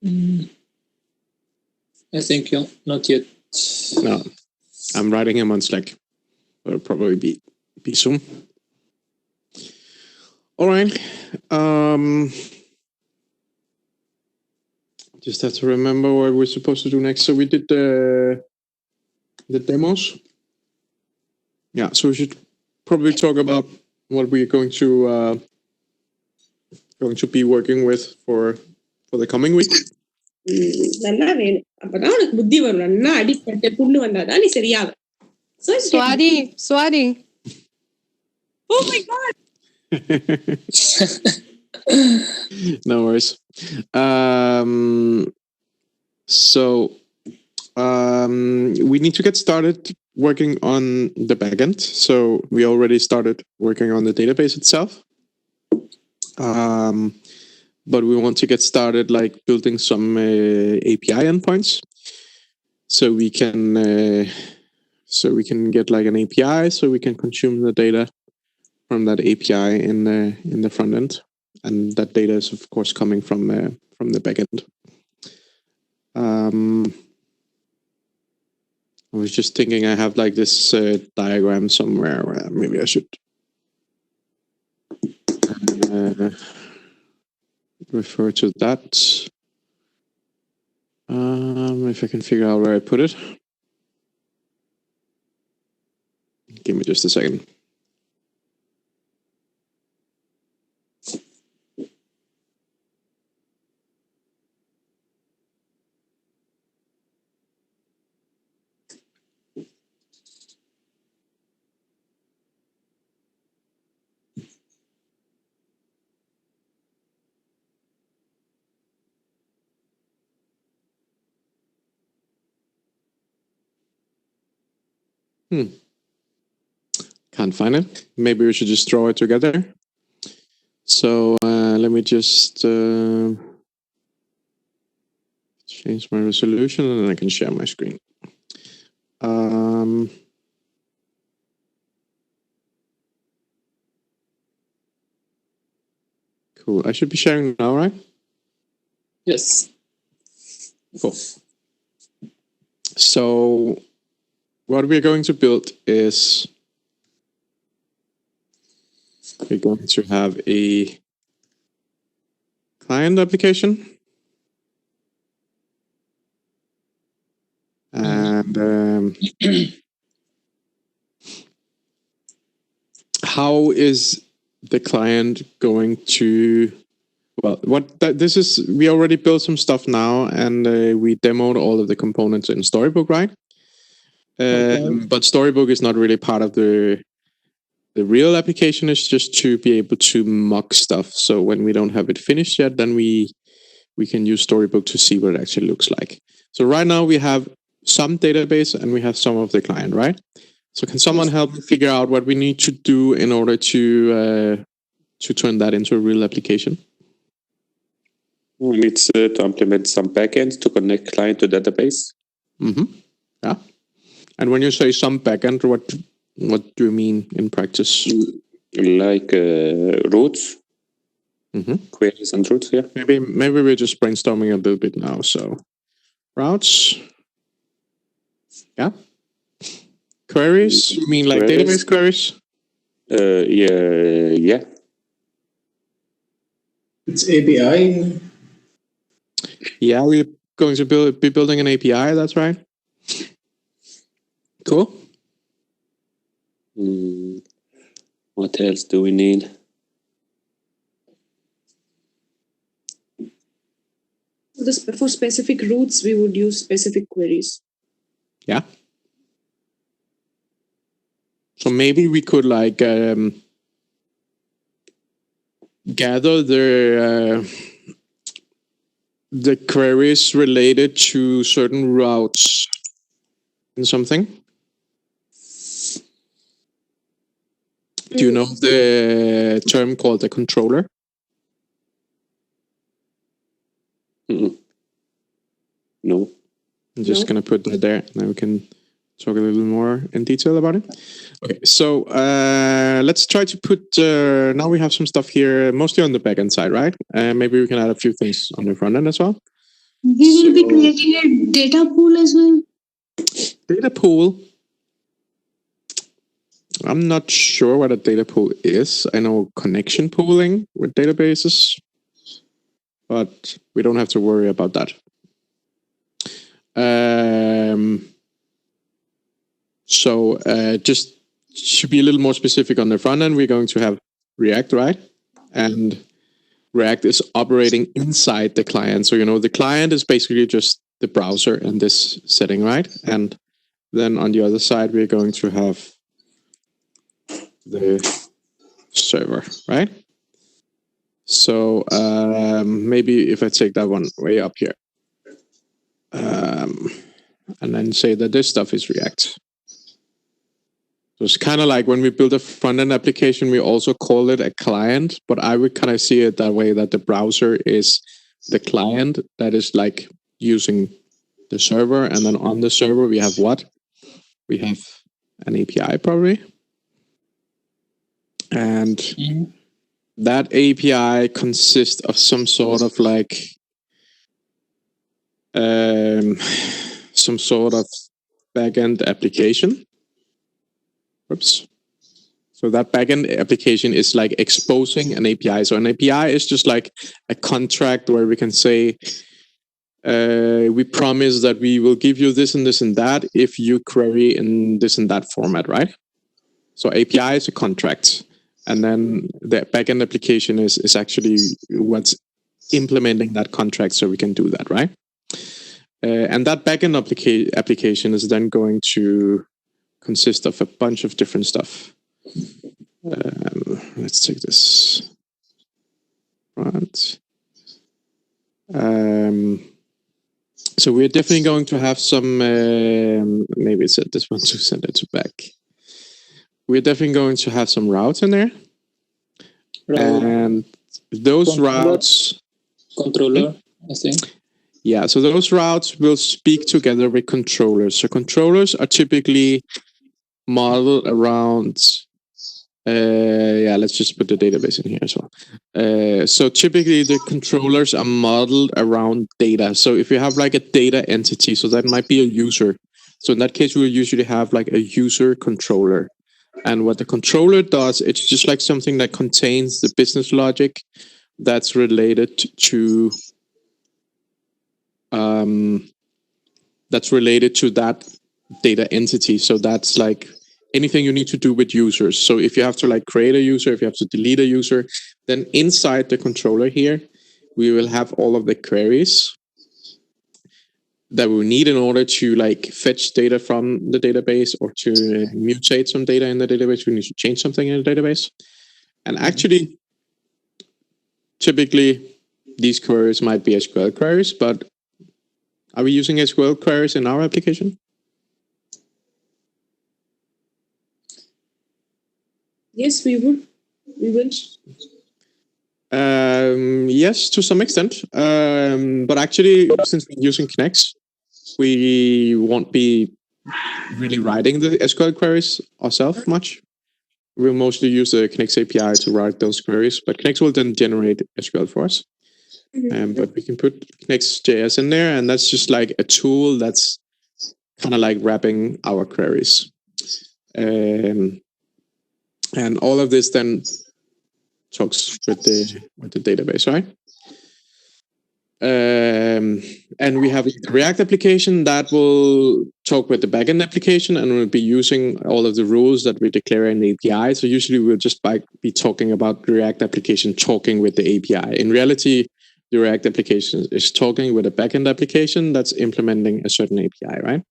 I think not yet. No, I'm writing him on Slack. It'll probably be soon. All right. Just have to remember what we're supposed to do next. So we did the demos. Yeah. So we should probably talk about what we're going to be working with for the coming week. நல்லா வேணும் அப்பதான் உனக்கு புத்தி வரும் நல்லா அடிப்பட்டு புண்ணு வந்தாதான் நீ சரியாகும் Swati. Oh my god. No worries. So we need to get started working on the backend. So we already started working on the database itself. But we want to get started like building some API endpoints so we can get like an API so we can consume the data from that API in the front end, and that data is of course coming from the back end. I was just thinking I have like this diagram somewhere where maybe I should refer to that. If I can figure out where I put it. Give me just a second. Can't find it. Maybe we should just draw it together. So let me just change my resolution and then I can share my screen. Cool. I should be sharing now, right? Yes. Cool. So what we're going to build is we're going to have a client application. And how is the client going to, this is, we already built some stuff now and we demoed all of the components in Storybook, right? But Storybook is not really part of the real application. Is just to be able to mock stuff. So when we don't have it finished yet, then we can use Storybook to see what it actually looks like. So right now we have some database and we have some of the client, right? So can someone help me figure out what we need to do in order to turn that into a real application? We need to implement some backends to connect client to database. Mm-hmm. Yeah. And when you say some backend, what do you mean in practice? Like routes, queries and routes. Yeah. Maybe we're just brainstorming a little bit now. So routes. Yeah. Queries? You mean like database queries? Yeah. It's API. Yeah, we're going to be building an API. That's right. Cool. What else do we need? For specific routes, we would use specific queries. Yeah. So maybe we could like gather the queries related to certain routes in something. Do you know the term called a controller? No. I'm just going to put that there. Now we can talk a little more in detail about it. Okay, so let's try to put, now we have some stuff here, mostly on the backend side, right? Maybe we can add a few things on the front end as well. We will be creating a data pool as well. Data pool. I'm not sure what a data pool is. I know connection pooling with databases, but we don't have to worry about that. So just to be a little more specific on the front end, we're going to have React, right? And React is operating inside the client. So, the client is basically just the browser in this setting, right? And then on the other side, we're going to have the server, right? So maybe if I take that one way up here, and then say that this stuff is React. So it's kind of like when we build a front-end application, we also call it a client, but I would kind of see it that way, that the browser is the client that is like using the server, and then on the server we have what? We have an API probably. And that API consists of some sort of like some sort of backend application. Oops. So that backend application is like exposing an API. So an API is just like a contract where we can say, we promise that we will give you this and this and that if you query in this and that format, right? So API is a contract. And then the backend application is actually what's implementing that contract so we can do that, right? And that backend application is then going to consist of a bunch of different stuff. Let's take this. Right. So we're definitely going to have some, maybe set this one to send it to back. We're definitely going to have some routes in there. And those routes... Controller, I think. Yeah, so those routes will speak together with controllers. So controllers are typically modeled around... let's just put the database in here as well. So typically the controllers are modeled around data. So if you have like a data entity, so that might be a user. So in that case, we'll usually have like a user controller. And what the controller does, it's just like something that contains the business logic that's related to that data entity. So that's like anything you need to do with users. So if you have to like create a user, if you have to delete a user, then inside the controller here, we will have all of the queries that we need in order to like fetch data from the database or to mutate some data in the database. We need to change something in the database. And actually, typically, these queries might be SQL queries, but are we using SQL queries in our application? Yes, we would. We will. Yes, to some extent. But actually, since we're using Knex, we won't be really writing the SQL queries ourselves much. We'll mostly use the Knex API to write those queries, but Knex will then generate SQL for us. But we can put Knex.js in there, and that's just like a tool that's kind of like wrapping our queries. And all of this then talks with the database, right? And we have a React application that will talk with the backend application, and we'll be using all of the rules that we declare in the API. So usually we'll just be talking about the React application talking with the API. In reality, the React application is talking with a backend application that's implementing a certain API, right?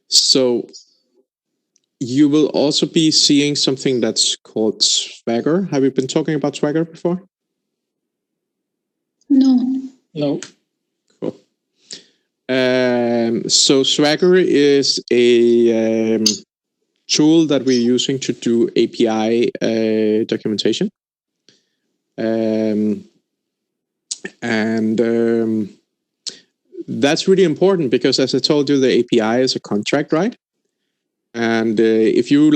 So you will also be seeing something that's called Swagger. Have you been talking about Swagger before? No. Cool. So Swagger is a tool that we're using to do API documentation. That's really important because, as I told you, the API is a contract, right? And if you're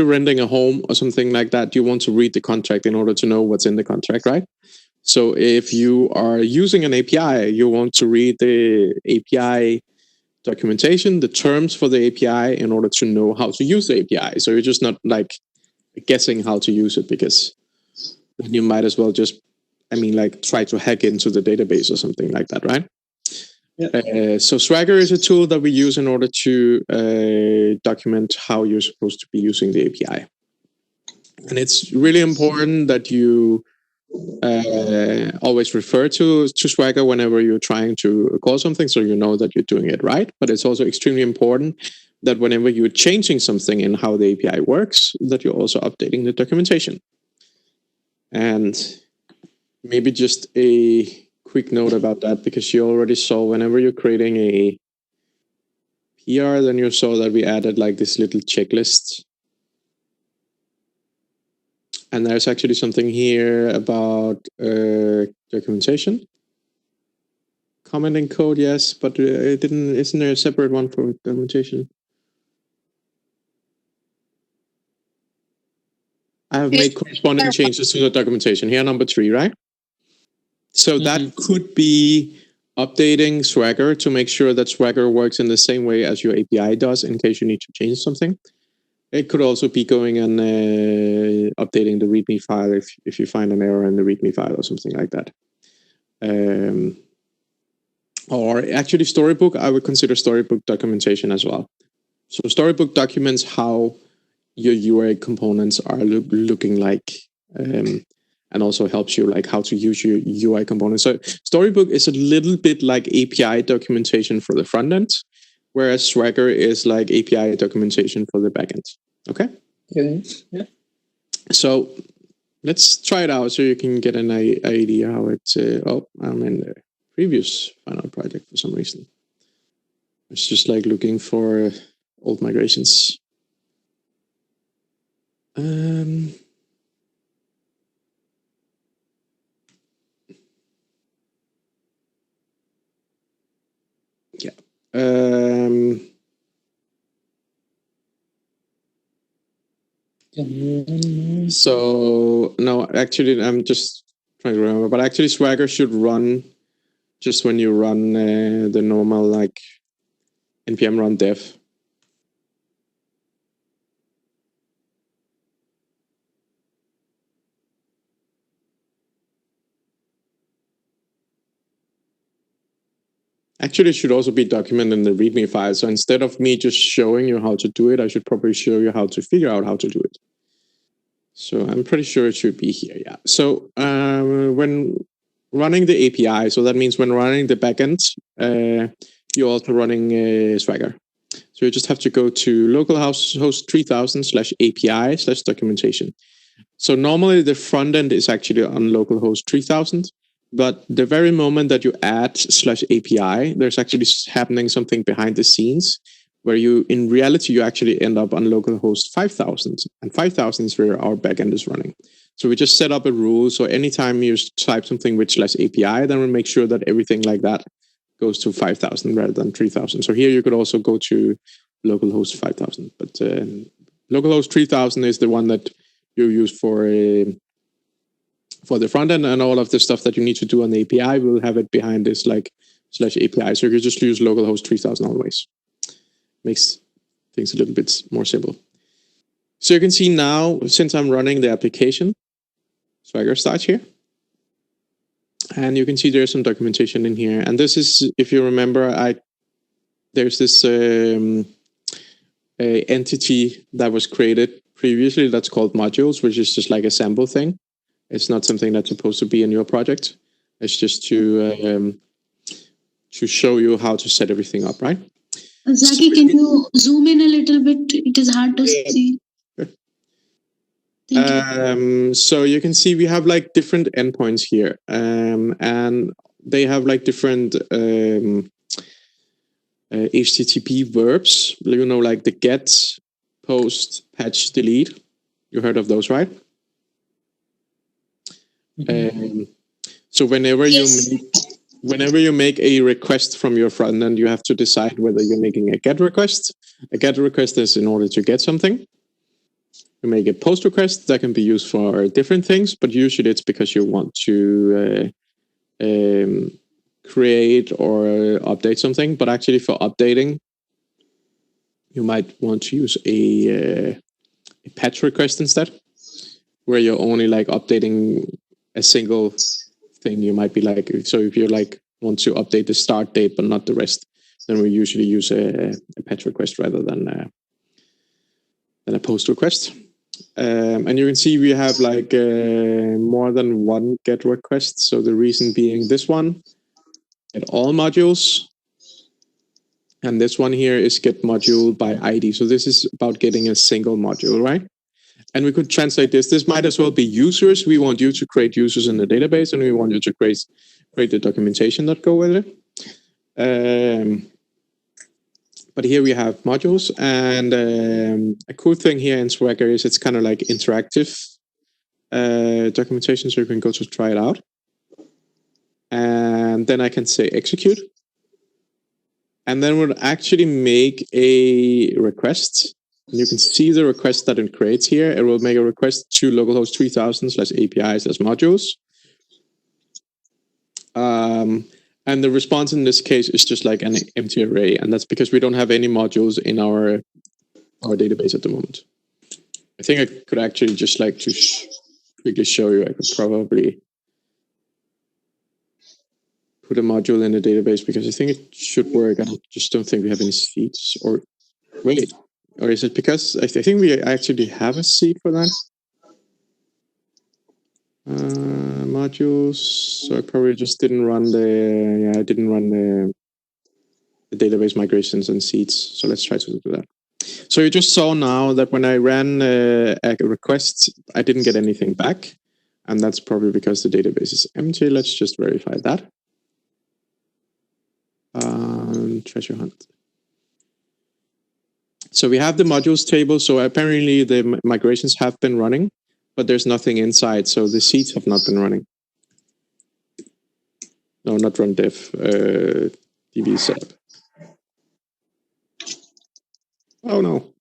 renting a home or something like that, you want to read the contract in order to know what's in the contract, right? So if you are using an API, you want to read the API documentation, the terms for the API in order to know how to use the API. So you're just not like guessing how to use it, because then you might as well just, try to hack into the database or something like that, right? Yeah. So Swagger is a tool that we use in order to document how you're supposed to be using the API. And it's really important that you always refer to Swagger whenever you're trying to call something, so you know that you're doing it right. But it's also extremely important that whenever you're changing something in how the API works, that you're also updating the documentation. And maybe just a quick note about that, because you already saw whenever you're creating a PR, then you saw that we added like this little checklist. And there's actually something here about documentation. Commenting code, yes, but isn't there a separate one for documentation? I have made corresponding changes to the documentation. Here, number 3, right? So that could be updating Swagger to make sure that Swagger works in the same way as your API does in case you need to change something. It could also be going and updating the README file if you find an error in the README file or something like that. Or actually Storybook, I would consider Storybook documentation as well. So Storybook documents how your UI components are looking like, and also helps you like how to use your UI components. So Storybook is a little bit like API documentation for the front end, whereas Swagger is like API documentation for the backend. Okay? Yeah. So let's try it out so you can get an idea how it's... I'm in the previous final project for some reason. It's just like looking for old migrations. So no, actually, I'm just trying to remember, but actually Swagger should run just when you run the normal like npm run dev. Actually, it should also be documented in the README file. So instead of me just showing you how to do it, I should probably show you how to figure out how to do it. So I'm pretty sure it should be here, yeah. So when running the API, so that means when running the backend, you're also running Swagger. So you just have to go to localhost 3000/API/documentation. So normally the front end is actually on localhost 3000, but the very moment that you add /API, there's actually happening something behind the scenes where you, in reality, you actually end up on localhost 5000, and 5000 is where our backend is running. So we just set up a rule. So anytime you type something with /API, then we make sure that everything like that goes to 5000 rather than 3000. So here you could also go to localhost 5000, but localhost 3000 is the one that you use for the front end, and all of the stuff that you need to do on the API will have it behind this like /API. So you can just use localhost 3000 always. Makes things a little bit more simple. So you can see now, since I'm running the application, Swagger starts here. And you can see there's some documentation in here. And this is, if you remember, there's this entity that was created previously that's called modules, which is just like a sample thing. It's not something that's supposed to be in your project. It's just to show you how to set everything up, right? Zaki, can you zoom in a little bit? It is hard to see. So you can see we have like different endpoints here, and they have like different HTTP verbs, you know, like the get, post, patch, delete. You heard of those, right? So whenever you make a request from your front end, you have to decide whether you're making a GET request. A GET request is in order to get something. We make a post request that can be used for different things, but usually it's because you want to create or update something. But actually, for updating, you might want to use a patch request instead, where you're only like updating a single thing. You might be like, so if you like want to update the start date but not the rest, then we usually use a patch request rather than a post request. And you can see we have like more than one get request. So the reason being this one, get all modules. And this one here is get module by ID. So this is about getting a single module, right? And we could translate this. This might as well be users. We want you to create users in the database, and we want you to create the documentation that go with it. But here we have modules, and a cool thing here in Swagger is it's kind of like interactive documentation, so you can go to try it out. And then I can say execute. And then we'll actually make a request. And you can see the request that it creates here. It will make a request to localhost 3000/API/modules. And the response in this case is just like an empty array. And that's because we don't have any modules in our database at the moment. I think I could actually just like to quickly show you. I could probably put a module in the database because I think it should work. I just don't think we have any seeds. Or wait, or is it because I think we actually have a seed for that? Modules. So I probably just didn't run I didn't run the database migrations and seeds. So let's try to do that. So you just saw now that when I ran a request, I didn't get anything back. And that's probably because the database is empty. Let's just verify that. Treasure hunt. So we have the modules table. So apparently the migrations have been running, but there's nothing inside. So the seeds have not been running. No, not run dev, DB setup. Oh no.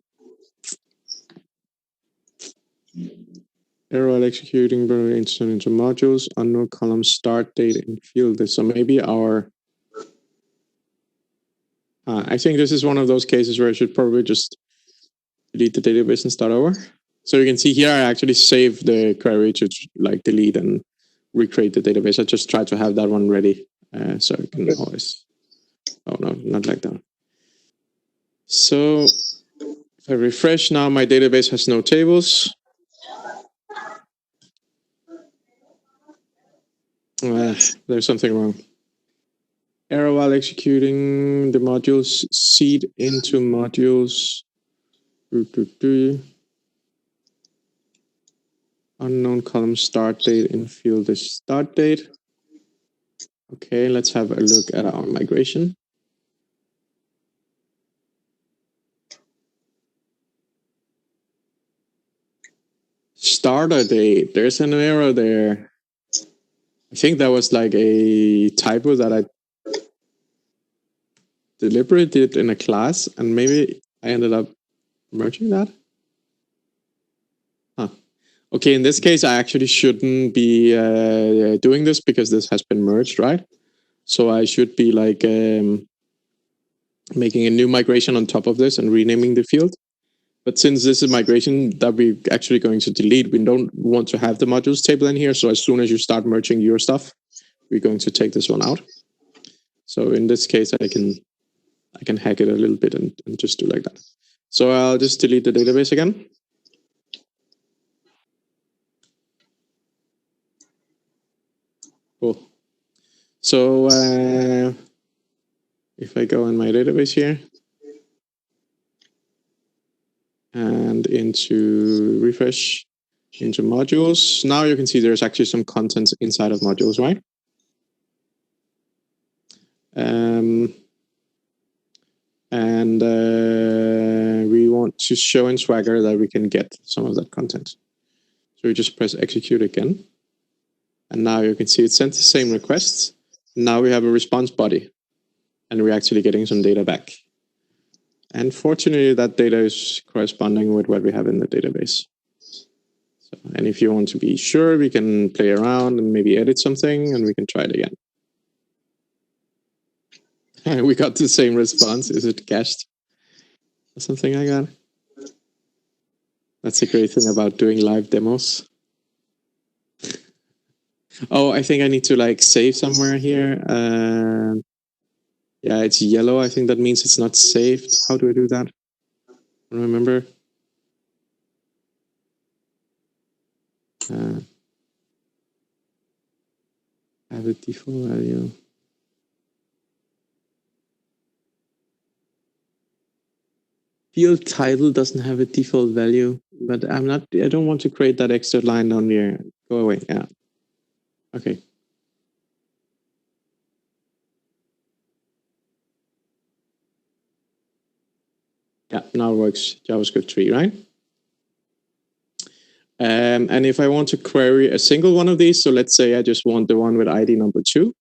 Error while executing into modules, unknown column start date and field. So maybe our I think this is one of those cases where I should probably just delete the database and start over. So you can see here, I actually saved the query to like delete and recreate the database. I just try to have that one ready. So I can always, oh no, not like that. So if I refresh now, my database has no tables. There's something wrong. Error while executing the modules, seed into modules. Unknown column start date in field is start date. Okay, let's have a look at our migration. Starter date, there's an error there. I think that was like a typo that I deliberately did in a class, and maybe I ended up merging that. Huh. Okay, in this case, I actually shouldn't be doing this because this has been merged, right? So I should be like making a new migration on top of this and renaming the field. But since this is migration that we're actually going to delete, we don't want to have the modules table in here. So as soon as you start merging your stuff, we're going to take this one out. So in this case, I can hack it a little bit and just do like that. So I'll just delete the database again. Cool. So if I go in my database here and into refresh into modules, now you can see there's actually some contents inside of modules, right? We want to show in Swagger that we can get some of that content. So we just press execute again. And now you can see it sent the same requests. Now we have a response body and we're actually getting some data back. And fortunately, that data is corresponding with what we have in the database. So, and if you want to be sure, we can play around and maybe edit something, and we can try it again. We got the same response. Is it cached? Or something like that. That's a great thing about doing live demos. Oh, I think I need to like save somewhere here. Yeah, it's yellow. I think that means it's not saved. How do I do that? I don't remember. Have a default value. Field title doesn't have a default value, but I don't want to create that extra line down there. Go away. Yeah. Okay. Yeah, now it works. JavaScript 3, right? And if I want to query a single one of these, so let's say I just want the one with ID number 2,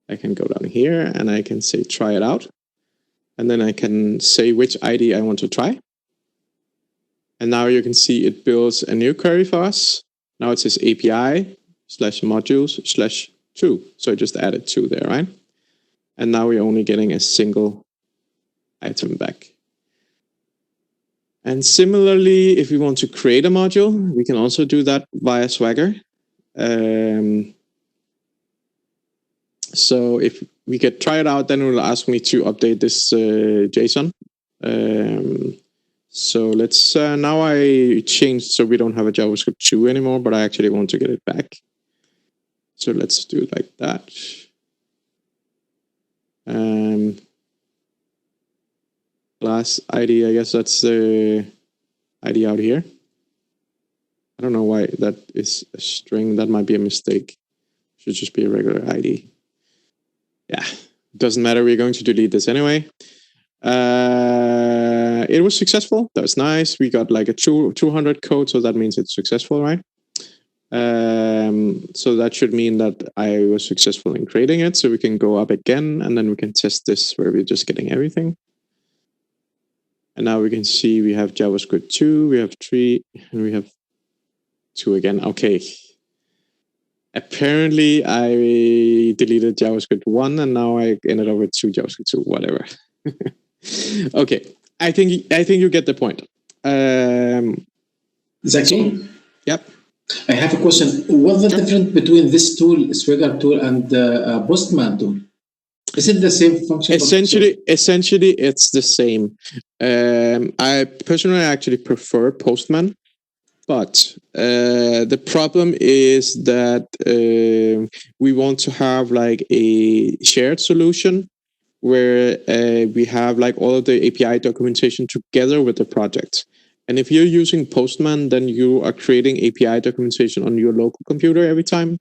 I can go down here and I can say try it out. And then I can say which ID I want to try. And now you can see it builds a new query for us. Now it says API/modules/2. So I just added 2 there, right? And now we're only getting a single item back. And similarly, if we want to create a module, we can also do that via Swagger. So if we could try it out, then it will ask me to update this JSON. So let's, now I changed so we don't have a JavaScript 2 anymore, but I actually want to get it back. So let's do it like that. Class ID, I guess that's the ID out here. I don't know why that is a string. That might be a mistake. Should just be a regular ID. Yeah, doesn't matter. We're going to delete this anyway. It was successful. That's nice. We got like a 200 code, so that means it's successful, right? So that should mean that I was successful in creating it. So we can go up again, and then we can test this where we're just getting everything. And now we can see we have JavaScript 2, we have 3, and we have 2 again. Okay. Apparently, I deleted JavaScript 1, and now I ended up with 2 JavaScript 2, whatever. Okay. I think you get the point. Zaki? Yep. I have a question. What's the difference between this tool, Swagger tool, and Postman tool? Is it the same function? Essentially, it's the same. I personally actually prefer Postman, but the problem is that we want to have like a shared solution where we have like all of the API documentation together with the project. And if you're using Postman, then you are creating API documentation on your local computer every time.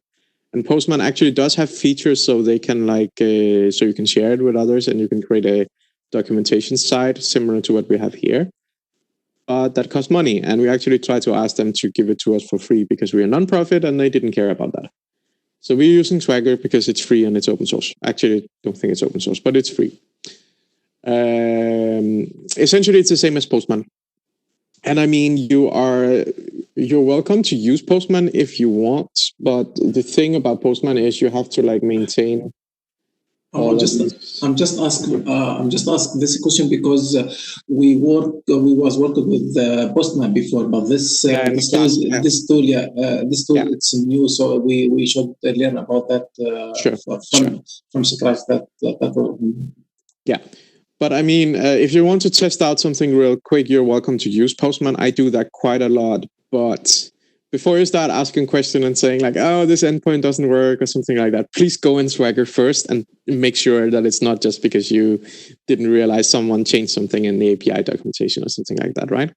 And Postman actually does have features so they can like, so you can share it with others and you can create a documentation site similar to what we have here. But that costs money. And we actually tried to ask them to give it to us for free because we're a nonprofit and they didn't care about that. So we're using Swagger because it's free and it's open source. Actually, I don't think it's open source, but it's free. Essentially, it's the same as Postman. And I mean, you're welcome to use Postman if you want, but the thing about Postman is you have to like maintain. I'm just asking this question because we was working with Postman before, but this tool, it's new, so we should learn about that from scratch. Yeah. But I mean, if you want to test out something real quick, you're welcome to use Postman. I do that quite a lot. But before you start asking questions and saying like, oh, this endpoint doesn't work or something like that, please go in Swagger first and make sure that it's not just because you didn't realize someone changed something in the API documentation or something like that, right?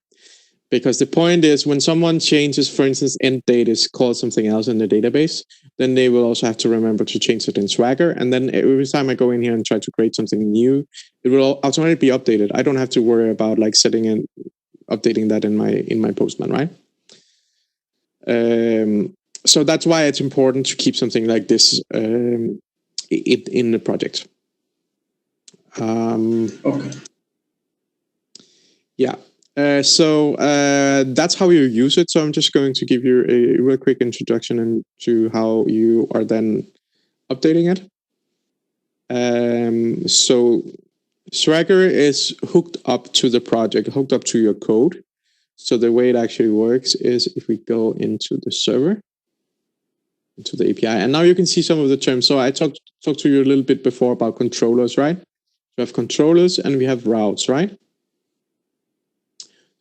Because the point is when someone changes, for instance, end date is called something else in the database, then they will also have to remember to change it in Swagger. And then every time I go in here and try to create something new, it will automatically be updated. I don't have to worry about like setting and updating that in my Postman, right? So that's why it's important to keep something like this in the project. Okay. Yeah. That's how you use it. So I'm just going to give you a real quick introduction into how you are then updating it. So Swagger is hooked up to the project, hooked up to your code. So the way it actually works is if we go into the server, into the API, and now you can see some of the terms. So I talked to you a little bit before about controllers, right? We have controllers and we have routes, right?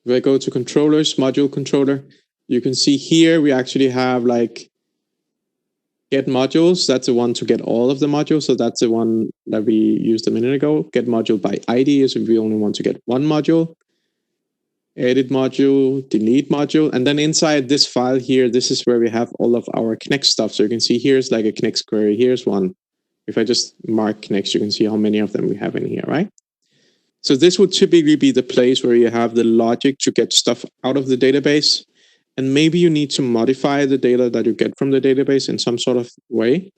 If I go to controllers, module controller, you can see here we actually have like get modules. That's the one to get all of the modules. So that's the one that we used a minute ago. Get module by ID is if we only want to get one module. Edit module, delete module. And then inside this file here, this is where we have all of our Connect stuff. So you can see here's like a Connect query. Here's one. If I just mark Connect, you can see how many of them we have in here, right? So this would typically be the place where you have the logic to get stuff out of the database. And maybe you need to modify the data that you get from the database in some sort of way.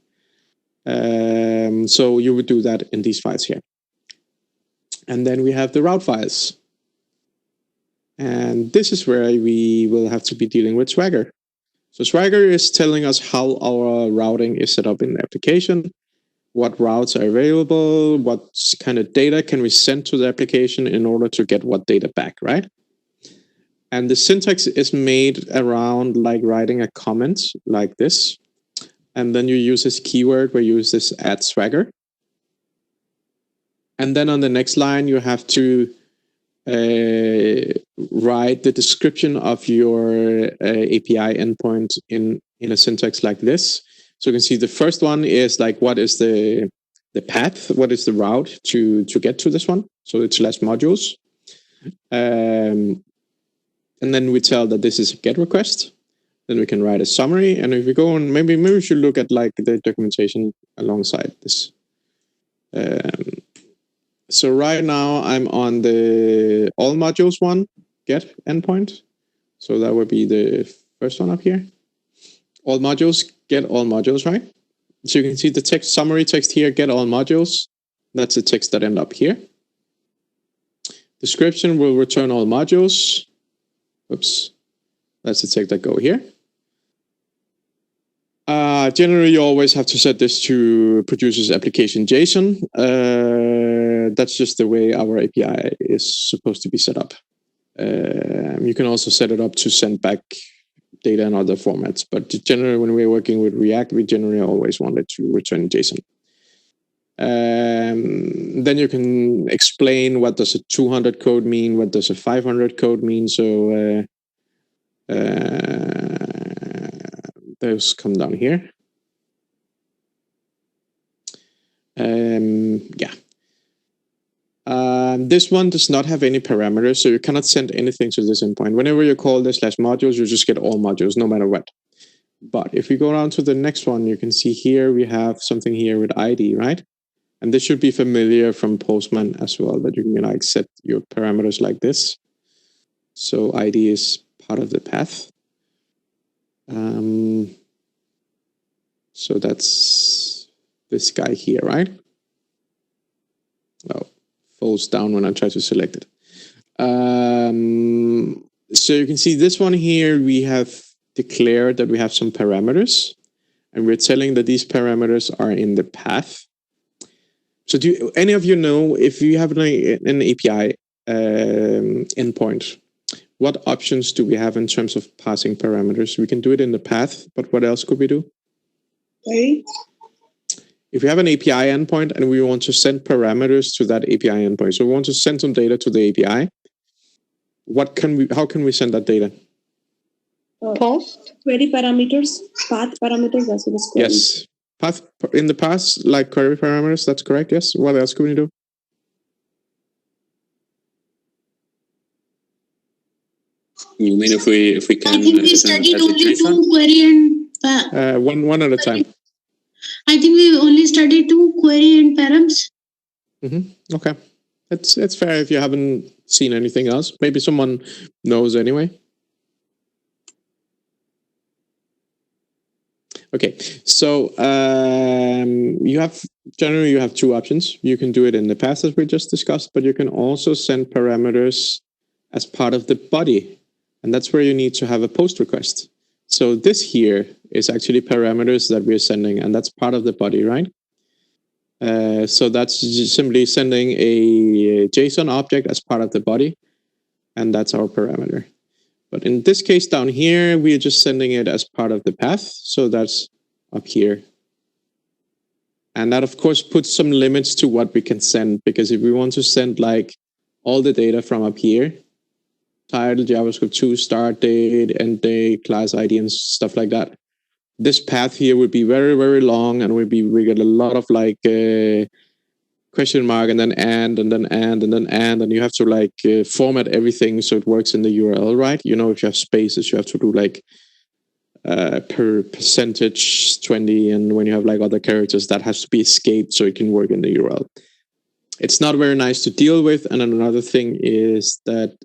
So you would do that in these files here. And then we have the route files. And this is where we will have to be dealing with Swagger. So Swagger is telling us how our routing is set up in the application, what routes are available, what kind of data can we send to the application in order to get what data back, right? And the syntax is made around like writing a comment like this. And then you use this keyword where you use this add Swagger. And then on the next line, you have to write the description of your API endpoint in a syntax like this. So you can see the first one is like, what is the path? What is the route to get to this one? So it's less modules. And then we tell that this is a GET request. Then we can write a summary. And if we go on, maybe we should look at like the documentation alongside this. So right now I'm on the all modules one, GET endpoint. So that would be the first one up here. All modules, get all modules, right? So you can see the text summary text here, get all modules. That's the text that end up here. Description will return all modules. Oops, that's the text that go here. Generally, you always have to set this to produces application JSON. That's just the way our API is supposed to be set up. You can also set it up to send back data in other formats, but generally when we're working with React, we generally always want it to return JSON. Then you can explain what does a 200 code mean, what does a 500 code mean. So those come down here. This one does not have any parameters, so you cannot send anything to this endpoint. Whenever you call this /modules, you just get all modules, no matter what. But if we go down to the next one, you can see here we have something here with ID, right? And this should be familiar from Postman as well, that you can like set your parameters like this. So ID is part of the path. So that's this guy here, right? Oh, falls down when I try to select it. So you can see this one here, we have declared that we have some parameters, and we're telling that these parameters are in the path. So do any of you know, if you have an API endpoint, what options do we have in terms of passing parameters? We can do it in the path, but what else could we do? Sorry? If we have an API endpoint and we want to send parameters to that API endpoint, so we want to send some data to the API, how can we send that data? Post? Query parameters, path parameters, as well as query. Yes. Path in the past, like query parameters, that's correct, yes. What else can we do? You mean if we can? I think we studied only two query and one at a time. I think we only studied two query and params. Okay, it's fair if you haven't seen anything else. Maybe someone knows anyway. Okay, so you have two options. You can do it in the path as we just discussed, but you can also send parameters as part of the body. And that's where you need to have a post request. So this here is actually parameters that we're sending, and that's part of the body, right? So that's just simply sending a JSON object as part of the body, and that's our parameter. But in this case down here, we're just sending it as part of the path. So that's up here. And that, of course, puts some limits to what we can send, because if we want to send like all the data from up here, title, JavaScript 2, start date, end date, class ID, and stuff like that, this path here would be very, very long, and we get a lot of like question mark and then and then and then and you have to like format everything so it works in the URL, right? You know, if you have spaces, you have to do like per percentage 20, and when you have like other characters, that has to be escaped so it can work in the URL. It's not very nice to deal with. And another thing is that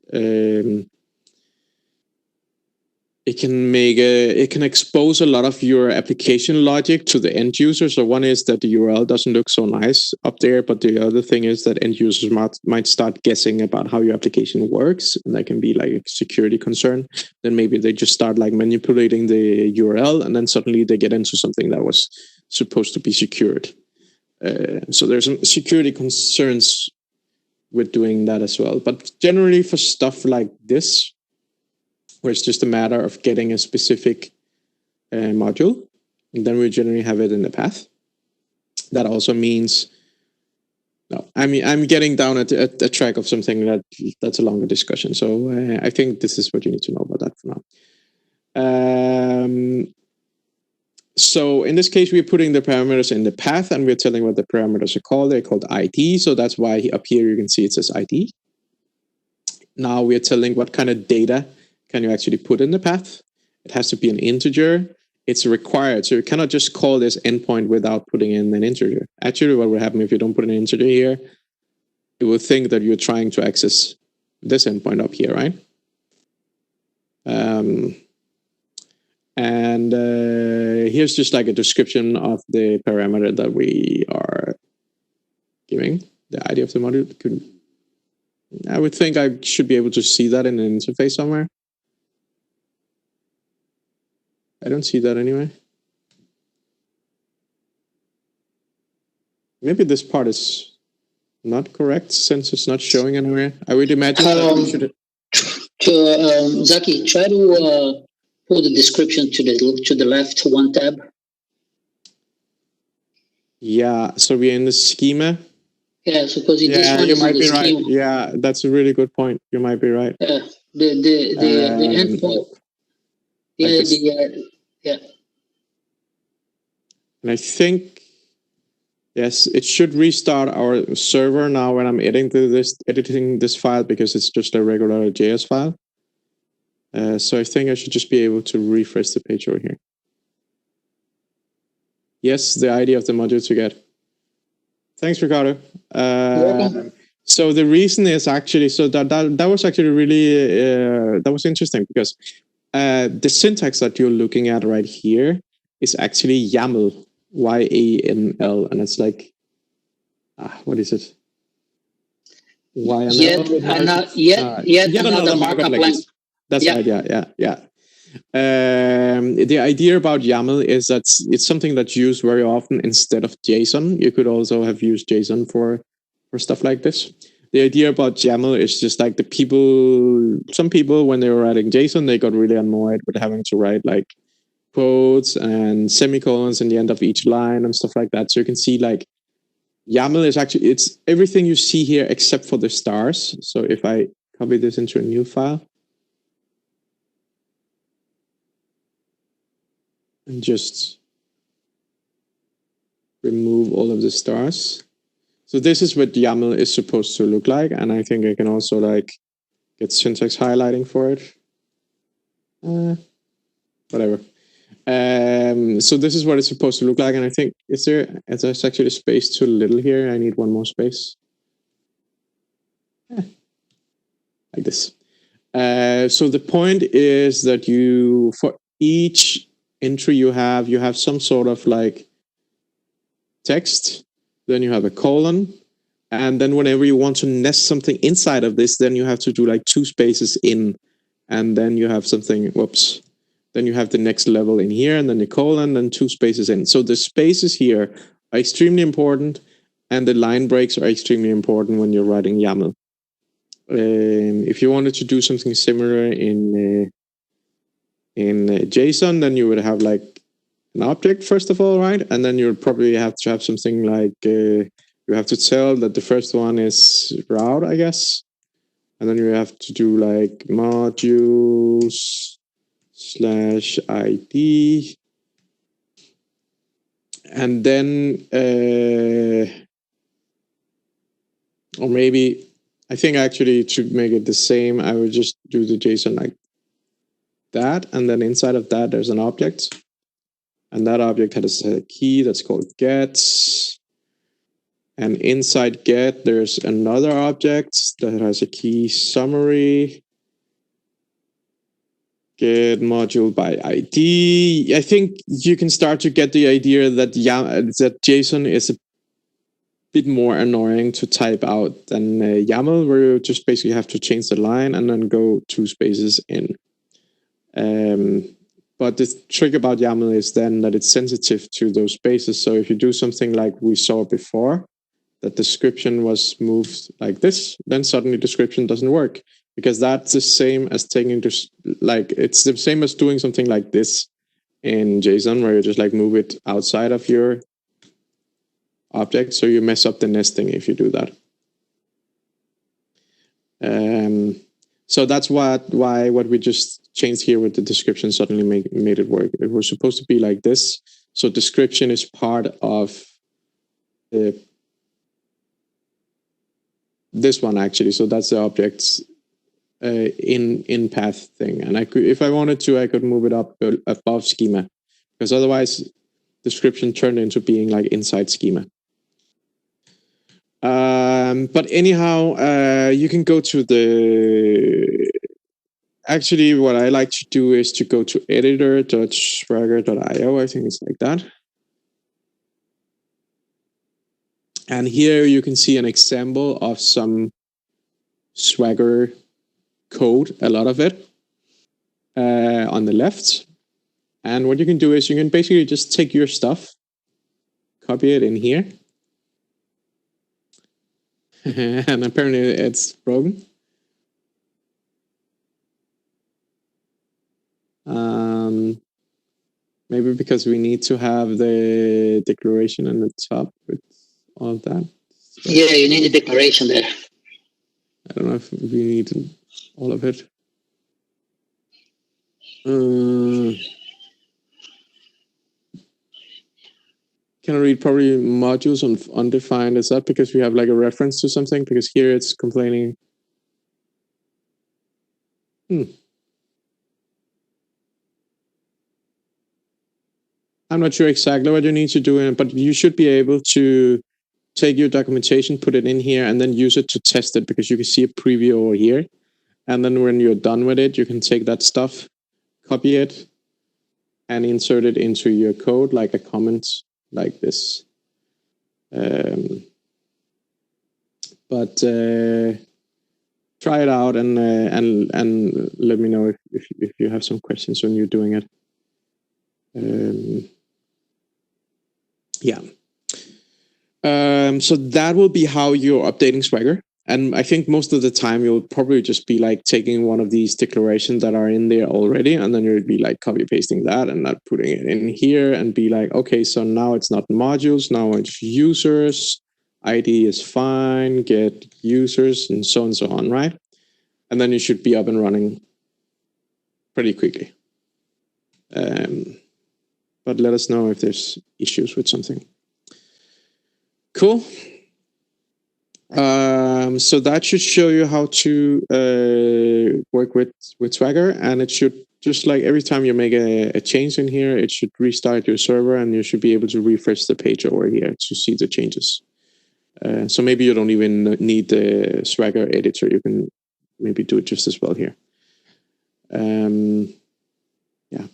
it can expose a lot of your application logic to the end user. So one is that the URL doesn't look so nice up there, but the other thing is that end users might start guessing about how your application works, and that can be like a security concern. Then maybe they just start like manipulating the URL, and then suddenly they get into something that was supposed to be secured. So there's some security concerns with doing that as well. But generally for stuff like this, where it's just a matter of getting a specific module, and then we generally have it in the path. That also means, no, I mean, I'm getting down at a track of something that's a longer discussion. So I think this is what you need to know about that for now. So in this case, we're putting the parameters in the path, and we're telling what the parameters are called. They're called ID. So that's why up here you can see it says ID. Now we're telling what kind of data can you actually put in the path. It has to be an integer. It's required. So you cannot just call this endpoint without putting in an integer. Actually, what will happen if you don't put an integer here, it will think that you're trying to access this endpoint up here, right? Here's just like a description of the parameter that we are giving, the ID of the module. I would think I should be able to see that in an interface somewhere. I don't see that anyway. Maybe this part is not correct since it's not showing anywhere. I would imagine that we should. Zaki, try to pull the description to the left, one tab. Yeah, so we're in the schema. Yeah, suppose this one you is might in be the right. schema. Yeah, that's a really good point. You might be right. Yeah, the endpoint. Yeah. And I think, yes, it should restart our server now when I'm editing this file, because it's just a regular JS file. So I think I should just be able to refresh the page over here. Yes, the ID of the module to get. Thanks, Ricardo. So the reason is actually, so that was actually really, that was interesting, because the syntax that you're looking at right here is actually YAML, YAML, and it's like, what is it? YAML. Yet another markup language. That's right. Yeah. The idea about YAML is that it's something that's used very often instead of JSON. You could also have used JSON for stuff like this. The idea about YAML is just like some people, when they were writing JSON, they got really annoyed with having to write like quotes and semicolons in the end of each line and stuff like that. So you can see like YAML is actually, it's everything you see here except for the stars. So if I copy this into a new file and just remove all of the stars. So this is what YAML is supposed to look like. And I think I can also like get syntax highlighting for it. Whatever. So this is what it's supposed to look like. And I think, there's actually space too little here. I need one more space. Like this. So the point is that for each entry you have some sort of like text, then you have a colon, And then whenever you want to nest something inside of this, then you have to do like 2 spaces in, and then you have something, whoops, then you have the next level in here, and then the colon, then 2 spaces in. So the spaces here are extremely important, and the line breaks are extremely important when you're writing YAML. If you wanted to do something similar in JSON, then you would have like an object first of all, right? And then you would probably have to have something like you have to tell that the first one is route, I guess, and then you have to do like modules /ID, and then or maybe I think actually to make it the same, I would just do the JSON like that, and then inside of that there's an object, and that object has a key that's called get, and inside get there's another object that has a key summary, get module by ID. I think you can start to get the idea that that JSON is a bit more annoying to type out than YAML, where you just basically have to change the line and then go 2 spaces in. But the trick about YAML is then that it's sensitive to those spaces. So if you do something like we saw before, that description was moved like this, then suddenly description doesn't work, because that's the same as taking it's the same as doing something like this in JSON, where you just like move it outside of your object, so you mess up the nesting if you do that. So that's why what we just changed here with the description suddenly made it work. It was supposed to be like this. So description is part of this one actually. So that's the objects in path thing. And I could, if I wanted to, I could move it up above schema, because otherwise description turned into being like inside schema. But anyhow, you can go to the, actually what I like to do is to go to editor.swagger.io. I think it's like that. And here you can see an example of some Swagger code, a lot of it, on the left. And what you can do is you can basically just take your stuff, copy it in here. And apparently it's broken. Maybe because we need to have the declaration on the top with all of that. Yeah, you need a declaration there. I don't know if we need all of it. Can I read probably modules on undefined? Is that because we have like a reference to something? Because here it's complaining. I'm not sure exactly what you need to do, but you should be able to take your documentation, put it in here, and then use it to test it, because you can see a preview over here. And then when you're done with it, you can take that stuff, copy it, and insert it into your code like a comment like this. But try it out and let me know if you have some questions when you're doing it. Yeah. So that will be how you're updating Swagger. And I think most of the time you'll probably just be like taking one of these declarations that are in there already, and then you'll be like copy pasting that and not putting it in here, and be like, okay, so now it's not modules, now it's users, ID is fine, get users, and so on, right? And then you should be up and running pretty quickly. But let us know if there's issues with something. Cool. So that should show you how to work with Swagger, and it should, just like every time you make a change in here, it should restart your server, and you should be able to refresh the page over here to see the changes. So maybe you don't even need the Swagger editor. You can maybe do it just as well here. Yeah.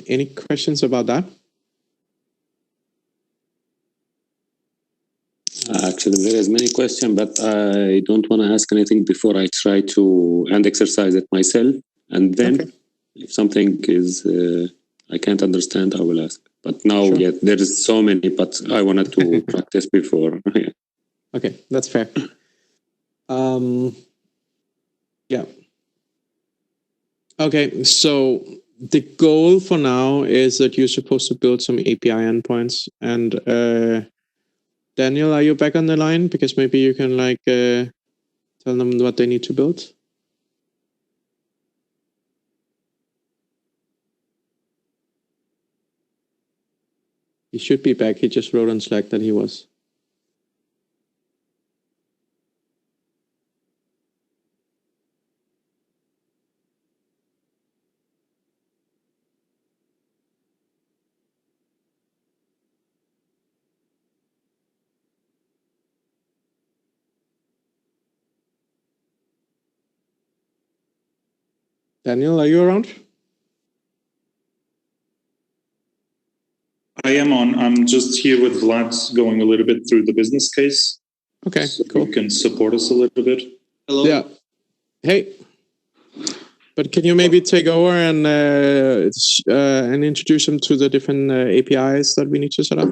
Any questions about that? Actually, there is many questions, but I don't want to ask anything before I try to and exercise it myself. And then if something is I can't understand, I will ask. But now, yeah, there is so many, but I wanted to practice before. Okay, that's fair. Yeah. Okay, so the goal for now is that you're supposed to build some API endpoints. And Daniel, are you back on the line? Because maybe you can tell them what they need to build. He should be back. He just wrote on Slack that he was. Daniel, are you around? I am on. I'm just here with Vlad going a little bit through the business case. Okay, so cool. You can support us a little bit. Hello. Yeah. Hey. But can you maybe take over and introduce them to the different APIs that we need to set up?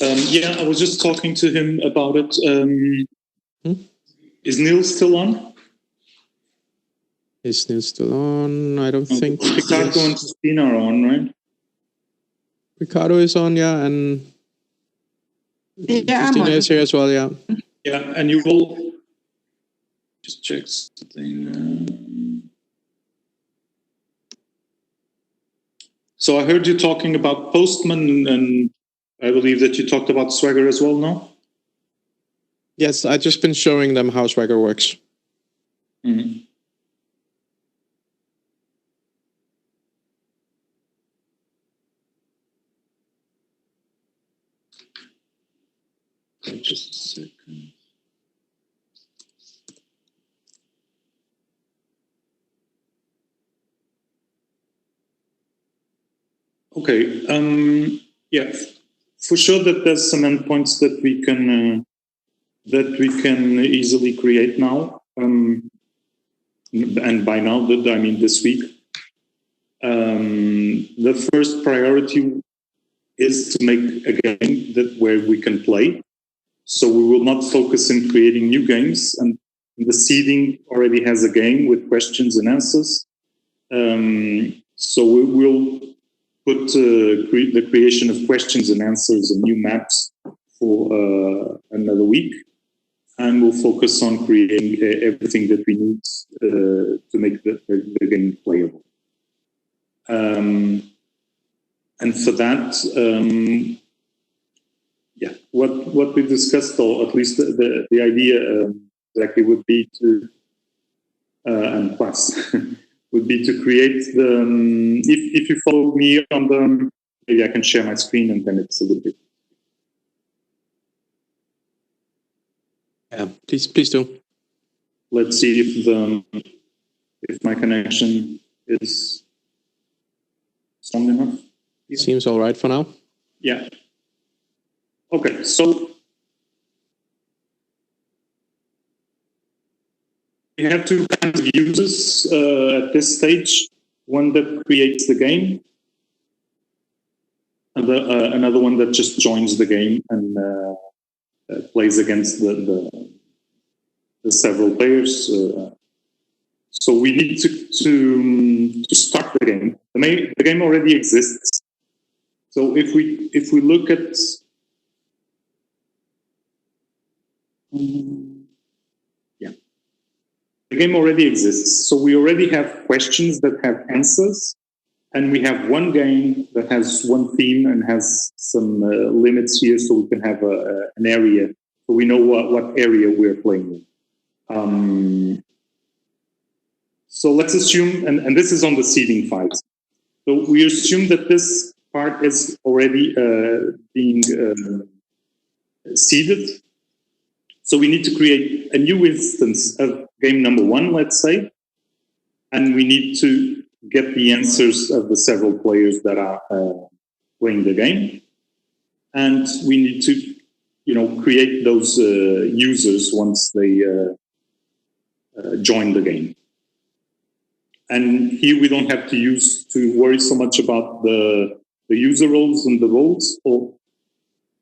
Yeah, I was just talking to him about it. Is Neil still on? Is Neil still on? I don't think. Ricardo and Christina are on, right? Ricardo is on, yeah, and Christina is here as well, yeah. Yeah, and you will just check something. So I heard you talking about Postman, and I believe that you talked about Swagger as well, no? Yes, I've just been showing them how Swagger works. Mm-hmm. Just a second. Okay. Yeah, for sure that there's some endpoints that we can easily create now, and by now, I mean this week. The first priority is to make a game where we can play. So we will not focus in creating new games, and the seeding already has a game with questions and answers. So we will put the creation of questions and answers and new maps for another week, and we'll focus on creating everything that we need to make the game playable. And for that, yeah, what we discussed, or at least the idea exactly would be to, and plus, would be to create the, if you follow me on the, maybe I can share my screen and then it's a little bit. Yeah, please do. Let's see if my connection is strong enough. Yeah. Seems all right for now. Yeah. Okay, so we have two kinds of users at this stage. One that creates the game, and another one that just joins the game and plays against the several players. So we need to start the game. The game already exists. So if we look at yeah, the game already exists. So we already have questions that have answers, and we have one game that has one theme and has some limits here, so we can have an area, so we know what area we're playing in. So let's assume, and this is on the seeding phase. So we assume that this part is already being seeded. So we need to create a new instance of game number one, let's say, and we need to get the answers of the several players that are playing the game. And we need to create those users once they join the game. And here we don't have to worry so much about the user roles and the roles, or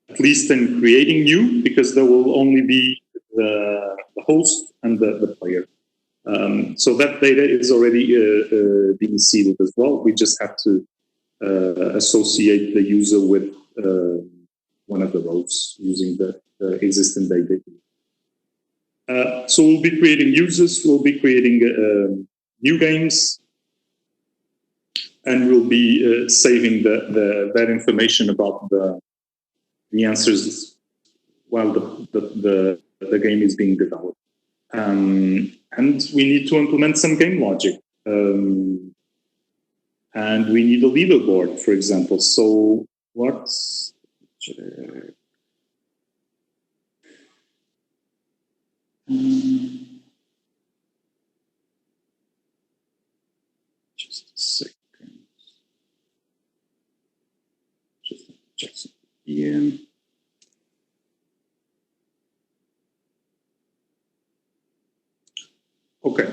at least in creating new, because there will only be the host and the player. So that data is already being seeded as well. We just have to associate the user with one of the roles using the existing data. So we'll be creating users, we'll be creating new games, and we'll be saving that information about the answers while the game is being developed. And we need to implement some game logic. And we need a leaderboard, for example. So what's... just a second. Just check something here. Okay.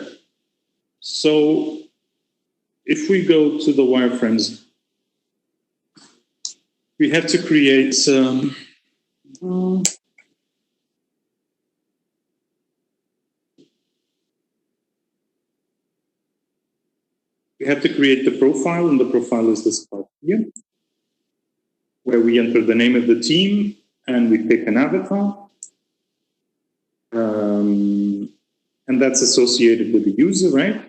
So if we go to the wireframes, we have to create we have to create the profile, and the profile is this part here, where we enter the name of the team and we pick an avatar. And that's associated with the user, right?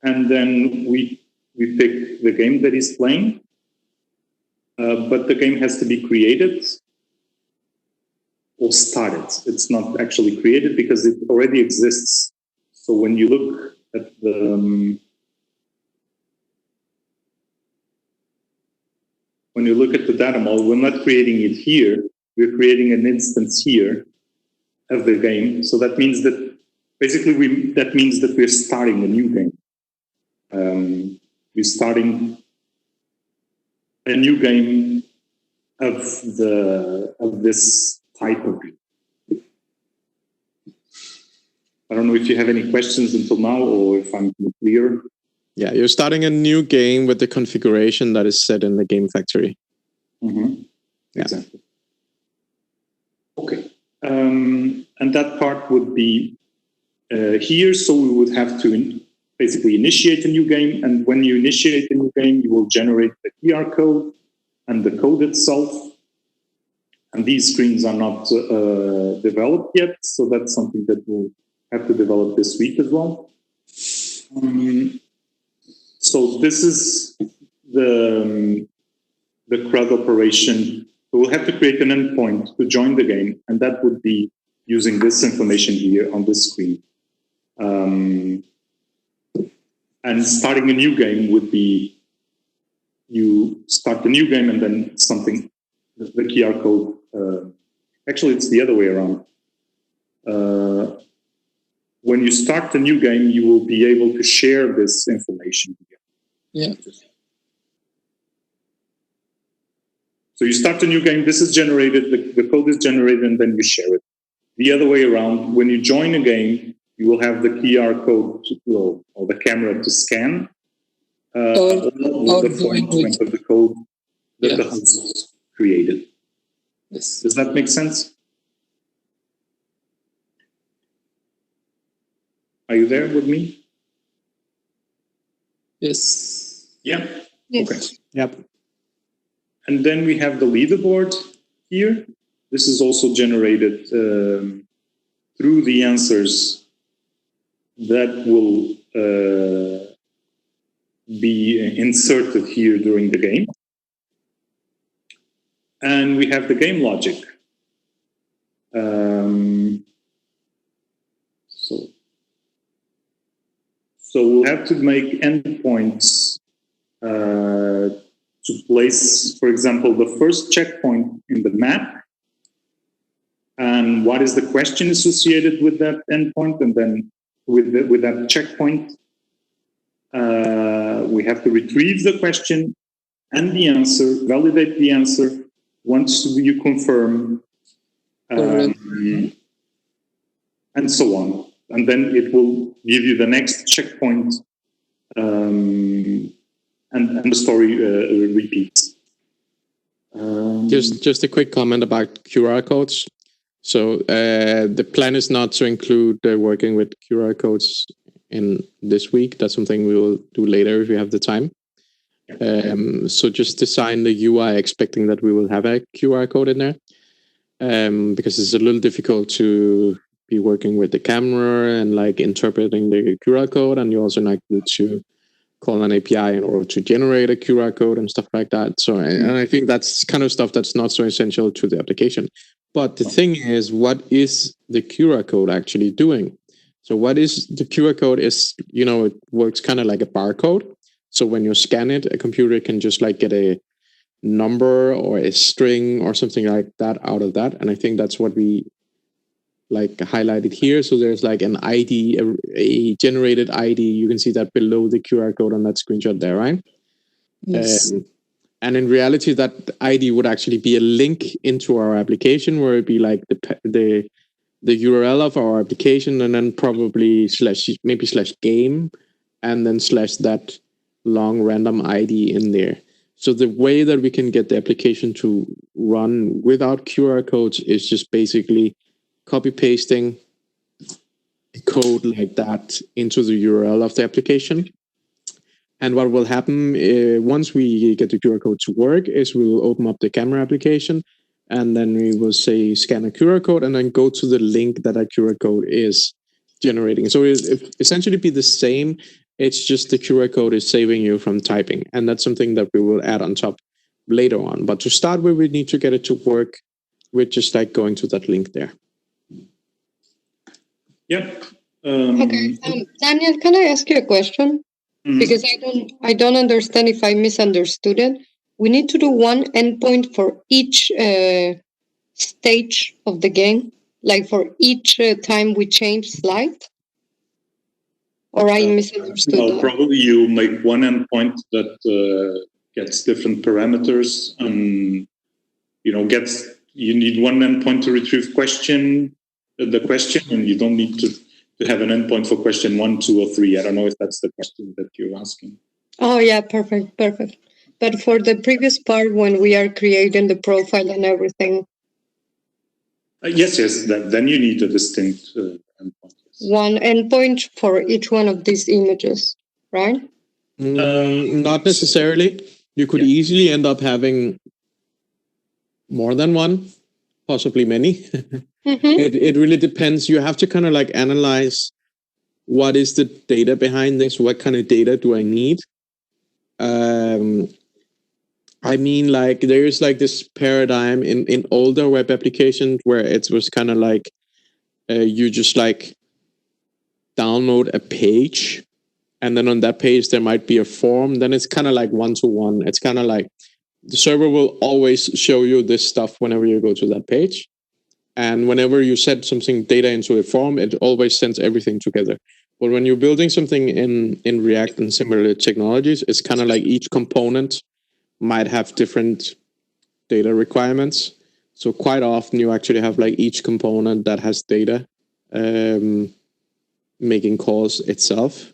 And then we pick the game that he's playing. But the game has to be created or started. It's not actually created because it already exists. So when you look at the data model, we're not creating it here. We're creating an instance here of the game. So that means that basically that means that we're starting a new game. We're starting a new game of this type of game. I don't know if you have any questions until now, or if I'm clear. Yeah, you're starting a new game with the configuration that is set in the game factory. Mm-hmm. Yeah. Exactly. Okay. And that part would be here. So we would have to basically initiate a new game. And when you initiate a new game, you will generate the QR code and the code itself. And these screens are not developed yet. So that's something that we'll have to develop this week as well. So this is the CRUD operation. We'll have to create an endpoint to join the game, and that would be using this information here on this screen. And starting a new game would be you start the new game and then something, the QR code. Actually, it's the other way around. When you start the new game, you will be able to share this information. Yeah. So you start a new game, this is generated, the code is generated, and then you share it. The other way around, when you join a game, you will have the QR code or the camera to scan the point of the code that the host created. Yes. Does that make sense? Are you there with me? Yes. Yeah? Yes. Okay. Yep. And then we have the leaderboard here. This is also generated through the answers that will be inserted here during the game. And we have the game logic. So we'll have to make endpoints to place, for example, the first checkpoint in the map, and what is the question associated with that endpoint, and then with that checkpoint, we have to retrieve the question and the answer, validate the answer. Once you confirm, and so on. And then it will give you the next checkpoint, and the story repeats. Just a quick comment about QR codes. So the plan is not to include working with QR codes in this week. That's something we will do later if we have the time. So just design the UI expecting that we will have a QR code in there, because it's a little difficult to be working with the camera and like interpreting the QR code, and you also need to call an API in order to generate a QR code and stuff like that. So, and I think that's kind of stuff that's not so essential to the application. But the thing is, what is the QR code actually doing? So what is the QR code is, it works kind of like a barcode. So when you scan it, a computer can just like get a number or a string or something like that out of that. And I think that's what we like highlighted here. So there's like an ID, a generated ID. You can see that below the QR code on that screenshot there, right? Yes. And in reality, that ID would actually be a link into our application, where it'd be like the URL of our application, and then probably /game, and then / that long random ID in there. So the way that we can get the application to run without QR codes is just basically copy pasting a code like that into the URL of the application. And what will happen once we get the QR code to work is we will open up the camera application, and then we will say scan a QR code, and then go to the link that QR code is generating. So it essentially be the same. It's just the QR code is saving you from typing. And that's something that we will add on top later on. But to start with, we need to get it to work with just like going to that link there. Yep. Okay, Daniel, can I ask you a question? Mm-hmm. Because I don't understand if I misunderstood it. We need to do one endpoint for each stage of the game, like for each time we change slide. Or I misunderstood. No, probably you make one endpoint that gets different parameters, and you need one endpoint to retrieve the question, and you don't need to have an endpoint for question 1, 2, or 3. I don't know if that's the question that you're asking. Oh yeah, perfect. But for the previous part, when we are creating the profile and everything. Yes. Then you need a distinct endpoint. One endpoint for each one of these images, right? Not necessarily. You could easily end up having more than one, possibly many. Mm-hmm. It really depends. You have to kind of like analyze what is the data behind this? What kind of data do I need? I mean, like there's like this paradigm in older web applications where it was kind of like you just like download a page, and then on that page there might be a form. Then it's kind of like one-to-one. It's kind of like the server will always show you this stuff whenever you go to that page, and whenever you set something data into a form, it always sends everything together. But when you're building something in React and similar technologies, it's kind of like each component might have different data requirements. So quite often you actually have like each component that has data making calls itself,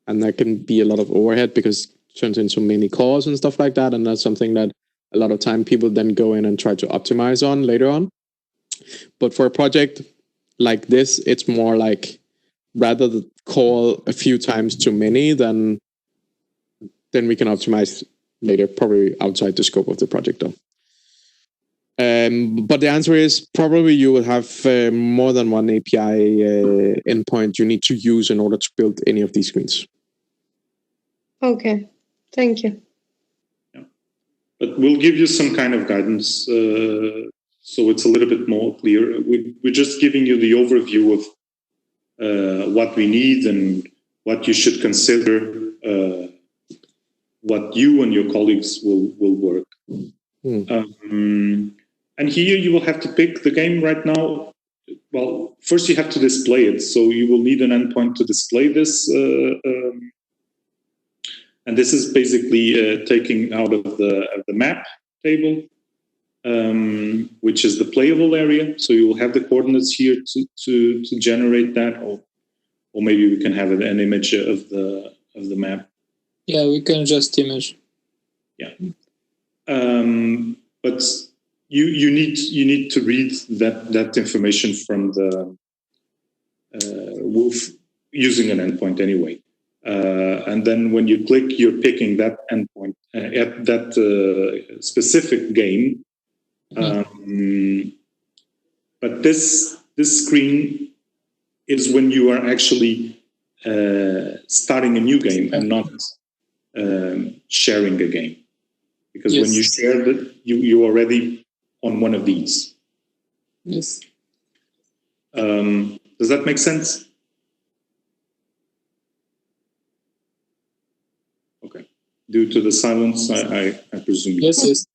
and that can be a lot of overhead because it turns into many calls and stuff like that, and that's something that a lot of time people then go in and try to optimize on later on. But for a project like this, it's more like rather than call a few times too many, then we can optimize later, probably outside the scope of the project though. But the answer is probably you will have more than one API endpoint you need to use in order to build any of these screens. Okay, thank you. Yeah. But we'll give you some kind of guidance so it's a little bit more clear. We're just giving you the overview of what we need and what you should consider, what you and your colleagues will work. And here you will have to pick the game right now. Well, first you have to display it. So you will need an endpoint to display this. And this is basically taking out of the map table. which is the playable area. So you will have the coordinates here to generate that, or maybe we can have an image of the map. Yeah, we can just image. Yeah, but you need to read that information from the using an endpoint anyway. And then when you click, you're picking that endpoint at that specific game. But this screen is when you are actually starting a new game and not sharing a game. Because when you share it, you're already on one of these. Yes. Does that make sense? Okay. Due to the silence, I presume. Yes.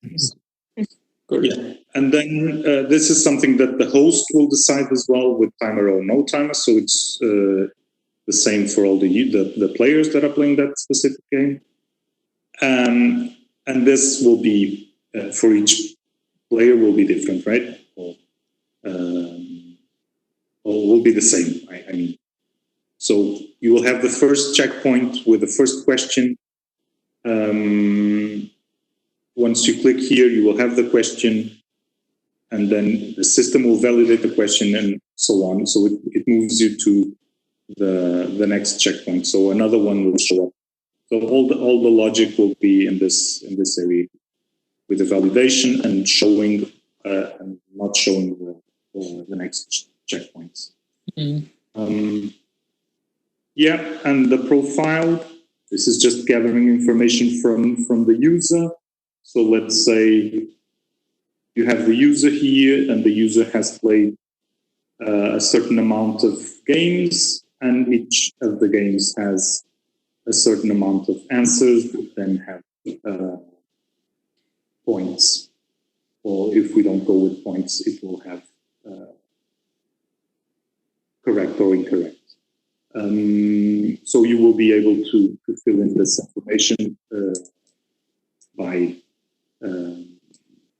Yeah. And then this is something that the host will decide as well, with timer or no timer. So it's the same for all the players that are playing that specific game. And this will be for each player will be different, right? Or will be the same. I mean, so you will have the first checkpoint with the first question. Once you click here, you will have the question, and then the system will validate the question and so on. So it moves you to the next checkpoint. So another one will show up. So all the logic will be in this area, with the validation and showing and not showing the next checkpoints. Yeah, and the profile. This is just gathering information from the user. So let's say you have the user here, and the user has played a certain amount of games, and each of the games has a certain amount of answers that then have points. Or if we don't go with points, it will have correct or incorrect. So you will be able to fill in this information by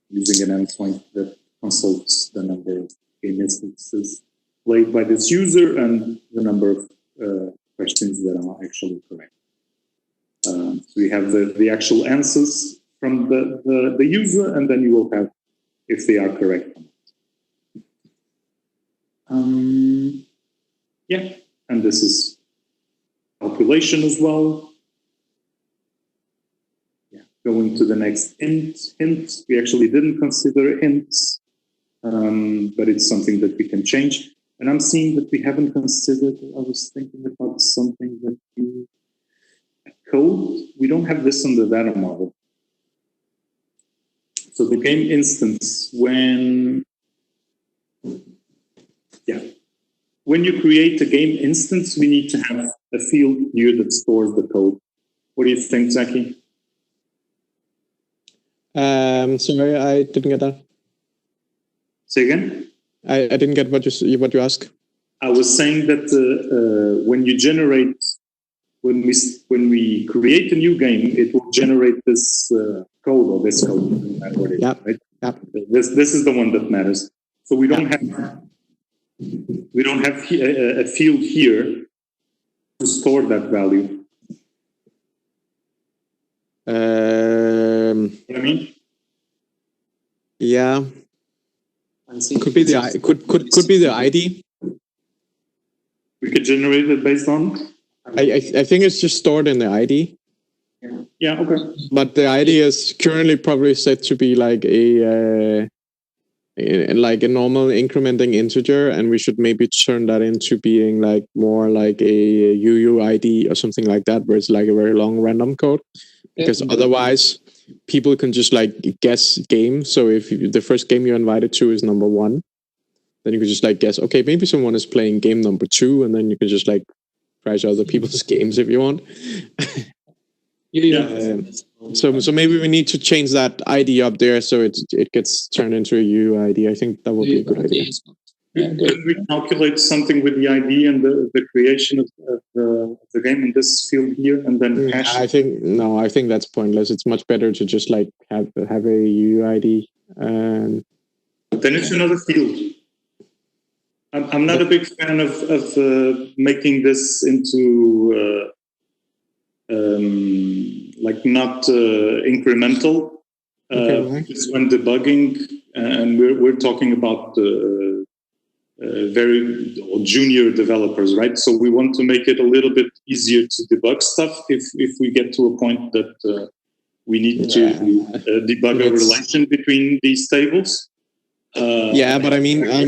using an endpoint that consults the number of game instances played by this user and the number of questions that are actually correct. So we have the actual answers from the user, and then you will have if they are correct. Yeah, and this is calculation as well. Yeah, going to the next hint. We actually didn't consider hints, but it's something that we can change. And I'm seeing that we haven't considered. I was thinking about something that code. We don't have this on the data model. So the game instance, when you create a game instance, we need to have a field here that stores the code. What do you think, Zaki? Sorry, I didn't get that. Say again? I didn't get what you asked. I was saying that when we create a new game, it will generate this code or this code, no matter what it is, right? Yeah. This is the one that matters. So we don't have a field here to store that value. What I mean? Yeah. Could be the ID. We could generate it based on. I think it's just stored in the ID. Yeah. Okay. But the ID is currently probably set to be like a normal incrementing integer, and we should maybe turn that into being like more like a UUID or something like that, where it's like a very long random code. Because otherwise, people can just like guess game. So if the first game you're invited to is number 1, then you can just like guess, okay, maybe someone is playing game number 2, and then you can just like crash other people's games if you want. So maybe we need to change that ID up there so it gets turned into a UUID. I think that would be a good idea. Could we calculate something with the ID and the creation of the game in this field here and then hash I think that's pointless. It's much better to just like have a UUID. And then it's another field. I'm not a big fan of making this into like not incremental. Because when debugging, and we're talking about very junior developers, right? So we want to make it a little bit easier to debug stuff if we get to a point that we need to debug a relation between these tables. But I mean, I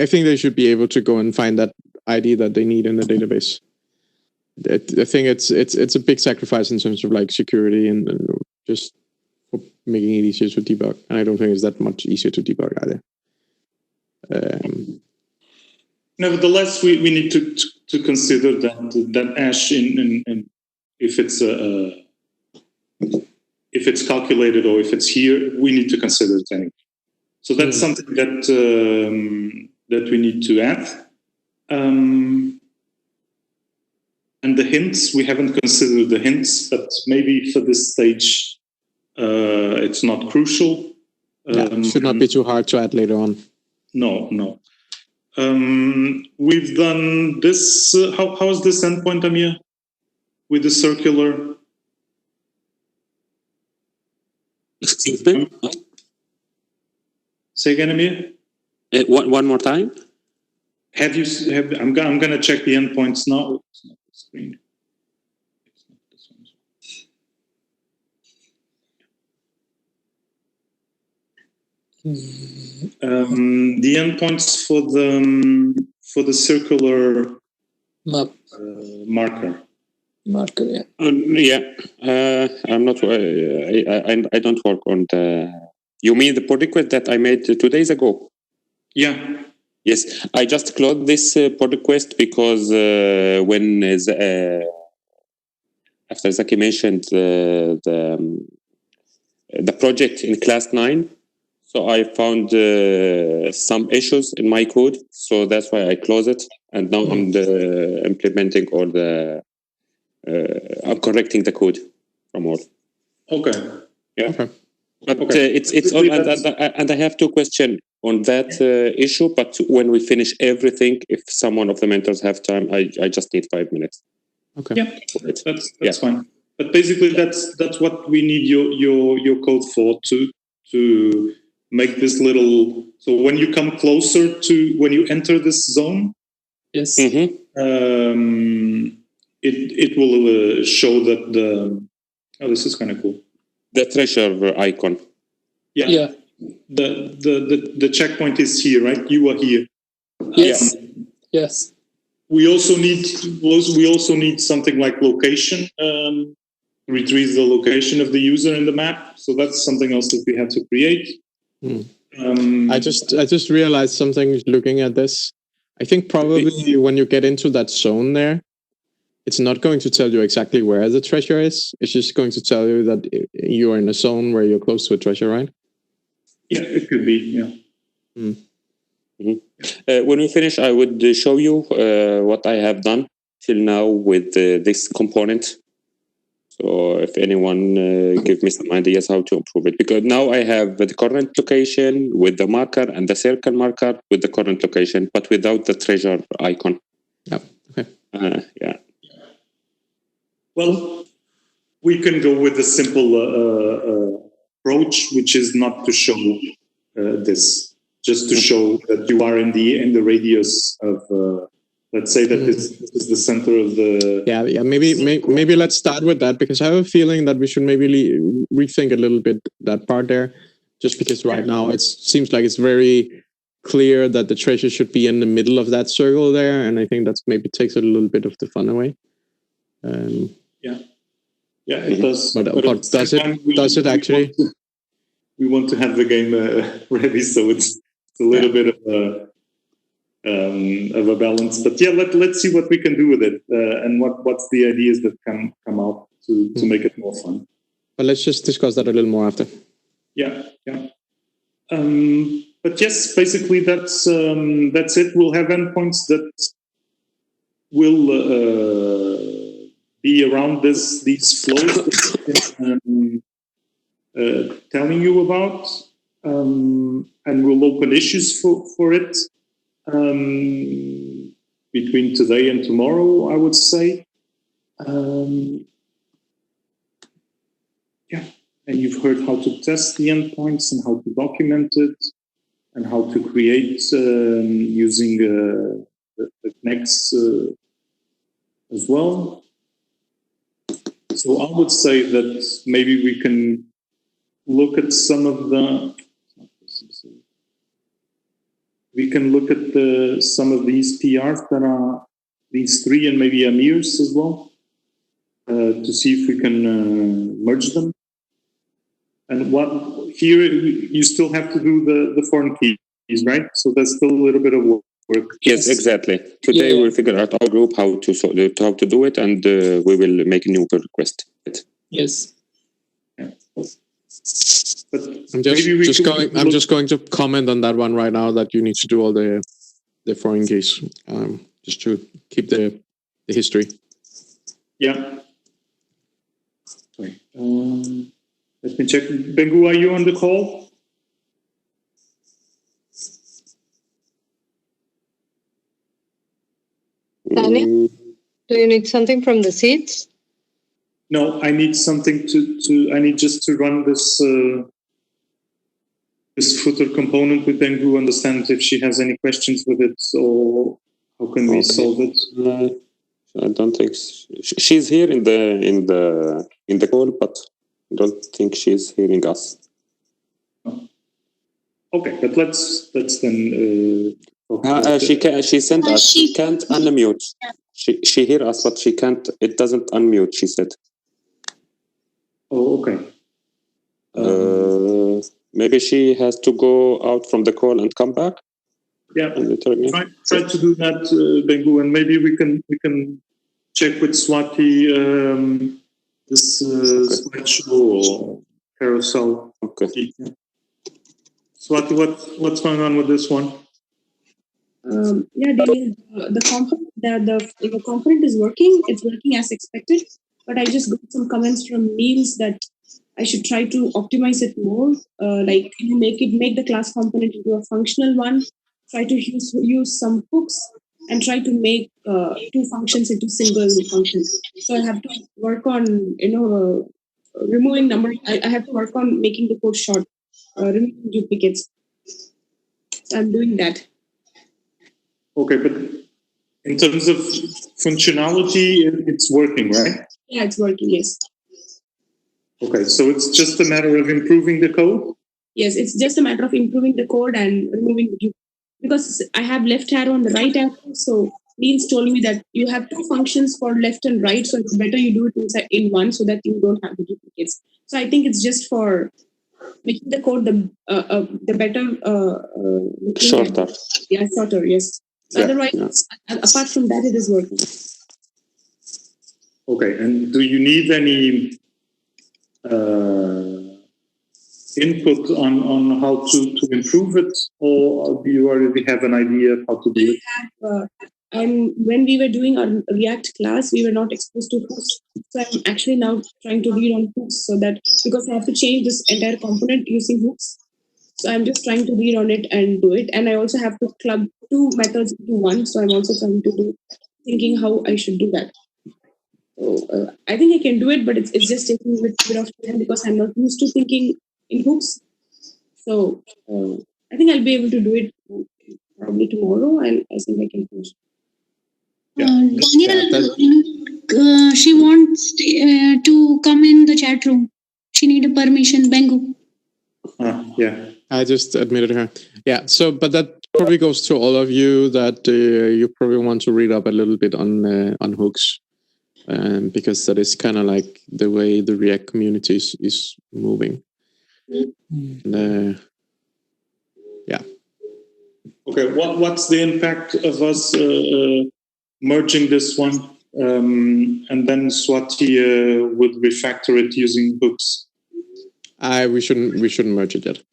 think they should be able to go and find that ID that they need in the database. I think it's a big sacrifice in terms of like security and just making it easier to debug. And I don't think it's that much easier to debug either. Nevertheless, we need to consider that hash in if it's calculated or if it's here, we need to consider it anyway. So that's something that we need to add. And the hints, we haven't considered the hints, but maybe for this stage, it's not crucial. It should not be too hard to add later on. No. We've done this. How is this endpoint, Amir? With the circular. Excuse me? Say again, Amir? One more time? I'm going to check the endpoints now. It's not the screen. It's not this one. The endpoints for the circular map marker. Yeah. I'm not. I don't work on the. You mean the pull request that I made 2 days ago? Yeah. Yes, I just closed this pull request because when after Zaki mentioned the project in class 9, so I found some issues in my code, so that's why I closed it, and now I'm implementing all the. I'm correcting the code from all. Okay. Yeah. Okay. But it's all, and I have 2 questions on that issue. But when we finish everything, if someone of the mentors have time, I just need 5 minutes. Okay. Yeah, that's fine. But basically, that's what we need your code for to make this little. So when you come closer to when you enter this zone, yes, it will show that the. Oh, this is kind of cool. The treasure icon. Yeah. The checkpoint is here, right? You are here. Yes. Yes. We also need something like location. Retrieve the location of the user in the map. So that's something else that we have to create. I just realized something looking at this. I think probably when you get into that zone there, it's not going to tell you exactly where the treasure is. It's just going to tell you that you are in a zone where you're close to a treasure, right? Yeah, it could be, yeah. When we finish, I would show you what I have done till now with this component. So if anyone give me some ideas how to improve it. Because now I have the current location with the marker and the circle marker with the current location, but without the treasure icon. Yeah. Okay. Yeah. Well, we can go with a simple approach, which is not to show this, just to show that you are in the radius of. Let's say that this is the center of the. Yeah. Maybe let's start with that, because I have a feeling that we should maybe rethink a little bit that part there, just because right now it seems like it's very clear that the treasure should be in the middle of that circle there, and I think that maybe takes a little bit of the fun away. Yeah, it does. But does it actually? We want to have the game ready, so it's a little bit of a balance. But yeah, let's see what we can do with it, and what's the ideas that come out to make it more fun. But let's just discuss that a little more after. Yeah. But yes, basically that's it. We'll have endpoints that will be around these flows telling you about, and we'll open issues for it between today and tomorrow, I would say. Yeah, and you've heard how to test the endpoints and how to document it and how to create using the Knex as well. So I would say that maybe we can look at some of the. We can look at some of these PRs that are these three and maybe Amir's as well to see if we can merge them. And what here you still have to do the foreign keys, right? So there's still a little bit of work. Yes, exactly. Today we'll figure out our group how to do it, and we will make a new pull request. Yes. Yeah. But I'm just going to comment on that one right now, that you need to do all the foreign keys, just to keep the history. Yeah. Sorry. Let me check. Bengu, are you on the call? Daniel, do you need something from the seats? No, I need something I need just to run this this footer component with Bengu, understand if she has any questions with it, or how can we solve it? I don't think she's here in the call, but I don't think she's hearing us. Okay, but let's then. She sent us. She can't unmute. She hear us, but she can't. It doesn't unmute. She said. Oh, okay. Maybe she has to go out from the call and come back. Yeah, try to do that, Bengu, and maybe we can check with Swati this slideshow or carousel. Okay. Swati, what's going on with this one? Yeah, the component is working. It's working as expected. But I just got some comments from Niels that I should try to optimize it more. Like make the class component into a functional one. Try to use some hooks and try to make two functions into single functions. So I have to work on removing number. I have to work on making the code short, removing duplicates. So I'm doing that. Okay, but in terms of functionality, it's working, right? Yeah, it's working, yes. Okay, so it's just a matter of improving the code? Yes, it's just a matter of improving the code and removing the duplicates. Because I have left arrow and the right arrow, so Niels told me that you have two functions for left and right, so it's better you do it in one so that you don't have the duplicates. So I think it's just for making the code the better shorter. Yeah, shorter, yes. So otherwise, apart from that, it is working. Okay, and do you need any input on how to improve it, or do you already have an idea of how to do it? And when we were doing our React class, we were not exposed to hooks. So I'm actually now trying to read on hooks, so that because I have to change this entire component using hooks. So I'm just trying to read on it and do it. And I also have to club two methods into one. So I'm also trying to thinking how I should do that. So I think I can do it, but it's just taking a bit of time because I'm not used to thinking in hooks. So I think I'll be able to do it probably tomorrow, and I think I can finish. Daniel, she wants to come in the chat room. She need a permission, Bengu. Yeah. I just admitted her. Yeah, so, but that probably goes to all of you that you probably want to read up a little bit on hooks, because that is kind of like the way the React community is moving. And, yeah. Okay, what's the impact of us merging this one, and then Swati would refactor it using hooks? We shouldn't merge it yet.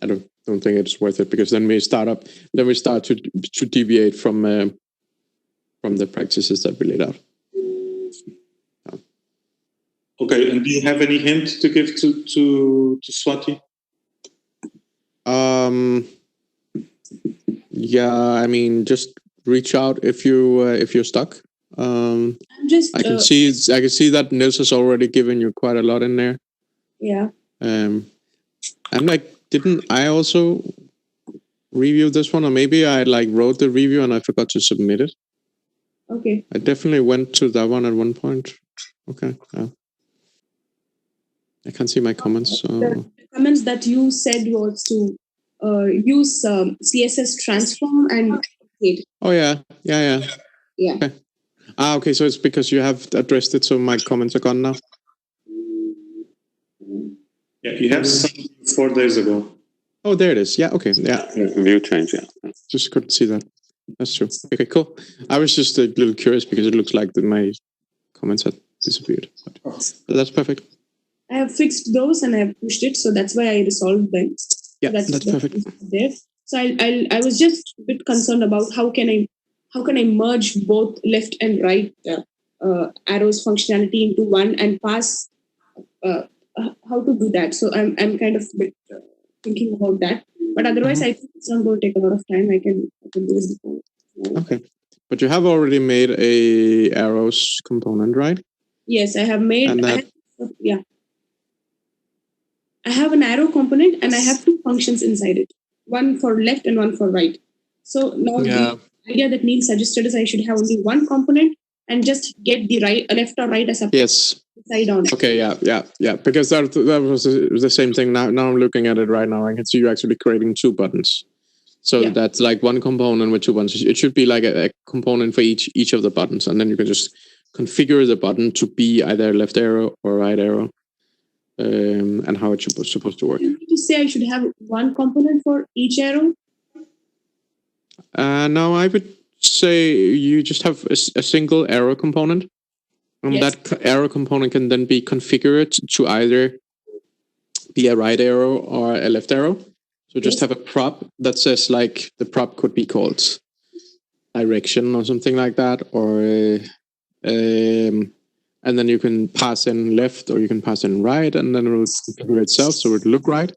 I don't think it's worth it, because then we start to deviate from from the practices that we laid out. Okay, and do you have any hint to give to Swati? Yeah, I mean, just reach out if you're stuck. I'm just. I can see that Nils has already given you quite a lot in there. Yeah. I'm like, didn't I also review this one, or maybe I like wrote the review and I forgot to submit it? Okay. I definitely went to that one at one point. Okay. I can't see my comments. So. The comments that you said was to use CSS transform and Oh yeah. Yeah. Okay. Okay. So it's because you have addressed it, so my comments are gone now. Yeah, you have some 4 days ago. Oh, there it is. Yeah. Okay. Yeah. View change. Yeah. Just couldn't see that. That's true. Okay. Cool. I was just a little curious because it looks like that my comments had disappeared. But that's perfect. I have fixed those and I have pushed it, so that's why I resolved them. Yeah, that's perfect. There. So I was just a bit concerned about how can I merge both left and right arrows functionality into one and pass how to do that. So I'm kind of a bit thinking about that. But otherwise, I think it's not going to take a lot of time. I can do this before. Okay, but you have already made a arrows component, right? Yes, I have made. And that, I have an arrow component and I have 2 functions inside it, one for left and one for right. So now the idea that Neil suggested is I should have only one component and just get the left or right as a side on it. Okay, yeah. Because that was the same thing. Now I'm looking at it right now. I can see you actually creating 2 buttons. So that's like one component with 2 buttons. It should be like a component for each of the buttons, and then you can just configure the button to be either left arrow or right arrow. And how it's supposed to work. You need to say I should have one component for each arrow? No, I would say you just have a single arrow component. That arrow component can then be configured to either be a right arrow or a left arrow. So just have a prop that says, like, the prop could be called direction or something like that, or and then you can pass in left or you can pass in right, and then it will configure itself so it will look right.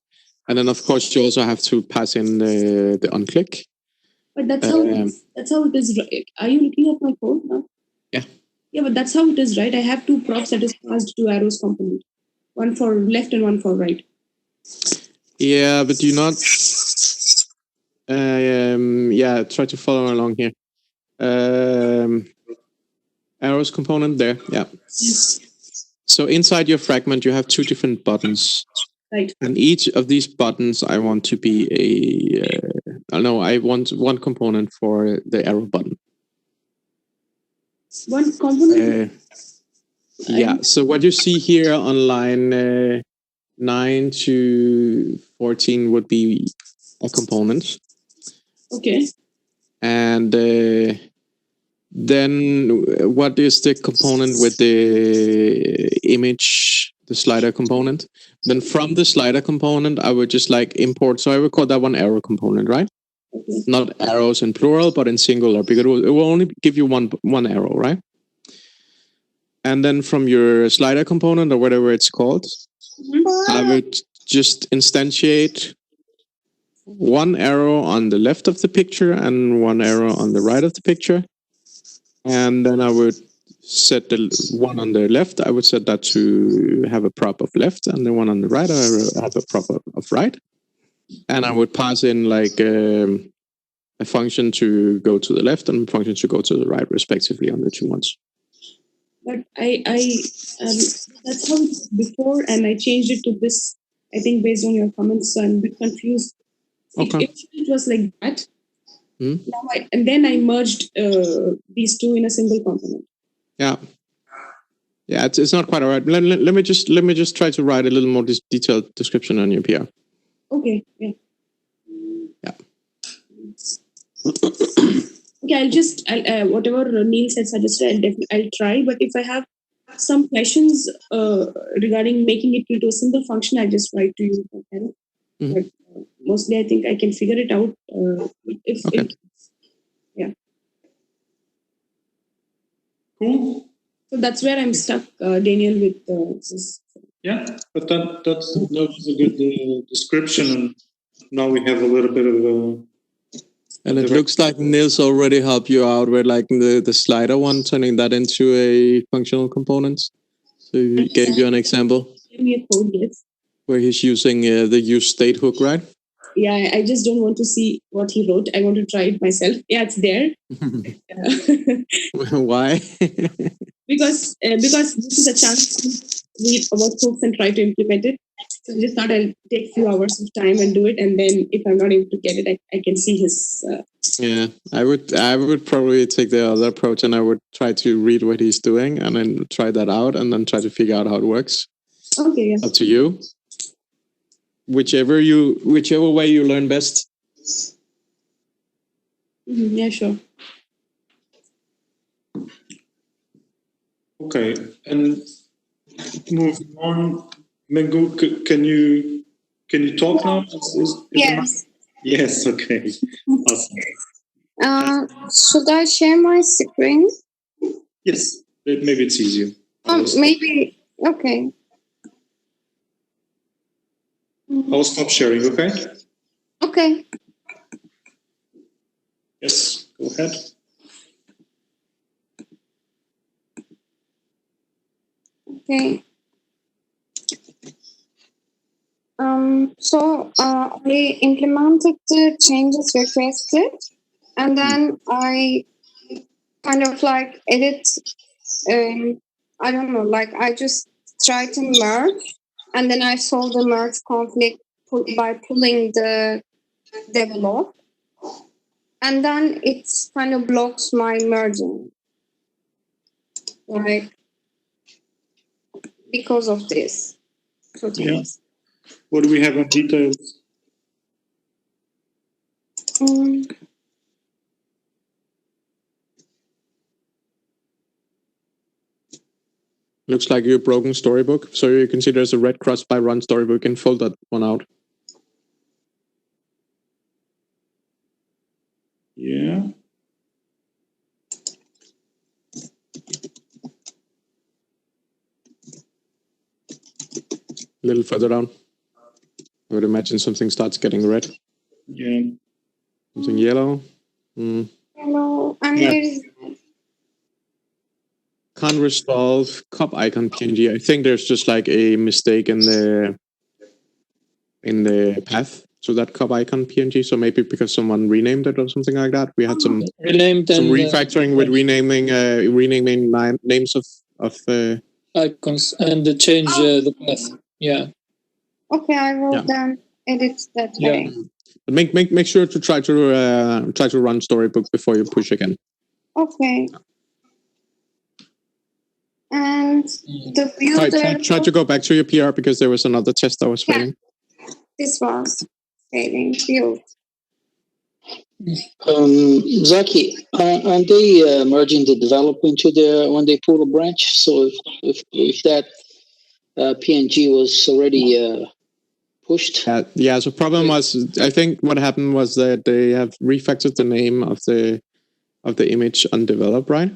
And then, of course, you also have to pass in the unclick. But that's how it is. Right? Are you looking at my code now? Yeah. Yeah, but that's how it is, right? I have 2 props that is passed to arrows component. One for left and one for right. Yeah, but do not... try to follow along here. Arrows component there, yeah. So inside your fragment, you have 2 different buttons. Right. And each of these buttons, I want to be I want one component for the arrow button. One component? So what you see here on line 9 to 14 would be a component. Okay. And then what is the component with the image, the slider component? Then from the slider component, I would just like import. So I would call that one arrow component, right? Okay. Not arrows in plural, but in singular, because it will only give you one arrow, right? And then from your slider component, or whatever it's called, I would just instantiate one arrow on the left of the picture and one arrow on the right of the picture. And then I would set the one on the left, I would set that to have a prop of left, and the one on the right, I would have a prop of right. And I would pass in like a function to go to the left and a function to go to the right, respectively, on the 2 ones. But that's how it was before, and I changed it to this, I think, based on your comments, so I'm a bit confused. Okay. It was like that. Now and then I merged these 2 in a single component. Yeah, it's not quite all right. Let me just try to write a little more detailed description on your PR. Okay. Yeah. Yeah. Okay, I'll whatever Neil said suggested, I'll try. But if I have some questions regarding making it into a single function, I'll just write to you. Okay? But mostly, I think I can figure it out. Cool. So that's where I'm stuck, Daniel, with this. Yeah, but that's a good description, and now we have a little bit of And it looks like Nils already helped you out with like the slider one, turning that into a functional component. So he gave you an example Give me a code, yes. where he's using the use state hook, right? Yeah, I just don't want to see what he wrote. I want to try it myself. Yeah, it's there. Why? because this is a chance to read about hooks and try to implement it. So I just thought I'll take a few hours of time and do it, and then if I'm not able to get it, I can see his. Yeah, I would probably take the other approach, and I would try to read what he's doing, and then try that out, and then try to figure out how it works. Okay. Yeah. Up to you. Whichever way you learn best. Yeah, sure. Okay, and moving on, Mengu, can you talk now? Yes. Yes. Okay. Awesome. Should I share my screen? Yes. Maybe it's easier. Maybe. Okay. I'll stop sharing. Okay. Okay. Yes. Go ahead. Okay. So I implemented the changes requested, and then I kind of like edit. I don't know, like I just try to merge, and then I solve the merge conflict by pulling the develop, and then it kind of blocks my merging, like because of this. Yeah. What do we have on details? Looks like you've broken Storybook, so you can see there's a red cross by Run Storybook, and fold that one out. Yeah. A little further down. I would imagine something starts getting red. Yeah. Something yellow. Hello, I'm Yeah. here. Can't resolve cup icon PNG. I think there's just like a mistake in the path to that cup icon PNG. So maybe because someone renamed it or something like that. We had some Renamed some and refactoring with renaming names of icons and change the path. Yeah. Okay, I will Yeah. then edit that Yeah. way. But make sure to try to run Storybook before you push again. Okay. And the builder. Try to go back to your PR because there was another test that was failing. This was failing build. Zaki, aren't they merging the developer into when they pull a branch? So if that PNG was already pushed. Yeah. So problem was, I think what happened was that they have refactored the name of the image undeveloped, right?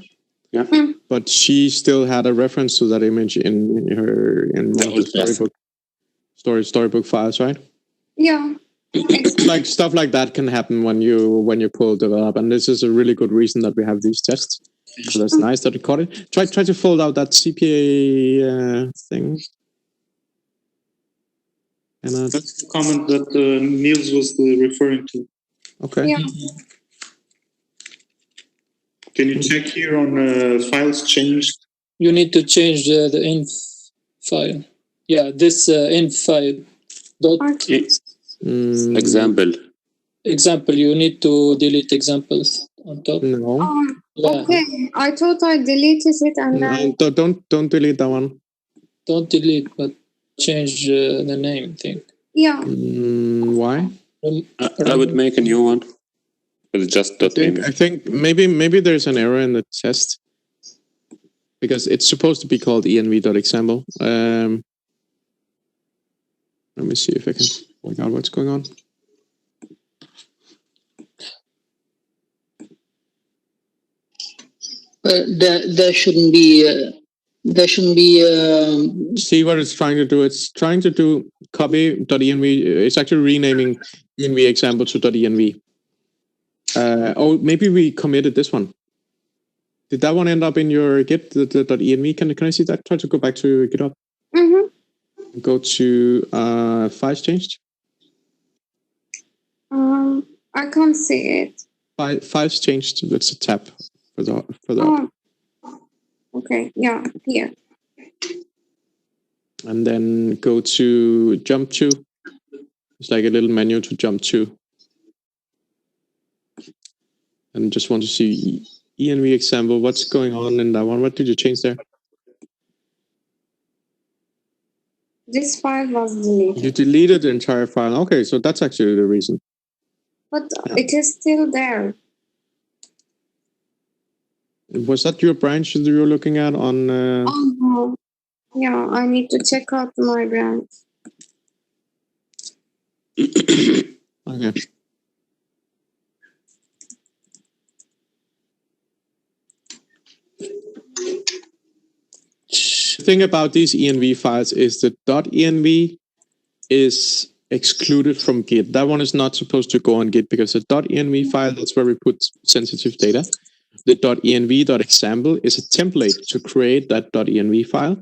Yeah. But she still had a reference to that image in one of the storybook files, right? Yeah. Like stuff like that can happen when you pull develop, and this is a really good reason that we have these tests. So that's nice that it caught it. Try to fold out that CPA thing. And that's the comment that Niels was referring to. Okay. Yeah. Can you check here on files changed? You need to change the inf file. Yeah, this inf file. Example. You need to delete examples on top. No. Yeah. Okay. I thought I deleted it and then. Don't delete that one. Don't delete, but change the name thing. Yeah. Why? I would make a new one. With just dot name. I think maybe there's an error in the test because it's supposed to be called env.example. Let me see if I can work out what's going on. There shouldn't be. There shouldn't be. See what it's trying to do. It's trying to do copy.env. It's actually renaming env example to .env. Oh, maybe we committed this one. Did that one end up in your Git, the .env? Can I see that? Try to go back to GitHub. Mm-hmm. Go to files changed. I can't see it. Files changed. That's a tab for the. Oh. Okay. Yeah. Here. And then go to jump to. It's like a little menu to jump to. And just want to see env example. What's going on in that one? What did you change there? This file was deleted. You deleted the entire file. Okay, so that's actually the reason. But it is still there. Was that your branch that you were looking at on? Oh, yeah, I need to check out my branch. Okay. The thing about these env files is that .env is excluded from Git. That one is not supposed to go on Git because the .env file, that's where we put sensitive data. The .env.example is a template to create that .env file.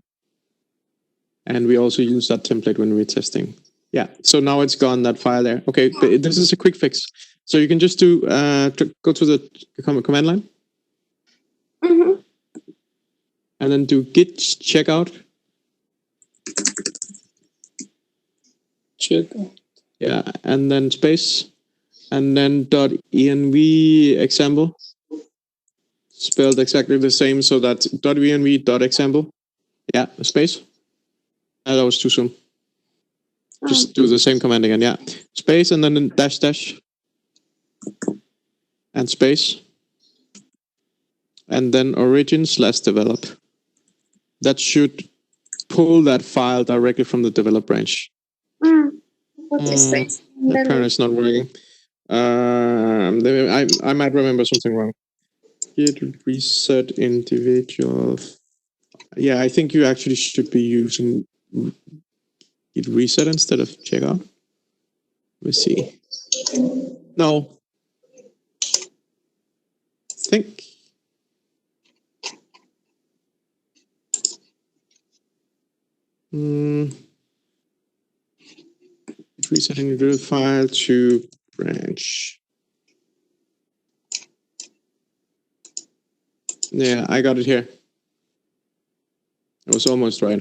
And we also use that template when we're testing. Yeah, so now it's gone, that file there. Okay, this is a quick fix. So you can just do, go to the command line. Mm-hmm. And then do git checkout. Checkout. Yeah, and then space. And then .env example. Spelled exactly the same, so that's .env.example. Yeah, space. That was too soon. Just do the same command again, yeah. Space and then dash dash. And space. And then origin/develop. That should pull that file directly from the develop branch. What is this? Apparently it's not working. I might remember something wrong. Git reset individual. Yeah, I think you actually should be using Git reset instead of checkout. Let's see. No. Think. Resetting the file to branch. Yeah, I got it here. I was almost right.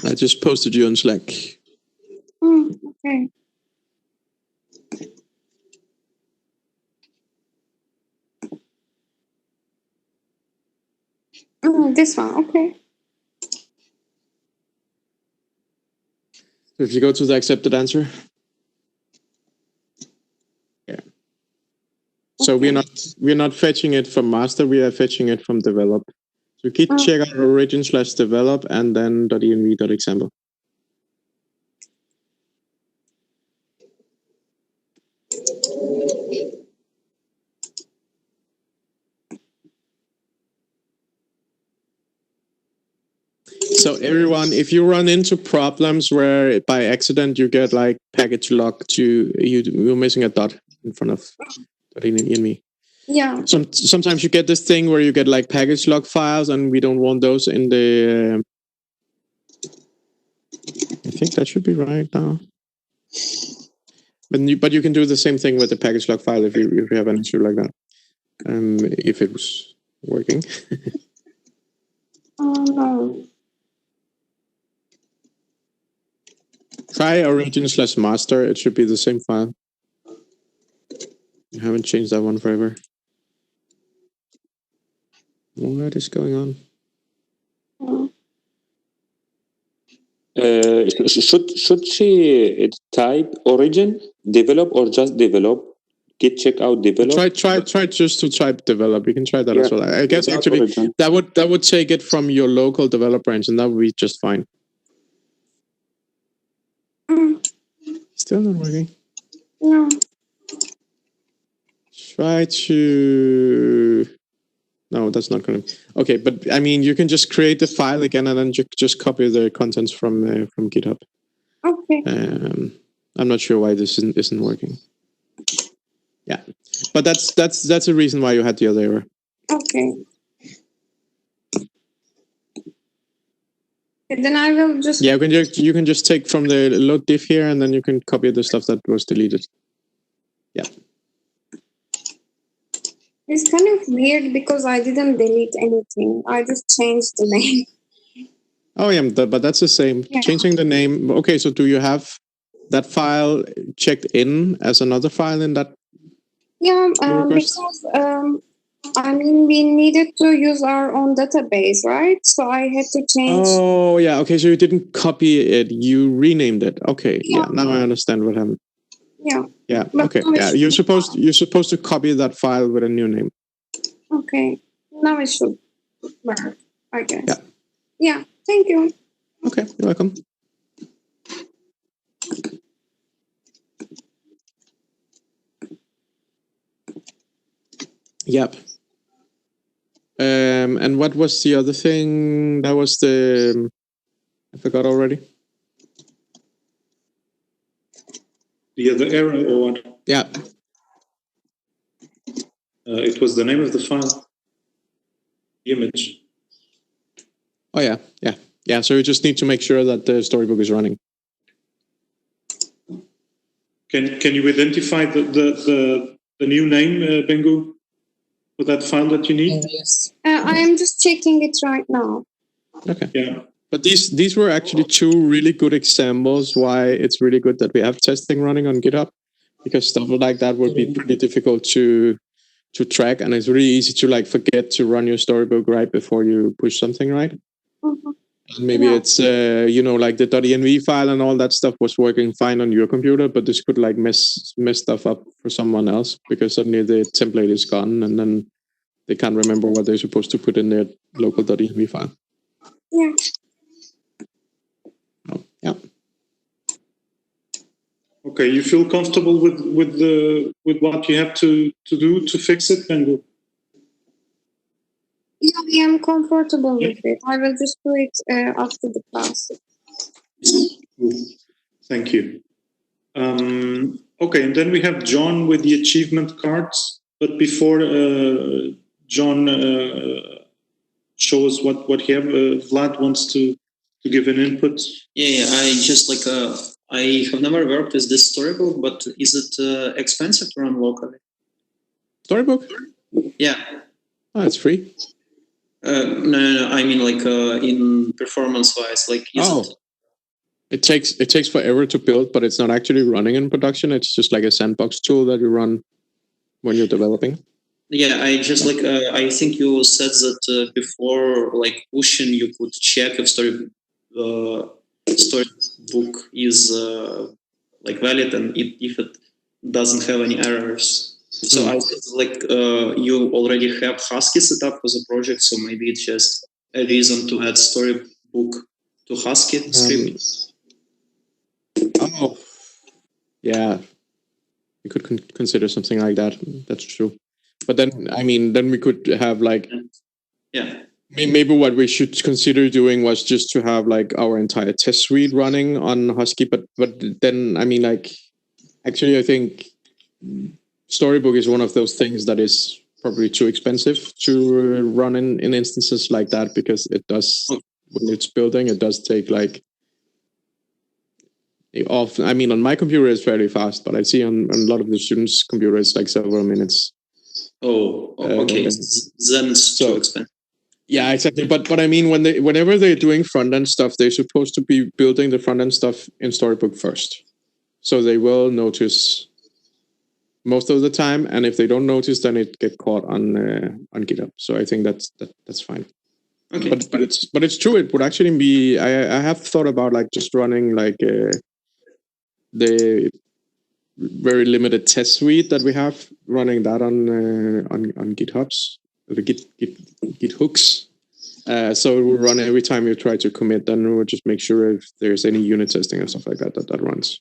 I just posted you on Slack. Okay. This one, okay. If you go to the accepted answer. Yeah. So we're not fetching it from master, we are fetching it from develop. So git check out origin/develop and then .env.example. So everyone, if you run into problems where by accident you get like package lock to you're missing a dot in front of .env. Yeah. Sometimes you get this thing where you get like package log files, and we don't want those in the. I think that should be right now. But you can do the same thing with the package log file if you have an issue like that. If it was working. No. Try origin/master. It should be the same file. I haven't changed that one forever. What is going on? Should she type origin, develop, or just develop? Git checkout develop. Try just to type develop. You can try that as well. I guess actually origin. that would take it from your local develop branch, and that would be just fine. Still not working. No. Try to. No, that's not going to. Okay, but I mean, you can just create the file again and then just copy the contents from GitHub. Okay. I'm not sure why this isn't working. Yeah, but that's a reason why you had the other error. Okay. Then I will just. Yeah, you can just take from the load diff here, and then you can copy the stuff that was deleted. Yeah. It's kind of weird because I didn't delete anything. I just changed the name. Oh yeah, but that's the same. Yeah. Changing the name. Okay, so do you have that file checked in as another file in that? Yeah, request? because I mean we needed to use our own database, right? So I had to change. Oh yeah, okay. So you didn't copy it; you renamed it. Okay, yeah. Now I understand what happened. Yeah. Yeah. But Okay. now it Yeah. should- You're supposed to copy that file with a new name. Okay. Now it should work, I guess. Yeah. Yeah. Thank you. Okay. You're welcome. Yep. And what was the other thing? That was the. I forgot already. The other error or what? Yeah. It was the name of the file. The image. Oh yeah. Yeah. Yeah. So you just need to make sure that the storybook is running. Can you identify the new name, Bengu, for that file that you need? Yes. I am just checking it right now. Okay. Yeah. But these were actually two really good examples why it's really good that we have testing running on GitHub, because stuff like that would be pretty difficult to track, and it's really easy to like forget to run your storybook right before you push something, right? Mm-hmm. And maybe it's like the .env file and all that stuff was working fine on your computer, but this could like mess stuff up for someone else because suddenly the template is gone and then they can't remember what they're supposed to put in their local .env file. Yeah. Oh, yeah. Okay, you feel comfortable with what you have to do to fix it, Bengu? Yeah, I am comfortable with it. I will just do it after the class. Thank you. Okay, and then we have John with the achievement cards. But before John shows what he have, Vlad wants to give an input. Yeah, I just I have never worked with this storybook, but is it expensive to run locally? Storybook? Yeah. Oh, it's free. No. I mean, in performance-wise, It takes forever to build, but it's not actually running in production. It's just like a sandbox tool that you run when you're developing. Yeah, I just I think you said that before, pushing, you could check if storybook is valid and if it doesn't have any errors. So I think you already have Husky set up for the project, so maybe it's just a reason to add storybook to Husky script. Oh, yeah, you could consider something like that. That's true. But then, then we could have maybe what we should consider doing was just to have our entire test suite running on Husky. But then, actually, I think Storybook is one of those things that is probably too expensive to run in instances like that, because it does, when it's building, it does take on my computer it's fairly fast, but I see on a lot of the students' computers it's several minutes. Oh, okay. Then it's too expensive. Yeah, exactly. But whenever they're doing front end stuff, they're supposed to be building the front end stuff in Storybook first, so they will notice most of the time. And if they don't notice, then it get caught on GitHub. So I think that's fine. Okay. But it's true. It would actually be. I have thought about just running the very limited test suite that we have, running that on GitHubs, the Git hooks. So it will run every time you try to commit. Then we'll just make sure if there's any unit testing or stuff like that runs.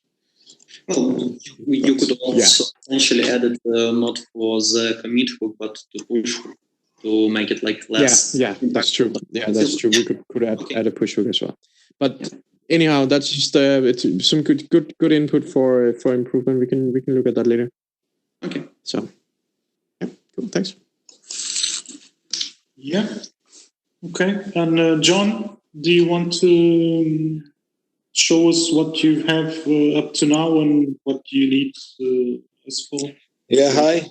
Well, you could also potentially add it not for the commit hook, but to push hook to make it like less. Yeah, that's true. Yeah, that's true. We could add a push hook as well. But anyhow, that's just it's some good input for improvement. We can look at that later. Okay. So yeah, cool. Thanks. Yeah. Okay. And John, do you want to show us what you have up to now and what you need us for? Yeah. Hi.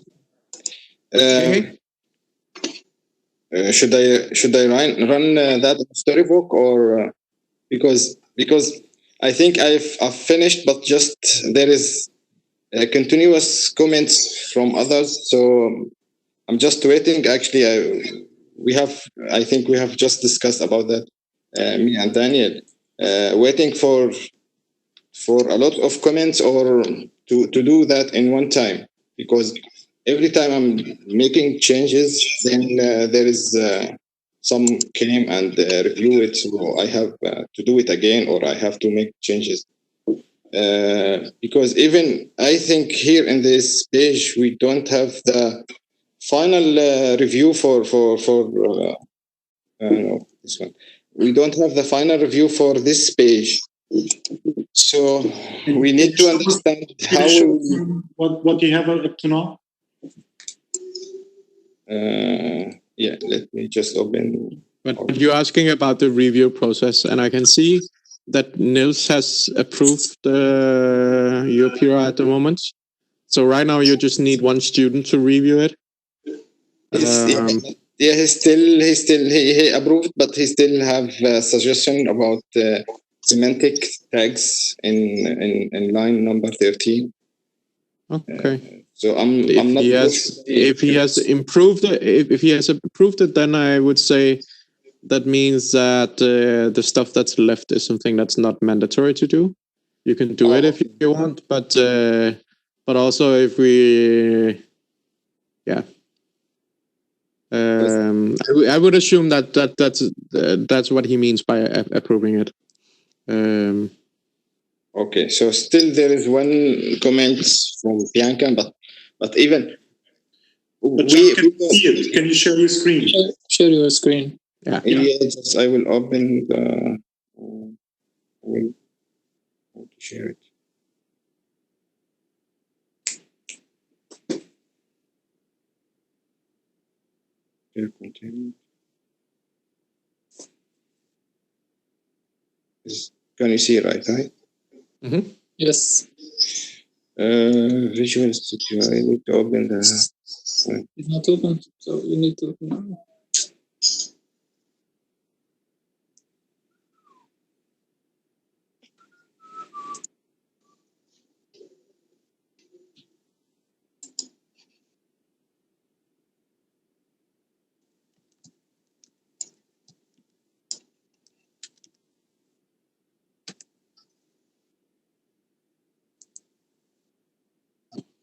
Should I run that storybook or because I think I've finished, but just there is continuous comments from others, so I'm just waiting. Actually, I think we have just discussed about that, me and Daniel, waiting for a lot of comments or to do that in one time, because every time I'm making changes, then there is some came and review it, so I have to do it again, or I have to make changes. Because even I think here in this page we don't have the final review for no, this one. We don't have the final review for this page, so we need to understand how what you have up to now. Yeah, let me just open. But you're asking about the review process, and I can see that Nils has approved your PR at the moment. So right now you just need one student to review it. Yeah, he approved, but he still have a suggestion about semantic tags in line number 13. Okay. So I'm not. If he has approved it, then I would say that means that the stuff that's left is something that's not mandatory to do. You can do it if you want, but also if we, yeah. I would assume that's what he means by approving it. Okay, so still there is one comment from Bianca, but even But John, can you see it? Can you share your screen? Share your screen. Yeah. Yes, I will open the. Will share it. Continue. Can you see right? Mm-hmm. Yes. Visual Studio. I need to open the. It's not open, so you need to open.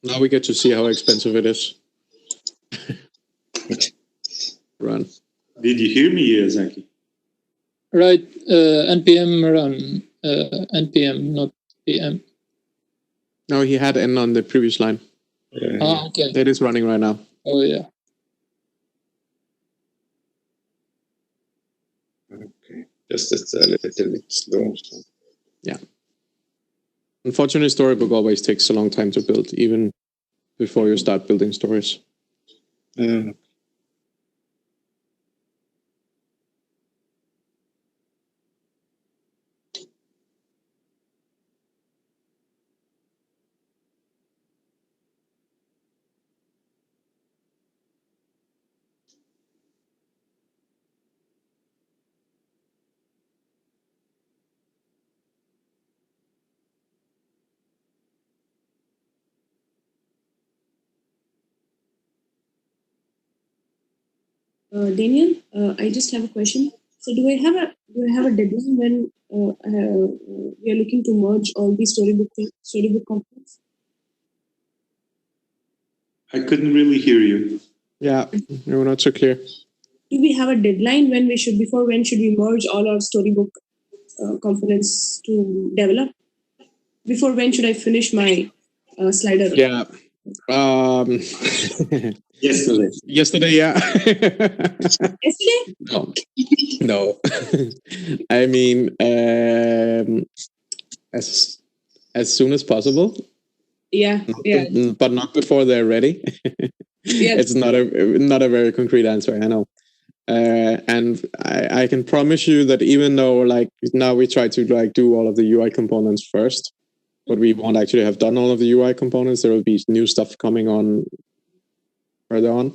Now we get to see how expensive it is. Run. Did you hear me, Zaki? Right, npm run, npm, not pm. No, he had n on the previous line. Okay. That is running right now. Oh yeah. Okay, just it's a little bit slow. So. Yeah. Unfortunately, Storybook always takes a long time to build, even before you start building stories. Daniel, I just have a question. So do I have a deadline when we are looking to merge all these storybook components? I couldn't really hear you. Yeah, you were not so clear. Do we have a deadline when should we merge all our storybook components to develop? before when should I finish my slider? Yeah. Yesterday. Yesterday, yeah. Yesterday? No. I mean, as soon as possible. Yeah, yeah. But not before they're ready. Yes. It's not a very concrete answer, I know. And I can promise you that even though like now we try to like do all of the UI components first, but we won't actually have done all of the UI components. There will be new stuff coming on further on.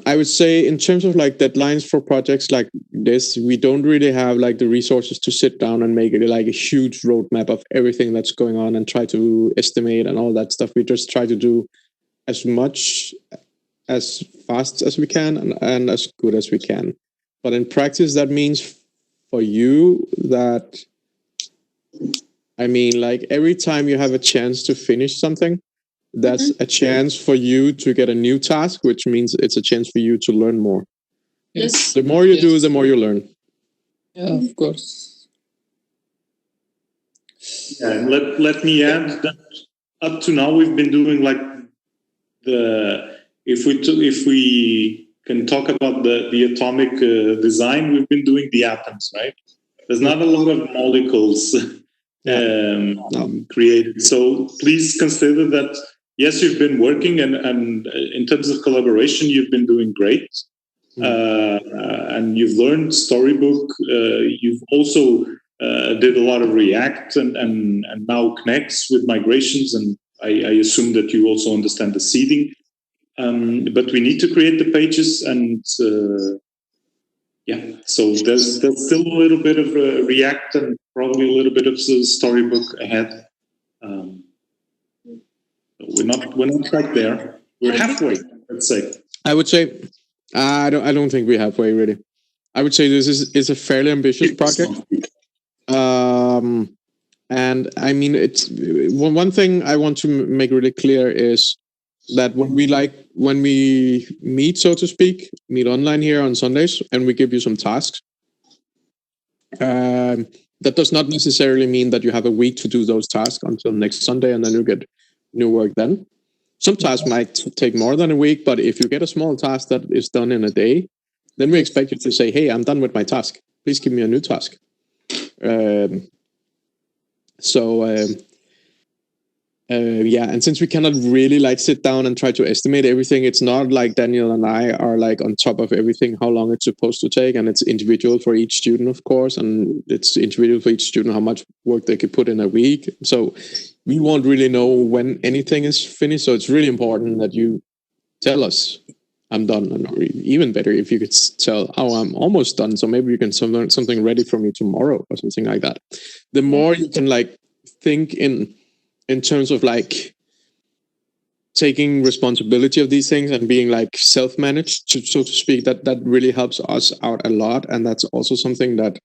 I would say in terms of like deadlines for projects like this, we don't really have like the resources to sit down and make it like a huge roadmap of everything that's going on and try to estimate and all that stuff. We just try to do as much as fast as we can and as good as we can. But in practice, that means for you that, I mean, like every time you have a chance to finish something, that's a chance for you to get a new task, which means it's a chance for you to learn more. Yes. The more you do, the more you learn. Yeah, of course. Yeah, and let me add that up to now we've been doing like if we can talk about the atomic design, we've been doing the atoms, right? There's not a lot of molecules created. So please consider that, yes, you've been working and in terms of collaboration, you've been doing great. And you've learned Storybook. You've also did a lot of React and now Knex with migrations. And I assume that you also understand the seeding. But we need to create the pages and so there's still a little bit of React and probably a little bit of Storybook ahead. We're not quite there. We're halfway, let's say. I would say I don't think we're halfway really. I would say this is a fairly ambitious project. And I mean, it's one thing I want to make really clear is that when we meet, so to speak, meet online here on Sundays, and we give you some tasks, that does not necessarily mean that you have a week to do those tasks until next Sunday, and then you get new work then. Some tasks might take more than a week, but if you get a small task that is done in a day, then we expect you to say, hey, I'm done with my task. Please give me a new task. And since we cannot really like sit down and try to estimate everything, it's not like Daniel and I are like on top of everything, how long it's supposed to take. And it's individual for each student, of course. And it's individual for each student, how much work they could put in a week. So we won't really know when anything is finished. So it's really important that you tell us, I'm done. Or even better, if you could tell, I'm almost done. So maybe you can something ready for me tomorrow or something like that. The more you can like think in terms of like taking responsibility of these things and being like self-managed, so to speak, that really helps us out a lot. And that's also something that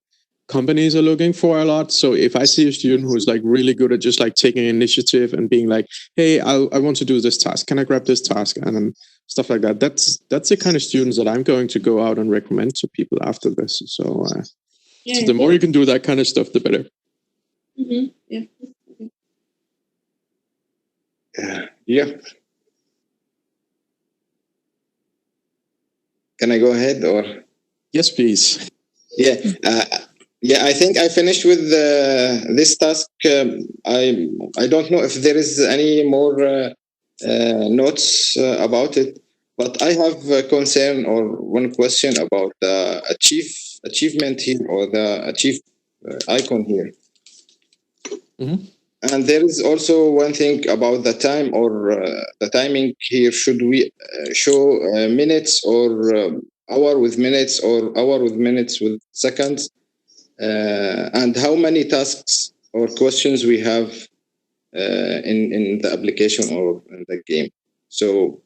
companies are looking for a lot. So if I see a student who's like really good at just like taking initiative and being like, hey, I want to do this task. Can I grab this task? And stuff like that. That's the kind of students that I'm going to go out and recommend to people after this. So, so the more you can do that kind of stuff, the better. Yeah. Yeah. Can I go ahead or? Yes, please. Yeah. I think I finished with this task. I don't know if there is any more notes about it, but I have a concern or one question about the achievement here or the achieve icon here. Mm-hmm. And there is also one thing about the time or the timing here. Should we show minutes or hour with minutes or hour with minutes with seconds? And how many tasks or questions we have in the application or in the game? So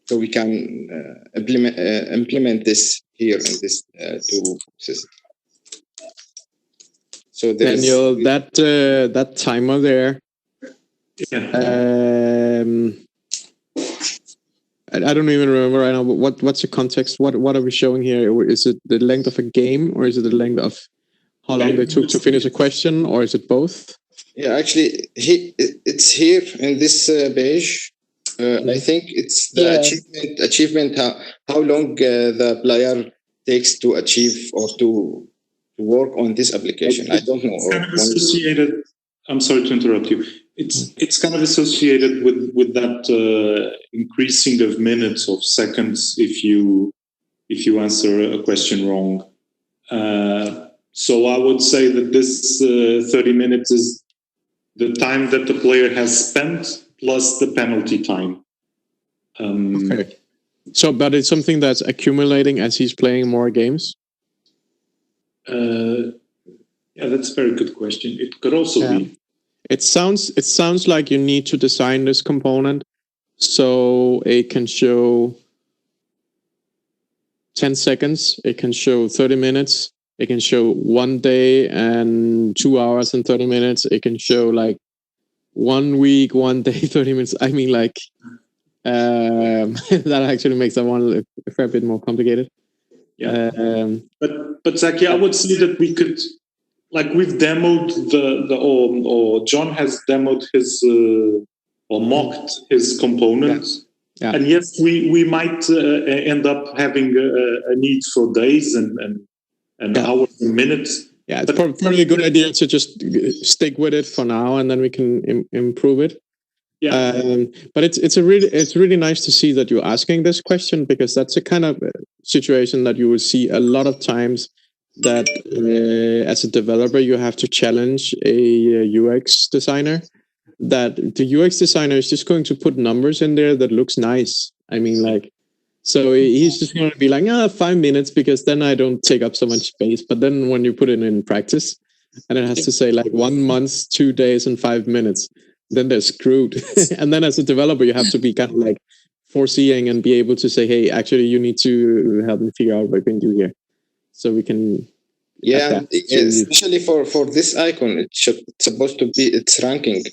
we can implement this here in this two systems. So Daniel, that timer there. I don't even remember right now. But what's the context? What are we showing here? Is it the length of a game, or is it the length of how long they took to finish a question, or is it both? Yeah, actually, it's here in this page. I think it's the achievement. How long the player takes to achieve or to work on this application. I don't know. It's kind of associated. I'm sorry to interrupt you. It's kind of associated with that increasing of minutes of seconds if you answer a question wrong. So I would say that this 30 minutes is the time that the player has spent plus the penalty time. Okay. So, but it's something that's accumulating as he's playing more games? Yeah, that's a very good question. It could also be. It sounds like you need to design this component so it can show 10 seconds, it can show 30 minutes, it can show 1 day and 2 hours and 30 minutes, it can show like 1 week, 1 day, 30 minutes. I mean, like, that actually makes that one a fair bit more complicated. Yeah. But Zaki, I would say that we could, like, we've demoed or John has demoed his or mocked his components. Yeah. And yes, we might end up having a need for days and hours and minutes. Yeah, it's probably a good idea to just stick with it for now, and then we can improve it. Yeah. But it's really nice to see that you're asking this question, because that's a kind of situation that you will see a lot of times, that as a developer you have to challenge a UX designer, that the UX designer is just going to put numbers in there that looks nice. I mean, like, so he's just going to be like, 5 minutes, because then I don't take up so much space. But then when you put it in practice and it has to say like 1 month, 2 days and 5 minutes, then they're screwed. And then as a developer, you have to be kind of like foreseeing and be able to say, hey, actually, you need to help me figure out what we can do here. So we can... Yeah, especially for this icon, it's supposed to be its ranking.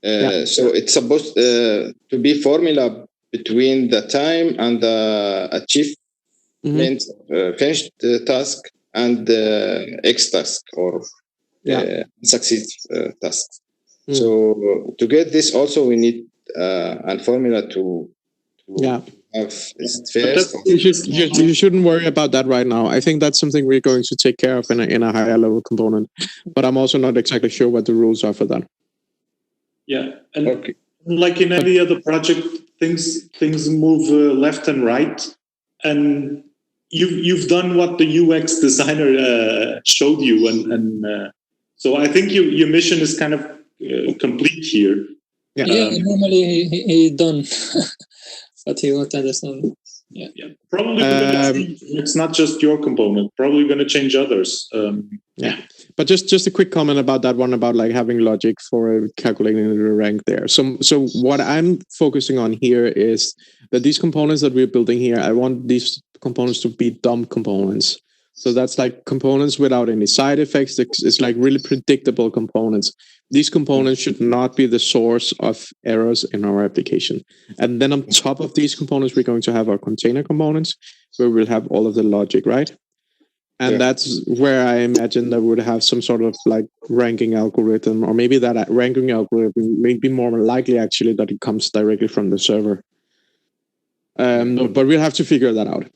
So it's supposed to be formula between the time and the achievement, finished task, and X task or succeed task. So to get this, also we need a formula to have first. You shouldn't worry about that right now. I think that's something we're going to take care of in a higher level component. But I'm also not exactly sure what the rules are for that. Yeah, and like in any other project, things move left and right, and you've done what the UX designer showed you, and so I think your mission is kind of complete here. Yeah, normally he done, but he won't understand. Yeah. Probably it's not just your component. Probably going to change others. But just a quick comment about that one, about like having logic for calculating the rank there. So what I'm focusing on here is that these components that we're building here, I want these components to be dumb components. So that's like components without any side effects. It's like really predictable components. These components should not be the source of errors in our application. And then on top of these components, we're going to have our container components, where we'll have all of the logic, right? And that's where I imagine that would have some sort of like ranking algorithm, or maybe that ranking algorithm may be more likely actually that it comes directly from the server. But we'll have to figure that out.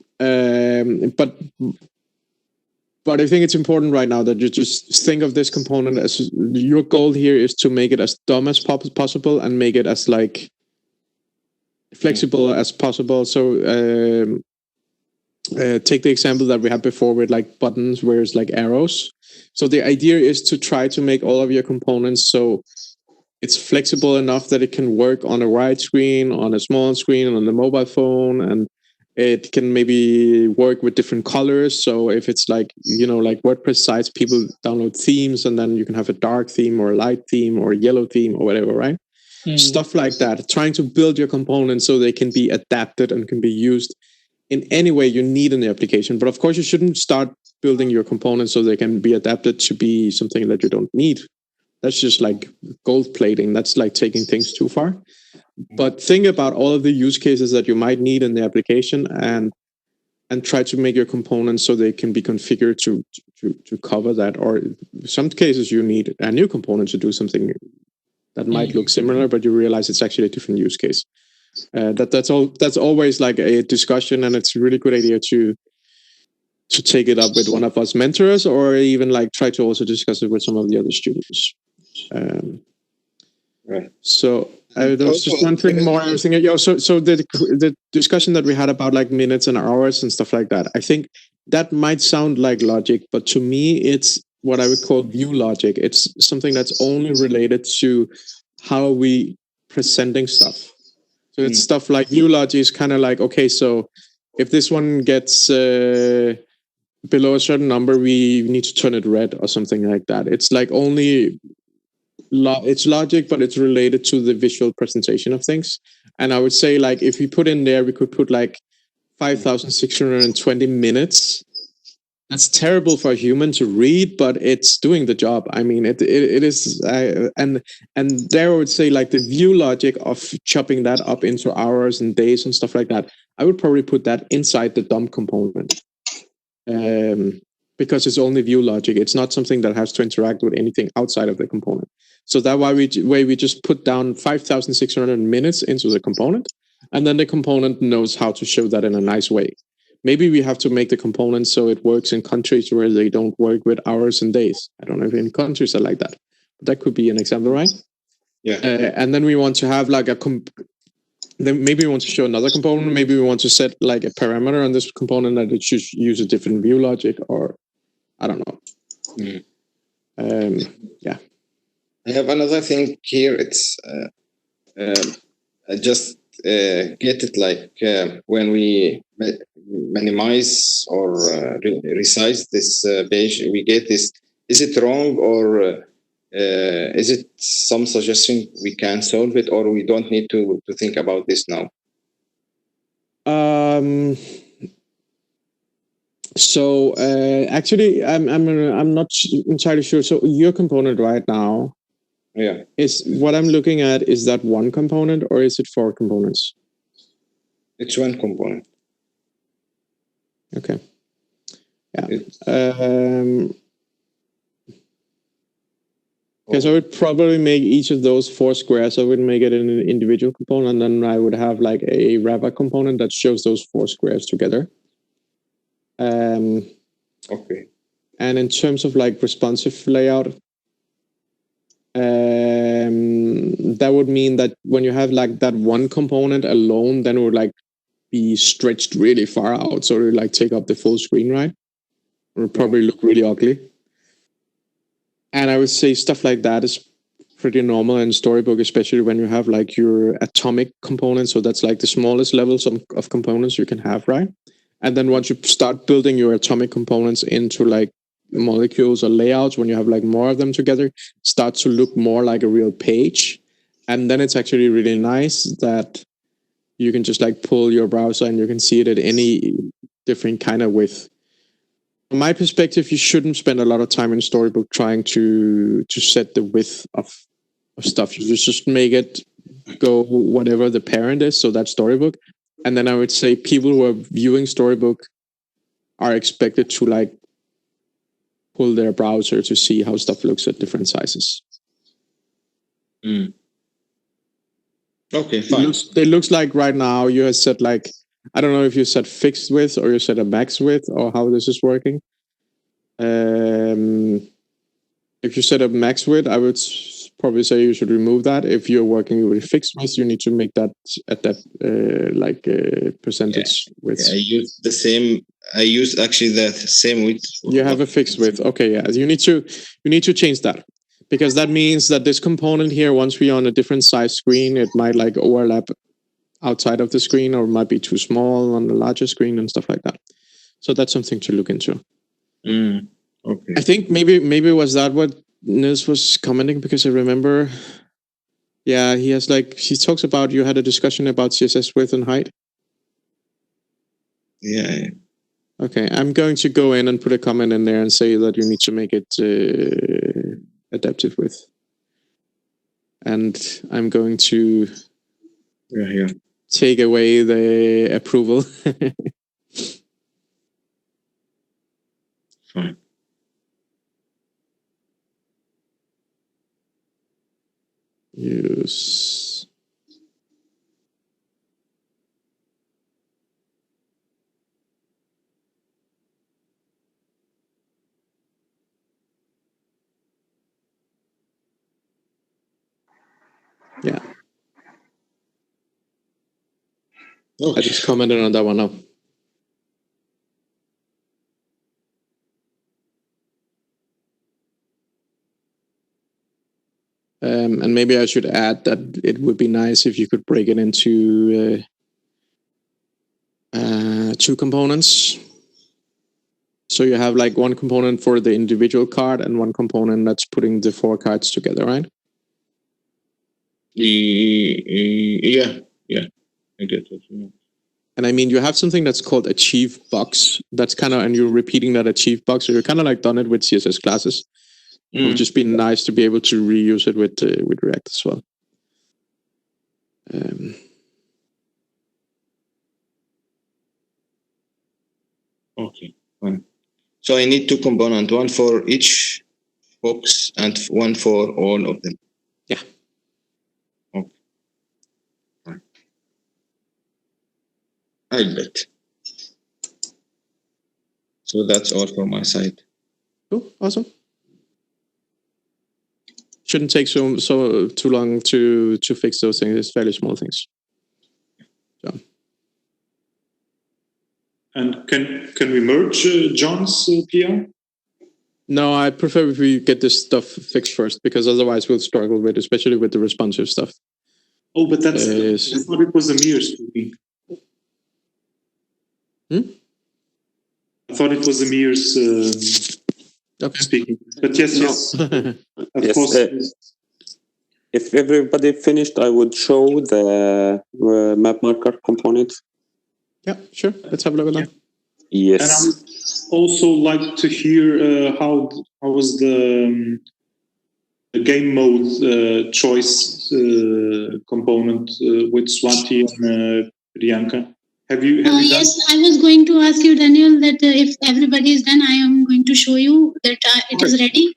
But I think it's important right now that you just think of this component as your goal here is to make it as dumb as possible and make it as like flexible as possible. So take the example that we had before with like buttons, where it's like arrows. So the idea is to try to make all of your components so it's flexible enough that it can work on a wide screen, on a small screen, on the mobile phone, and it can maybe work with different colors. So if it's like, like WordPress sites, people download themes, and then you can have a dark theme or a light theme or a yellow theme or whatever, right? Stuff like that. Trying to build your components so they can be adapted and can be used in any way you need in the application. But of course, you shouldn't start building your components so they can be adapted to be something that you don't need. That's just like gold plating. That's like taking things too far. But think about all of the use cases that you might need in the application, and and try to make your components so they can be configured to cover that. Or in some cases, you need a new component to do something that might look similar, but you realize it's actually a different use case. That's always like a discussion, and it's a really good idea to take it up with one of us mentors, or even like try to also discuss it with some of the other students. Right. So there was just one thing more. I was thinking, so the discussion that we had about like minutes and hours and stuff like that, I think that might sound like logic, but to me, it's what I would call view logic. It's something that's only related to how we presenting stuff. So it's stuff like view logic is kind of like, okay, so if this one gets below a certain number, we need to turn it red or something like that. It's like only it's logic, but it's related to the visual presentation of things. And I would say, like, if we put in there, we could put like 5,620 minutes. That's terrible for a human to read, but it's doing the job. I mean, it is, and there I would say, like, the view logic of chopping that up into hours and days and stuff like that, I would probably put that inside the DOM component, because it's only view logic. It's not something that has to interact with anything outside of the component. So that way we just put down 5,600 minutes into the component, and then the component knows how to show that in a nice way. Maybe we have to make the component so it works in countries where they don't work with hours and days. I don't know if any countries are like that, but that could be an example, right? Yeah. And then we want to have like then maybe we want to show another component. Maybe we want to set like a parameter on this component that it should use a different view logic, or I don't know. Yeah. I have another thing here. It's just get it like when we minimize or resize this page, we get this. Is it wrong, or is it some suggestion we can solve it, or we don't need to think about this now? So actually, I'm not entirely sure. So your component right now, yeah, is what I'm looking at. Is that one component, or is it 4 components? It's one component. Okay. Yeah. Okay, so I would probably make each of those 4 squares. I would make it an individual component, and then I would have like a wrapper component that shows those 4 squares together. Okay. And in terms of like responsive layout, that would mean that when you have like that one component alone, then it would like be stretched really far out, so it would like take up the full screen, right? It would probably look really ugly. And I would say stuff like that is pretty normal in Storybook, especially when you have like your atomic components. So that's like the smallest levels of components you can have, right? And then once you start building your atomic components into like molecules or layouts, when you have like more of them together, start to look more like a real page. And then it's actually really nice that you can just like pull your browser and you can see it at any different kind of width. From my perspective, you shouldn't spend a lot of time in Storybook trying to set the width of stuff. You just make it go whatever the parent is, so that's Storybook. And then I would say people who are viewing Storybook are expected to like pull their browser to see how stuff looks at different sizes. Okay, fine. It looks like right now you have set like, I don't know if you set fixed width or you set a max width or how this is working. If you set a max width, I would probably say you should remove that. If you're working with fixed width, you need to make that at that percentage width. Yeah, I use the same. I use actually the same width. You have a fixed width. Okay, yeah. You need to change that, because that means that this component here, once we're on a different size screen, it might like overlap outside of the screen, or it might be too small on the larger screen and stuff like that. So that's something to look into. Okay. I think maybe was that what Nils was commenting, because I remember, yeah, he talks about, you had a discussion about CSS width and height. Yeah. Okay, I'm going to go in and put a comment in there and say that you need to make it adaptive width. And I'm going to yeah. take away the approval. fine. Use. Yeah. I just commented on that one now. And maybe I should add that it would be nice if you could break it into two components. So you have like one component for the individual card and one component that's putting the 4 cards together, right? Yeah, I get it. Yeah. And I mean, you have something that's called achieve box. That's kind of, and you're repeating that achieve box. So you're kind of like done it with CSS classes. It would just be nice to be able to reuse it with React as well. Okay, fine. So I need 2 components, one for each box and one for all of them. Yeah. Okay. Fine. I bet. So that's all from my side. Cool, awesome. Shouldn't take so too long to fix those things. It's fairly small things. So. And can we merge John's PR? No, I prefer if we get this stuff fixed first, because otherwise we'll struggle with, especially with the responsive stuff. Oh, but that's I thought it was Amir speaking. I thought it was Amir's speaking. But yes. Of course. If everybody finished, I would show the map marker component. Yeah, sure. Let's have a look at that. Yes. And I would also like to hear how was the game mode choice component with Swati and Priyanka. Have you done? Yes, I was going to ask you, Daniel, that if everybody is done, I am going to show you that it is ready.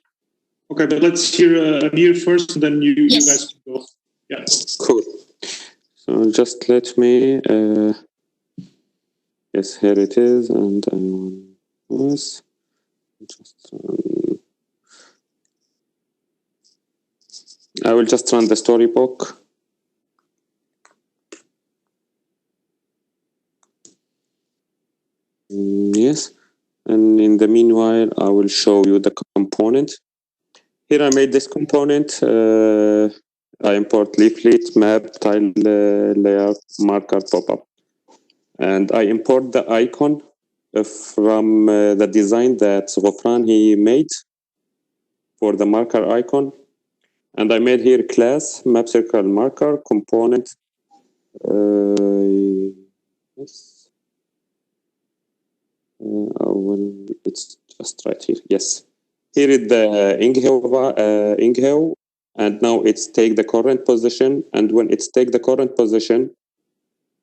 Okay, but let's hear Amir first, and then you guys can go. Yeah. Cool. So just let me. Yes, here it is, and I want this. Just, I will just run the storybook. Yes, and in the meanwhile, I will show you the component. Here I made this component. I import leaflet, map, tile, layout, marker, pop-up. And I import the icon from the design that Ghofran he made for the marker icon. And I made here class, map circle marker, component. Yes. It's just right here. Yes. Here is the Ingheo, and now it's take the current position. And when it's take the current position,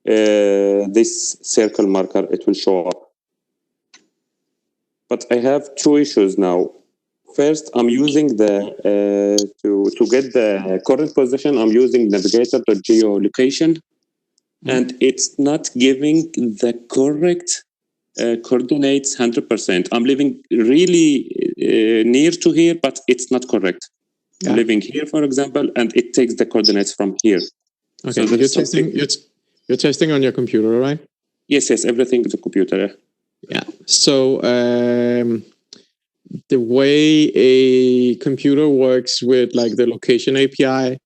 this circle marker, it will show up. But I have 2 issues now. First, I'm using the to get the current position, I'm using navigator.geolocation, and it's not giving the correct coordinates 100%. I'm living really near to here, but it's not correct. I'm living here, for example, and it takes the coordinates from here. Okay, so you're testing on your computer, right? Yes, everything is a computer. Yeah. So the way a computer works with like the location API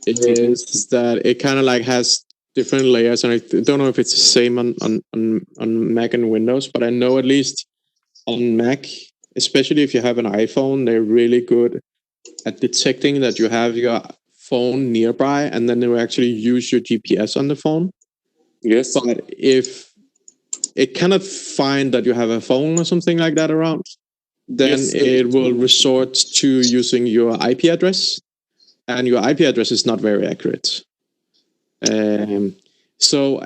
is that it kind of like has different layers, and I don't know if it's the same on Mac and Windows, but I know at least on Mac, especially if you have an iPhone, they're really good at detecting that you have your phone nearby, and then they will actually use your GPS on the phone. Yes. But if it cannot find that you have a phone or something like that around, then it will resort to using your IP address, and your IP address is not very accurate. So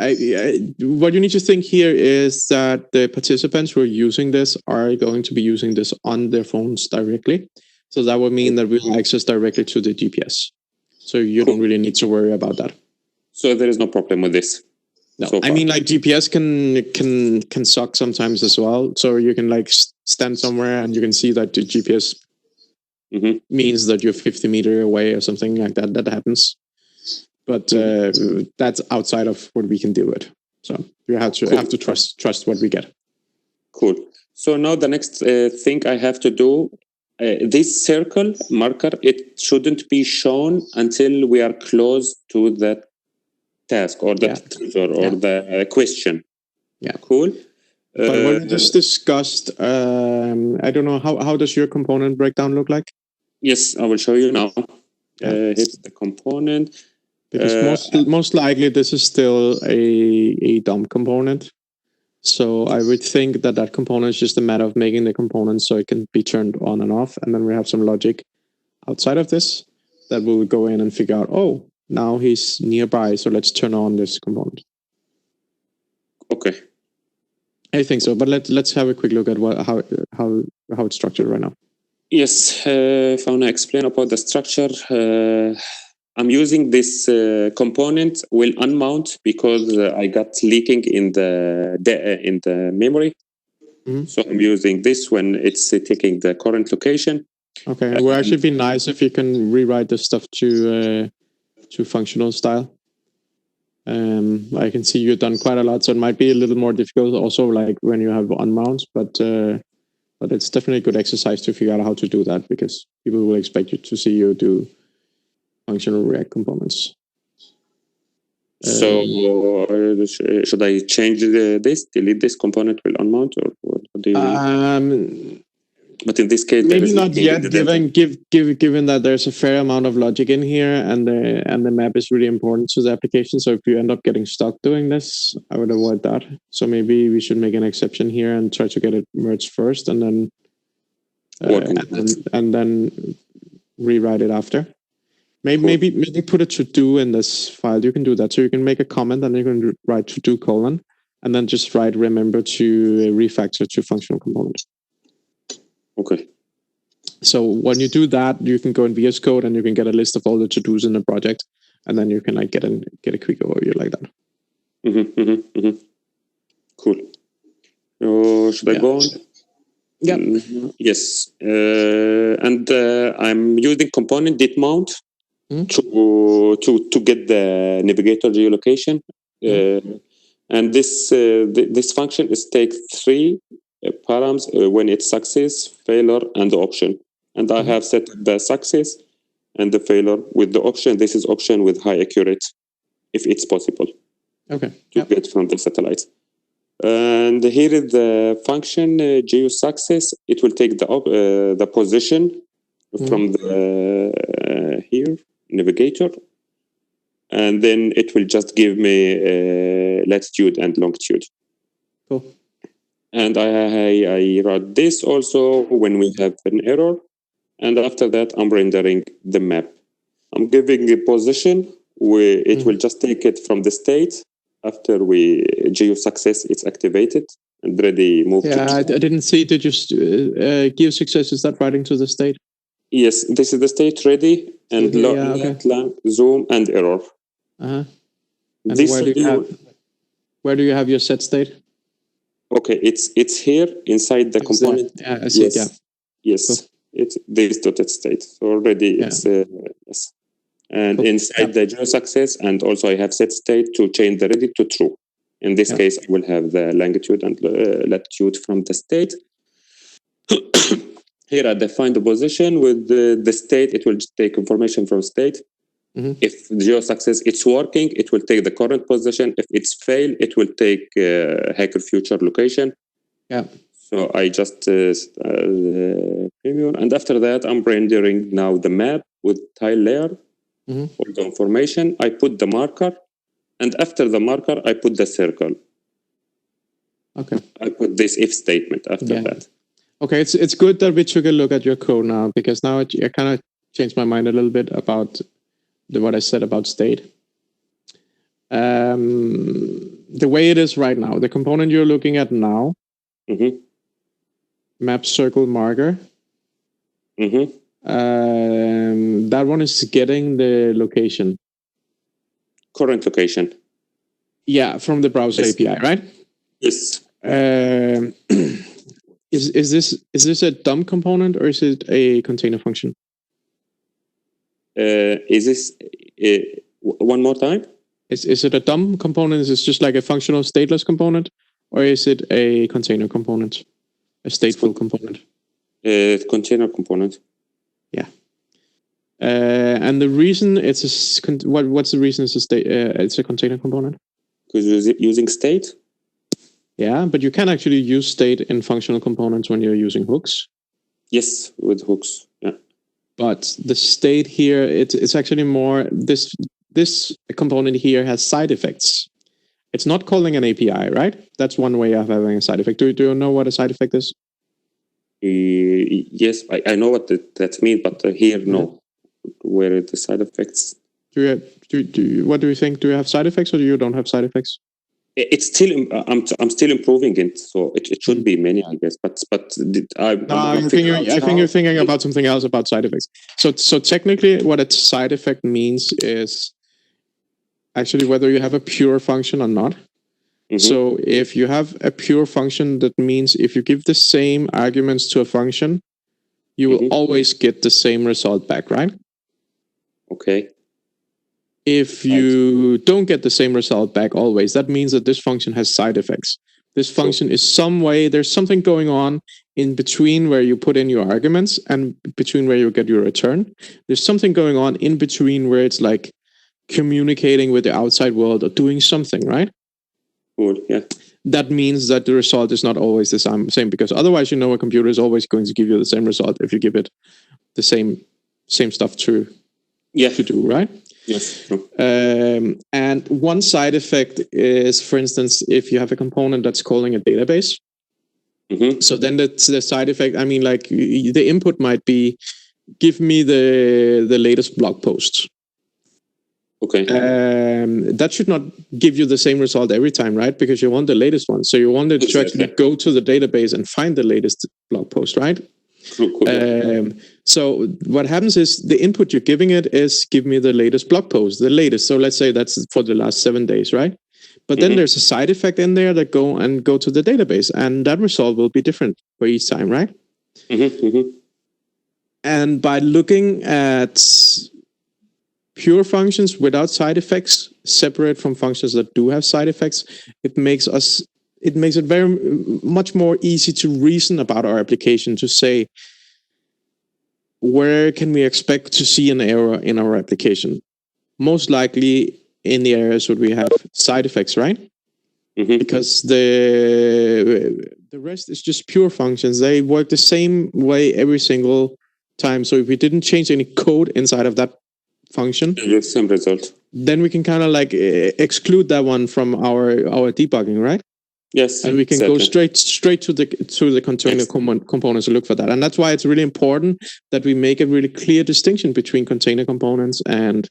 what you need to think here is that the participants who are using this are going to be using this on their phones directly. So that would mean that we'll access directly to the GPS. So you don't really need to worry about that. So there is no problem with this. No, so I mean, like GPS can suck sometimes as well. So you can like stand somewhere and you can see that the GPS means that you're 50 meters away or something like that. That happens. But that's outside of what we can deal with. So you have to trust what we get. Cool. So now the next thing I have to do, this circle marker, it shouldn't be shown until we are close to that task or the trigger or the question. Yeah. Cool. But what we just discussed, I don't know, how does your component breakdown look like? Yes, I will show you now. Here's the component. Because most likely this is still a dumb component. So I would think that component is just a matter of making the component so it can be turned on and off. And then we have some logic outside of this that will go in and figure out, oh, now he's nearby, so let's turn on this component. Okay. I think so, but let's have a quick look at how it's structured right now. Yes, if I want to explain about the structure, I'm using this component will unmount because I got leaking in the memory. So I'm using this when it's taking the current location. Okay, it would actually be nice if you can rewrite this stuff to functional style. I can see you've done quite a lot, so it might be a little more difficult also like when you have unmounts, but it's definitely a good exercise to figure out how to do that because people will expect you to see you do functional React components. So should I change this, delete this component will unmount, or what do you but in this case, maybe not yet, given that there's a fair amount of logic in here and the map is really important to the application. So if you end up getting stuck doing this, I would avoid that. So maybe we should make an exception here and try to get it merged first and then and then rewrite it after. Maybe put a to-do in this file. You can do that. So you can make a comment and you can write to-do : and then just write remember to refactor to functional component. Okay. So when you do that, you can go in VS Code and you can get a list of all the to-dos in the project, and then you can like get a quick overview like that. Cool. Should I go on? Yeah. Yes. And I'm using component did mount to get the navigator geolocation. And this function is take 3 params when it's success, failure, and the option. And I have set the success and the failure with the option. This is option with high accurate, if it's possible. Okay. To get from the satellites. And here is the function geo success. It will take the position from the here navigator, and then it will just give me latitude and longitude. Cool. And I wrote this also when we have an error, and after that I'm rendering the map. I'm giving a position where it will just take it from the state. After geo success, it's activated and ready move. I didn't see. Did you geo success? Is that writing to the state? Yes, this is the state ready and zoom and error. And where do you have your set state? Okay, it's here inside the component. Yeah, I see. Yes. Yes, cool. It's this dotted state. So already it's yes. And inside the geo success, and also I have set state to change the ready to true. In this case, I will have the longitude and latitude from the state. Here I define the position with the state. It will take information from state. If the geo success it's working, it will take the current position. If it's fail, it will take hacker future location. Yeah. So I just preview, and after that I'm rendering now the map with tile layer. All the information. I put the marker, and after the marker, I put the circle. Okay. I put this if statement after that. Okay, it's good that we took a look at your code now, because now I kind of changed my mind a little bit about what I said about state. the way it is right now, the component you're looking at now, Mm-hmm. map circle marker, Mm-hmm. that one is getting the location. Current location. Yeah, from the browser Yes. API, right? Yes. Is this a DOM component or is it a container function? Is this one more time? Is it a DOM component? Is it just like a functional stateless component, or is it a container component, a stateful component? Container component. Yeah. And the reason it's what's the reason it's a container component? Because you're using state. Yeah, but you can actually use state in functional components when you're using hooks. Yes, with hooks. Yeah. But the state here, it's actually more this component here has side effects. It's not calling an API, right? That's one way of having a side effect. Do you know what a side effect is? Yes, I know what that means, but here no. Where are the side effects? What do you think? Do you have side effects or do you don't have side effects? It's still I'm still improving it, so it should be many, I guess. But I think you're thinking about something else about side effects. So technically, what a side effect means is actually whether you have a pure function or not. Mm-hmm. So if you have a pure function, that means if you give the same arguments to a function, you will always get the same result back, right? Okay. If you don't get the same result back always, that means that this function has side effects. This function is some way, there's something going on in between where you put in your arguments and between where you get your return. There's something going on in between where it's like communicating with the outside world or doing something, right? Cool, yeah. That means that the result is not always the same, because otherwise, a computer is always going to give you the same result if you give it the same stuff to do, right? Yes. And one side effect is, for instance, if you have a component that's calling a database. Mm-hmm. So then the side effect, I mean, like the input might be, give me the latest blog post. Okay. That should not give you the same result every time, right? Because you want the latest one. So you want it to actually go to the database and find the latest blog post, right? Cool. So what happens is the input you're giving it is give me the latest blog post, the latest. So let's say that's for the last 7 days, right? But then there's a side effect in there that go to the database, and that result will be different for each time, right? Mm-hmm. Mm-hmm. And by looking at pure functions without side effects, separate from functions that do have side effects, it makes it very much more easy to reason about our application, to say, where can we expect to see an error in our application? Most likely in the areas where we have side effects, right? Mm-hmm. Because the rest is just pure functions. They work the same way every single time. So if we didn't change any code inside of that function, same result, then we can kind of like exclude that one from our debugging, right? Yes, and we can go straight to the container components to look for that. And that's why it's really important that we make a really clear distinction between container components and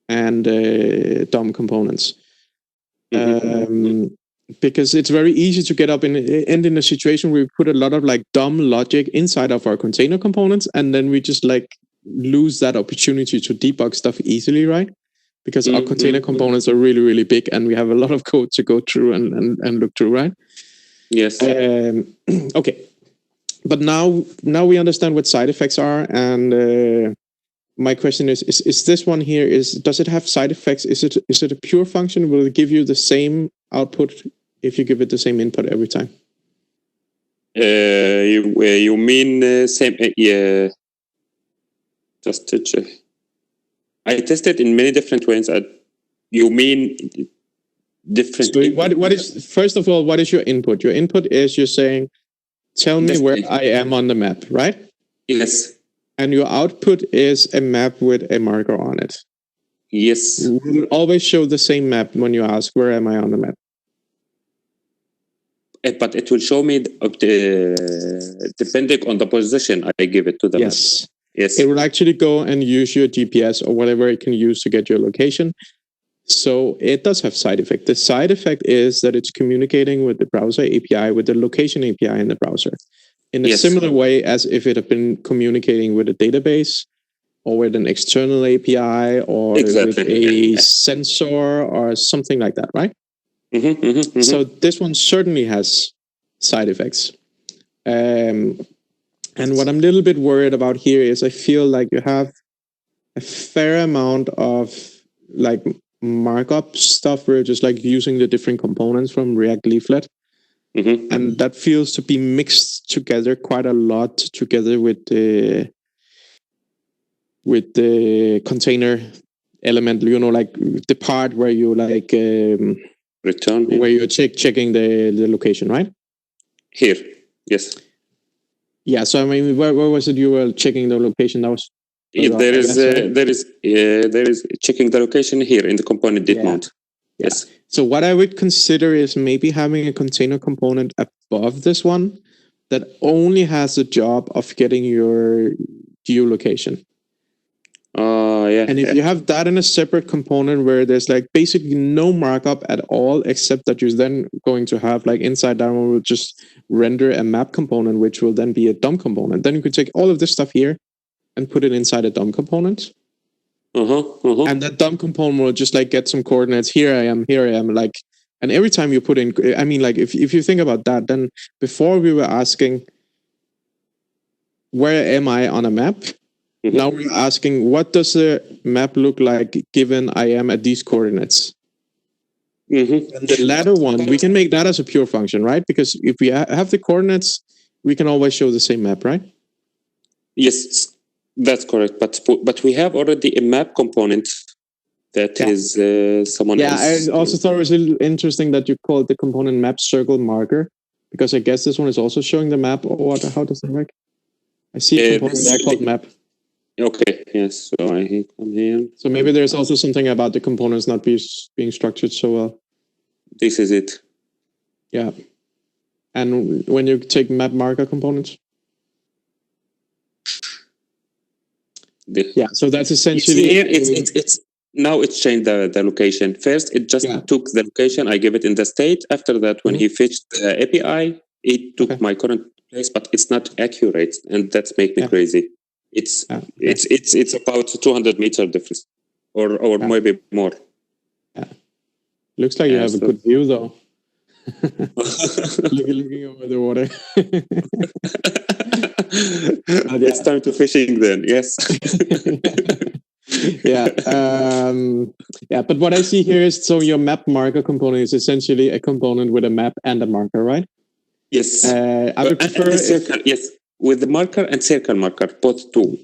DOM components. Because it's very easy to end in a situation where we put a lot of like DOM logic inside of our container components, and then we just like lose that opportunity to debug stuff easily, right? Because our container components are really, really big, and we have a lot of code to go through and look through, right? Yes. Okay. But now we understand what side effects are, and my question is this one here, does it have side effects? Is it a pure function? Will it give you the same output if you give it the same input every time? You mean same? Yeah. Just to check. I tested in many different ways. You mean different? So what is, first of all, what is your input? Your input is you're saying, tell me where I am on the map, right? Yes. And your output is a map with a marker on it. Yes. You will always show the same map when you ask, where am I on the map? But it will show me depending on the position I give it to the map. Yes. It will actually go and use your GPS or whatever it can use to get your location. So it does have side effect. The side effect is that it's communicating with the browser API, with the location API in the browser, in a Yes. similar way as if it had been communicating with a database or with an external API or with a sensor or something like that, right? So this one certainly has side effects. And what I'm a little bit worried about here is I feel like you have a fair amount of like markup stuff where just like using the different components from React Leaflet. And that feels to be mixed together quite a lot together with the container element, you know, like the part where you like return, where you're checking the location, right? Here, yes. Yeah, so I mean, where was it you were checking the location? That was there is checking the location here in the component did mount. Yes. So what I would consider is maybe having a container component above this one that only has the job of getting your geolocation. And if you have that in a separate component where there's like basically no markup at all, except that you're then going to have like inside that one will just render a map component, which will then be a DOM component. Then you could take all of this stuff here and put it inside a DOM component. And that DOM component will just like get some coordinates. Here I am, like, and every time you put in, I mean, like if you think about that, then before we were asking, where am I on a map? Now we're asking, what does the map look like given I am at these coordinates? And the latter one, we can make that as a pure function, right? Because if we have the coordinates, we can always show the same map, right? Yes, that's correct. But we have already a map component that is someone else. I also thought it was a little interesting that you called the component map circle marker, because I guess this one is also showing the map. Or what? How does that work? I see a component there called map. Okay, yes. So I come here. So maybe there's also something about the components not being structured so well. This is it. Yeah. And when you take map marker components? So that's essentially... It's now it's changed the location. First, it just took the location. I gave it in the state. After that, when he fetched the API, it took my current place, but it's not accurate. And that's make me crazy. It's about 200 meter difference, or maybe more. Looks like you have a good view, though. looking over the water. It's time to fishing then. Yes. But what I see here is, so your map marker component is essentially a component with a map and a marker, right? Yes. I would prefer circle. Yes. With the marker and circle marker, both two.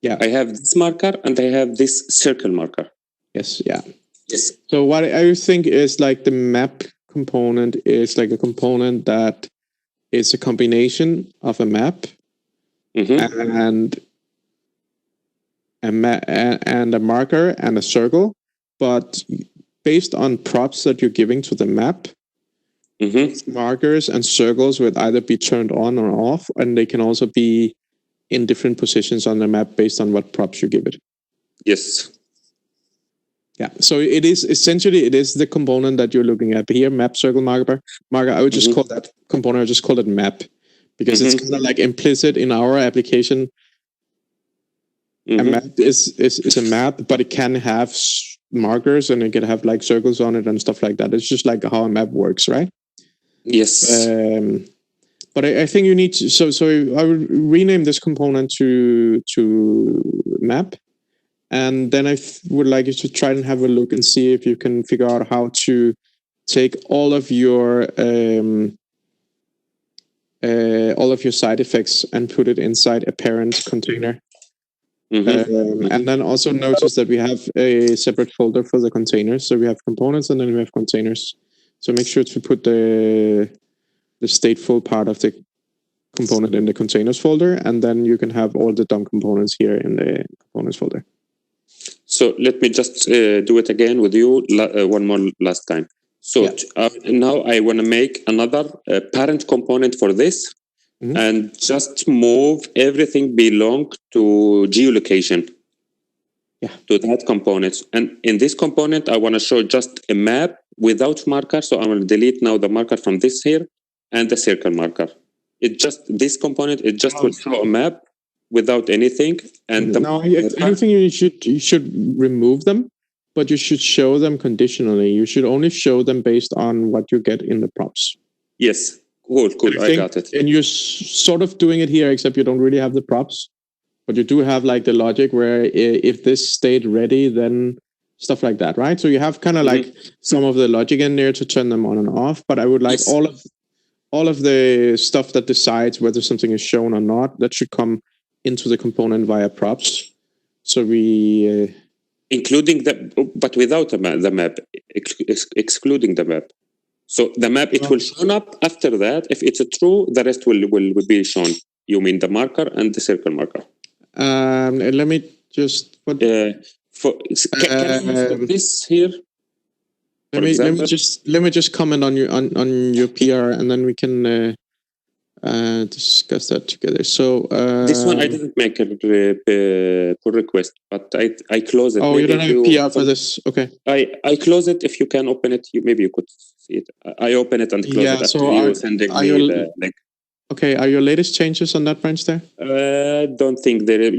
Yeah. I have this marker and I have this circle marker. Yes, yeah. Yes. So what I think is like the map component is like a component that is a combination of a map and a marker and a circle, but based on props that you're giving to the map, markers and circles would either be turned on or off, and they can also be in different positions on the map based on what props you give it. Yes. Yeah. So it is essentially the component that you're looking at here, map circle marker. I would just call that component. I just call it map because it's kind of like implicit in our application. A map is a map, but it can have markers and it can have like circles on it and stuff like that. It's just like how a map works, right? Yes. But I think you need to, so I would rename this component to map. And then I would like you to try and have a look and see if you can figure out how to take all of your side effects and put it inside a parent container. And then also notice that we have a separate folder for the containers. So we have components and then we have containers. So make sure to put the stateful part of the component in the containers folder, and then you can have all the DOM components here in the components folder. So let me just do it again with you one more last time. So now I want to make another parent component for this and just move everything belong to geolocation. to that component. And in this component, I want to show just a map without marker. So I'm going to delete now the marker from this here and the circle marker. It just, this component, it just will show a map without anything. And No, I don't think you should remove them, but you should show them conditionally. You should only show them based on what you get in the props. Yes, cool, I got it. And you're sort of doing it here, except you don't really have the props. But you do have like the logic where if this stayed ready, then stuff like that, right? So you have kind of like some of the logic in there to turn them on and off. But I would like all of the stuff that decides whether something is shown or not, that should come into the component via props. So we... including but without the map, excluding the map. So the map, it will show up after that. If it's true, the rest will be shown. You mean the marker and the circle marker. Let me just put can I use this here? Let me just comment on your PR, and then we can discuss that together. So this one I didn't make a pull request, but I close it. Oh, maybe you don't have PR for this? Okay. I close it. If you can open it, maybe you could see it. I open it and close it after you sending me the link. Okay, are your latest changes on that branch there? Don't think there.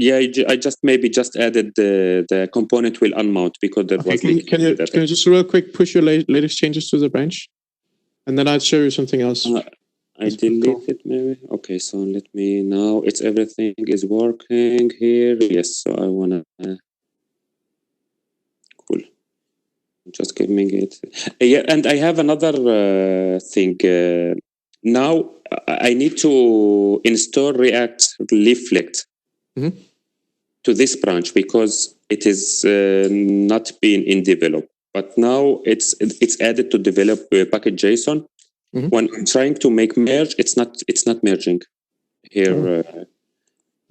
I just added the component will unmount because there was. Can you just real quick push your latest changes to the branch, and then I'll show you something else. I delete it maybe. Okay, so let me now. It's everything is working here. Yes, so I wanna. Cool. Just giving it. Yeah, and I have another thing. Now I need to install React Leaflet to this branch because it is not being in develop. But now it's added to develop package JSON. When I'm trying to make merge, it's not merging here.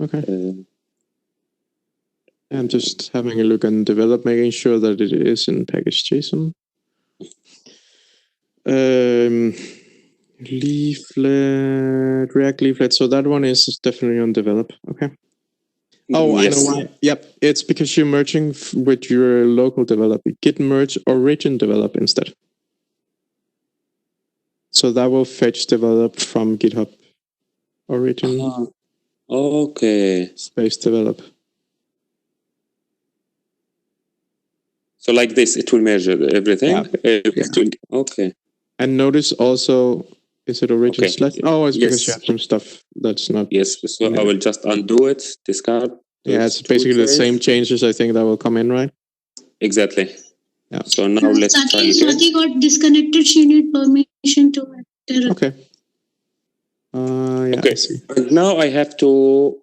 Okay. I'm just having a look and develop, making sure that it is in package JSON. Leaflet, React Leaflet. So that one is definitely on develop. Okay. Oh, yes. I know why. Yep. It's because you're merging with your local developer. Git merge origin develop instead. So that will fetch develop from GitHub origin. Okay. Space develop. So like this, it will measure everything. Okay. And notice also, is it origin slash? Oh, it's because you have some stuff that's not. Yes. So I will just undo it, discard. Yeah, it's basically the same changes I think that will come in, right? Exactly. Yeah. So now let's try again. Swati got disconnected. She need permission to enter. Okay. Yeah, okay. I see. And now I have to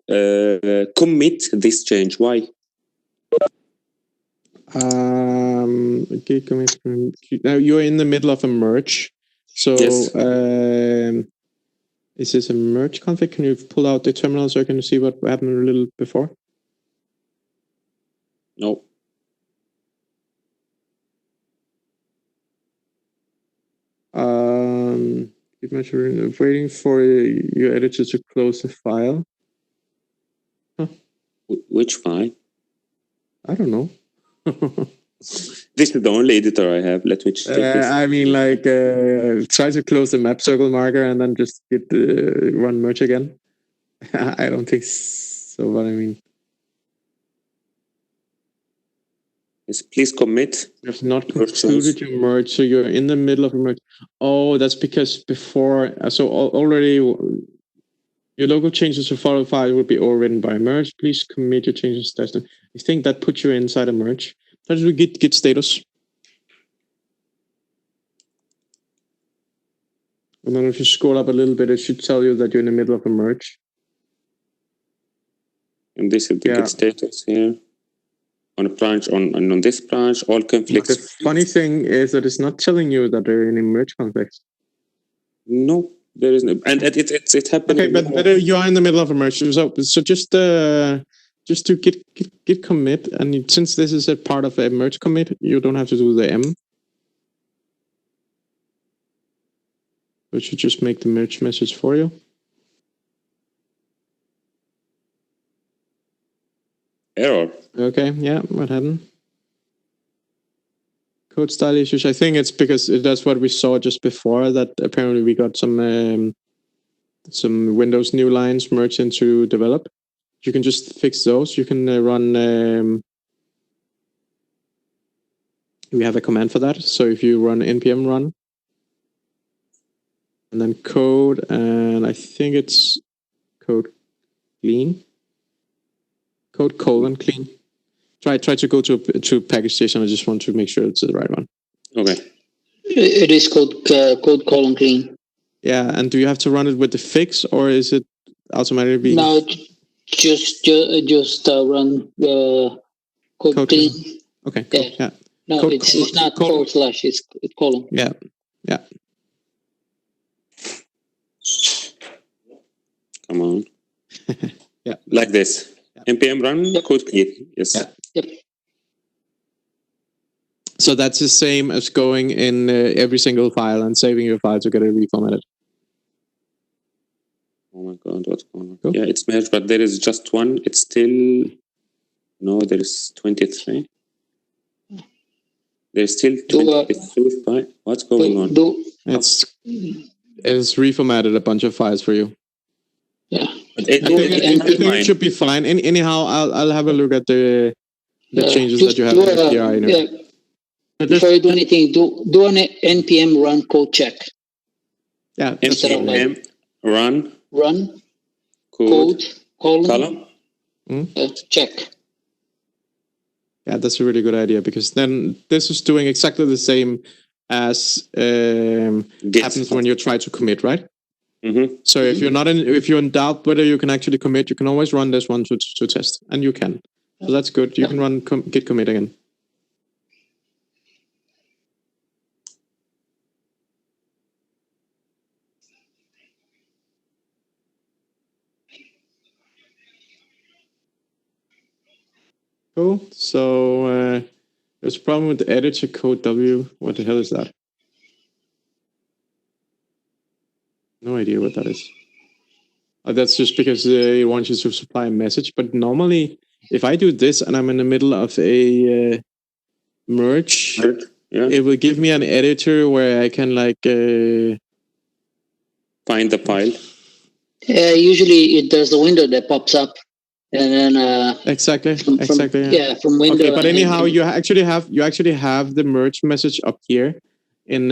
commit this change. Why? Okay, commit. Now you're in the middle of a merge. So yes. Is this a merge config? Can you pull out the terminal so I can see what happened a little before? No. Waiting for your editor to close the file. Huh. Which file? I don't know. This is the only editor I have. Let me check this. I mean, like, try to close the map circle marker and then just get run merge again. I don't think so, but I mean. Yes, please commit. You have not concluded your merge, so you're in the middle of a merge. Oh, that's because before, so already your local changes to follow file will be overridden by a merge. Please commit your changes to testing. I think that puts you inside a merge. Let's do git status. And then if you scroll up a little bit, it should tell you that you're in the middle of a merge. And this is the git status here. On a branch, on this branch, all conflicts. The funny thing is that it's not telling you that there are any merge conflicts. No, there isn't, and it happened. Okay, but you are in the middle of a merge, so just to git commit, and since this is a part of a merge commit, you don't have to do the M. It should just make the merge message for you. Error. Okay, yeah, what happened? Code style issues. I think it's because that's what we saw just before, that apparently we got some Windows new lines merged into develop. You can just fix those. You can run. We have a command for that. So if you run npm run, and then code, and I think it's code clean, code : clean. Try to go to package station. I just want to make sure it's the right one. Okay. It is code : clean. Yeah, and do you have to run it with the fix, or is it automatically being? No, just run the code clean. Okay. Cool. Yeah. No, Code it's not / it's colon. Yeah. Yeah. Come on. Yeah. Like this. npm run code clean. Yes. Yeah. Yep. So that's the same as going in every single file and saving your file to get it reformatted. Oh my God, what's going on? Cool. Yeah, it's merged, but there is just one. It's still, no, there is 23. There's still 23. What's going on? It's reformatted a bunch of files for you. Yeah. But I think it should be fine. Anyhow, I'll have a look at the changes that you have in the PI. Anyway. Before you do anything, do an npm run code check. Yeah. npm run code column. Check. Yeah, that's a really good idea, because then this is doing exactly the same as happens when you try to commit, right? Mm-hmm. So if you're in doubt whether you can actually commit, you can always run this one to test, and you can. So that's good. You can run git commit again. Cool. So there's a problem with the editor code W. What the hell is that? No idea what that is. That's just because it wants you to supply a message. But normally, if I do this and I'm in the middle of a merge, it will give me an editor where I can find the file. Usually there's a window that pops up, and then exactly. From window. Okay, but anyhow, you actually have the merge message up here in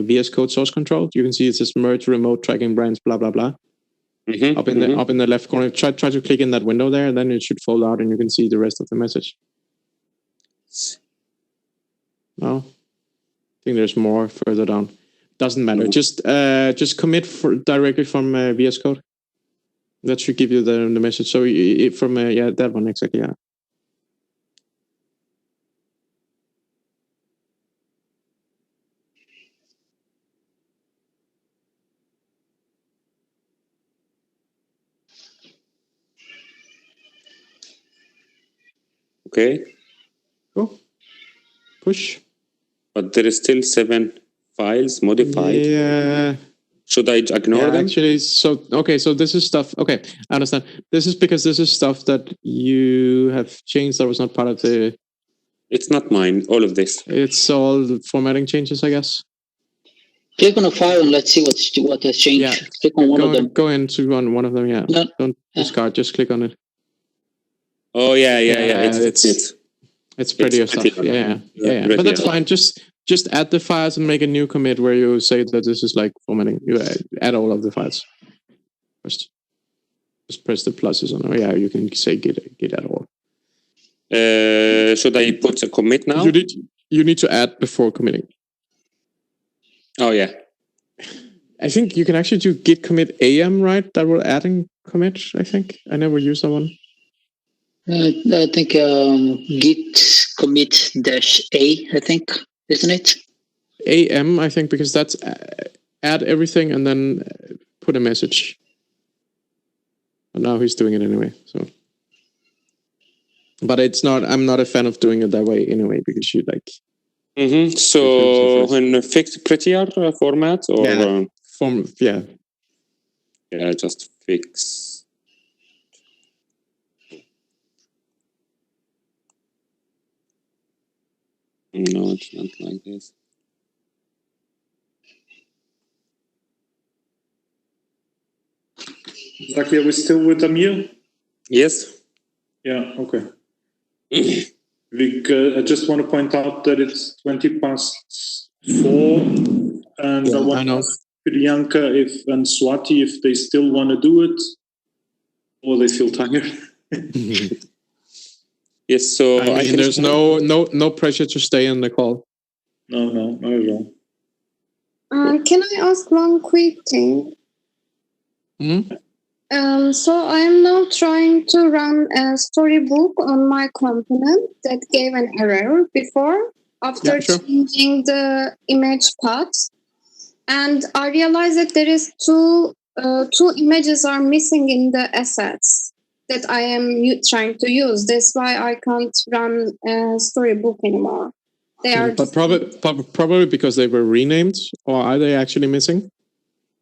VS Code source control. You can see it says merge remote tracking branch blah blah blah. Mm-hmm, up in the left corner. Try to click in that window there, and then it should fold out, and you can see the rest of the message. No, I think there's more further down. Doesn't matter. Just commit directly from VS Code. That should give you the message. So from that one exactly. Yeah. Okay. Cool. Push. But there is still 7 files modified. Yeah. Should I ignore them? Actually, so this is stuff. Okay, I understand. This is because this is stuff that you have changed that was not part of the. It's not mine. All of this. It's all the formatting changes, I guess. Click on a file and let's see what has changed. Yeah. Click on one of them. Go into one of them. Yeah. No. Don't discard. Just click on it. Oh yeah. It's prettier stuff. Yeah. But that's fine. Just add the files and make a new commit where you say that this is like formatting. You add all of the files first. Just press the pluses on. Oh yeah, you can say git add all. Should I put a commit now? You need to add before committing. Oh yeah. I think you can actually do git commit am, right? That will add and commit. I think I never used that one. I think git commit -a. I think, isn't it? AM, I think, because that's add everything and then put a message. And now he's doing it anyway. So, but it's not. I'm not a fan of doing it that way anyway, because you like. Mm-hmm. So when a fixed prettier format or just fix. No, it's not like this. Zaki, are we still with Amir? Yes. Yeah, okay. Vic, I just want to point out that it's 4:20, and Yeah, I want I to know. ask Priyanka and Swati if they still want to do it or they feel tired. Yes, so I mean, there's no pressure to stay on the call. No, not at all. Can I ask one quick thing? Hmm? So I am now trying to run a storybook on my component that gave an error before after Yeah, sure. changing the image path, and I realized that there is two images are missing in the assets that I am trying to use. That's why I can't run a storybook anymore. They are But probably because they were renamed, or are they actually missing?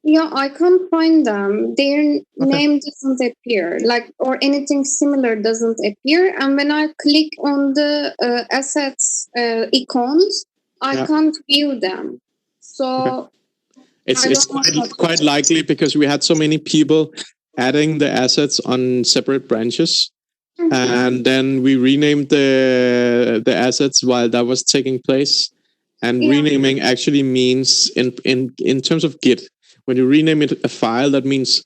Yeah, I can't find them. Their name doesn't appear, or anything similar doesn't appear. And when I click on the assets icons, I can't view them. So It's quite likely because we had so many people adding the assets on separate branches, and then we renamed the assets while that was taking place. And renaming actually means in terms of Git, when you rename it a file, that means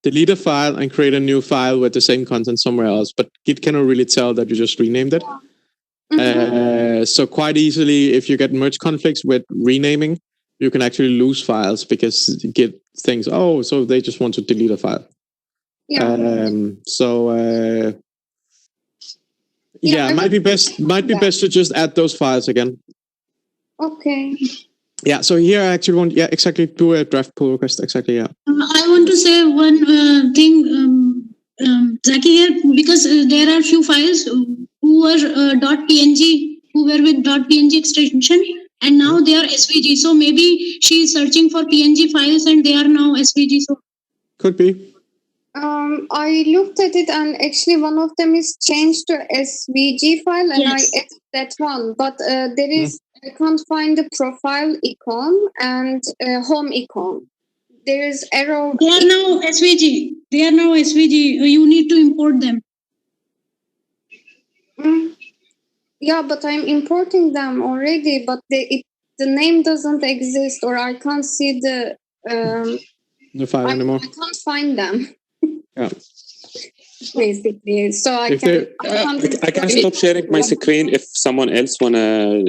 delete a file and create a new file with the same content somewhere else. But Git cannot really tell that you just renamed it. So quite easily, if you get merge conflicts with renaming, you can actually lose files because Git thinks, oh, so they just want to delete a file. Yeah. It might be best to just add those files again. Okay. Yeah, so here I actually want, exactly, do a draft pull request, exactly, yeah. I want to say one thing, Zaki, here, because there are few files who were .png, who were with .png extension, and now they are SVG. So maybe she is searching for PNG files and they are now SVG. So could be. I looked at it and actually one of them is changed to SVG file, and I edited that one, but there is I can't find the profile icon and home icon. There is error. They are now SVG. You need to import them. Yeah, but I'm importing them already, but the name doesn't exist, or I can't see the file anymore. I can't find them. Yeah. Basically, so I can stop sharing my screen if someone else wanna.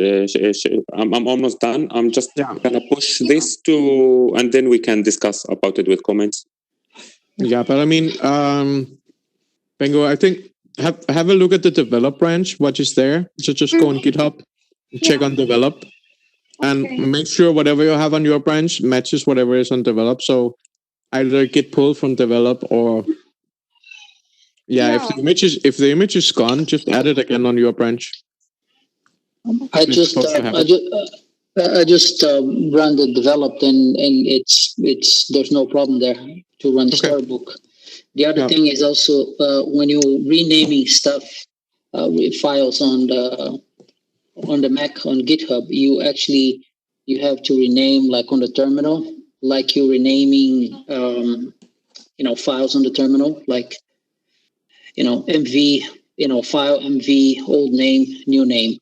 I'm almost done. I'm just gonna push this to, and then we can discuss about it with comments. Yeah, but I mean, Bengo, I think have a look at the develop branch. What is there? So just go on GitHub, check on develop, and make sure whatever you have on your branch matches whatever is on develop. So either git pull from develop or if the image is gone, just add it again on your branch. I just run the developed and it's there's no problem there to run the storybook. The other thing is also when you're renaming stuff with files on the Mac on GitHub, you have to rename like on the terminal, like you're renaming files on the terminal, like MV, file MV, old name, new name,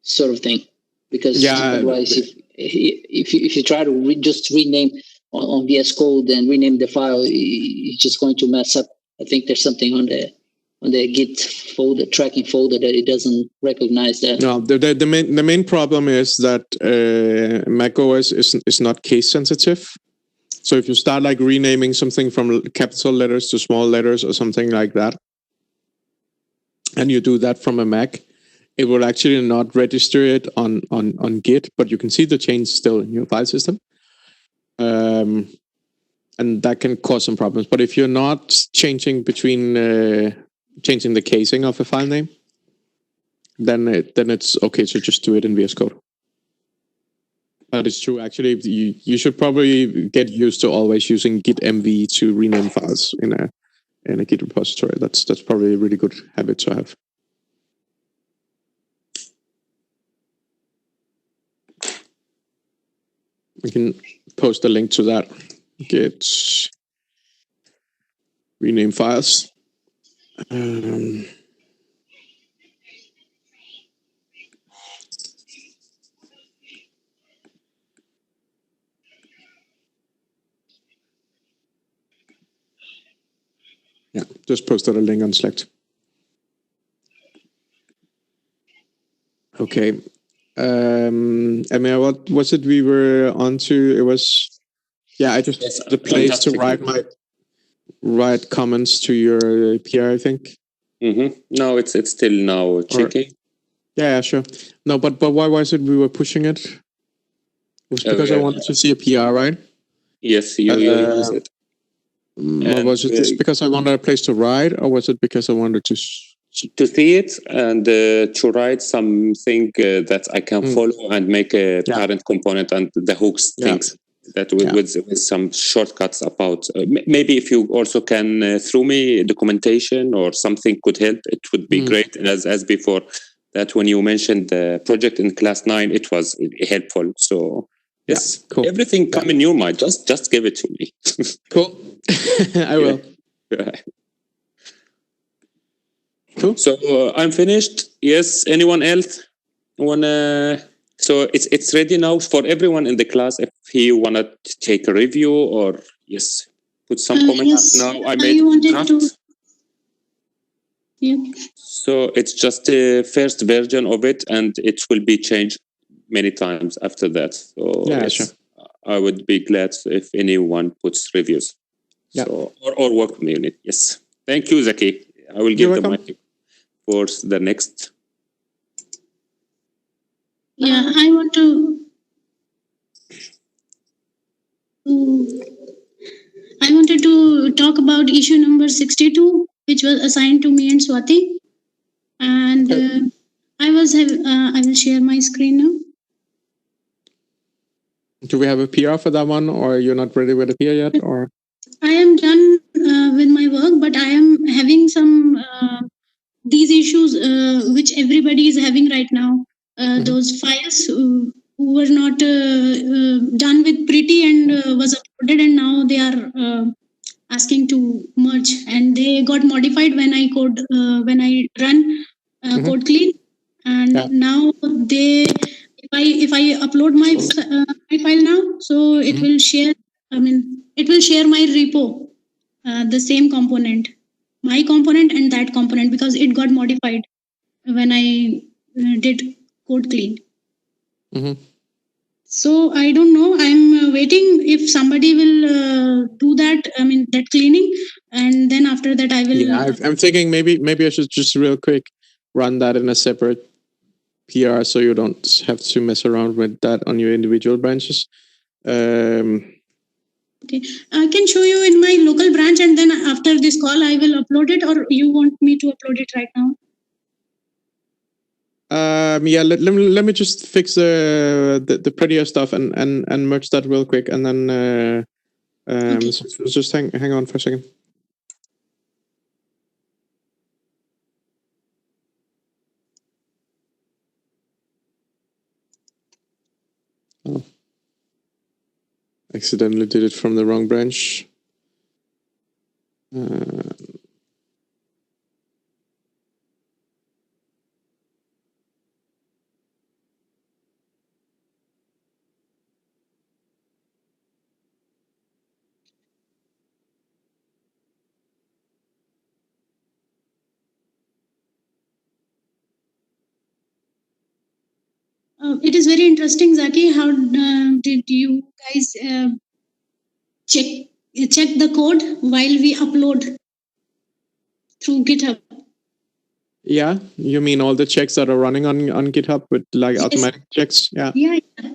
sort of thing. Because otherwise, if you try to just rename on VS Code and rename the file, it's just going to mess up. I think there's something on the Git folder, tracking folder, that it doesn't recognize that. No, the main problem is that macOS is not case sensitive. So if you start like renaming something from capital letters to small letters or something like that, and you do that from a Mac, it will actually not register it on Git, but you can see the change still in your file system. And that can cause some problems. But if you're not changing between changing the casing of a file name, then it's okay to just do it in VS Code. But it's true, actually, you should probably get used to always using git mv to rename files in a Git repository. That's probably a really good habit to have. We can post a link to that. Git rename files. Yeah, just posted a link on Slack. Okay. Emma, what was it we were on to? It was, I just the place to write comments to your PR, I think. No, it's still now checking. Yeah, sure. No, but why was it we were pushing it? It was because I wanted to see a PR, right? Yes, you use it. Or was it just because I wanted a place to write, or was it because I wanted to see it and to write something that I can follow and make a parent component and the hooks things that with some shortcuts about maybe if you also can through me documentation or something could help, it would be great. And as before that when you mentioned the project in class 9, it was helpful. So yes, cool. Everything come in your mind, just give it to me. Cool. I will. Cool. So I'm finished. Yes. Anyone else wanna? So it's ready now for everyone in the class. If he wanna take a review or put some comments. Now I made draft. So it's just the first version of it, and it will be changed many times after that. So sure. I would be glad if anyone puts reviews. So or work with me on it. Yes. Thank you, Zaki. I will give the mic for the next. Yeah, I want to. I wanted to talk about issue number 62, which was assigned to me and Swati, and I will share my screen now. Do we have a PR for that one, or you're not ready with a PR yet, or? I am done with my work, but I am having some these issues which everybody is having right now. Those files who were not done with Pretty and was uploaded, and now they are asking to merge, and they got modified when I run code clean, and now they. If I upload my file now, so it will share. It will share my repo, the same component, my component and that component, because it got modified when I did code clean. So I don't know. I'm waiting if somebody will do that. That cleaning, and then after that I will. Yeah, I'm thinking maybe I should just real quick run that in a separate PR, so you don't have to mess around with that on your individual branches. Okay, I can show you in my local branch, and then after this call, I will upload it, or you want me to upload it right now? Let me just fix the prettier stuff and merge that real quick, and then so just hang on for a second. Oh. Accidentally did it from the wrong branch. It is very interesting, Zaki. How did you guys check the code while we upload through GitHub? Yeah, you mean all the checks that are running on GitHub with like automatic checks? Yeah,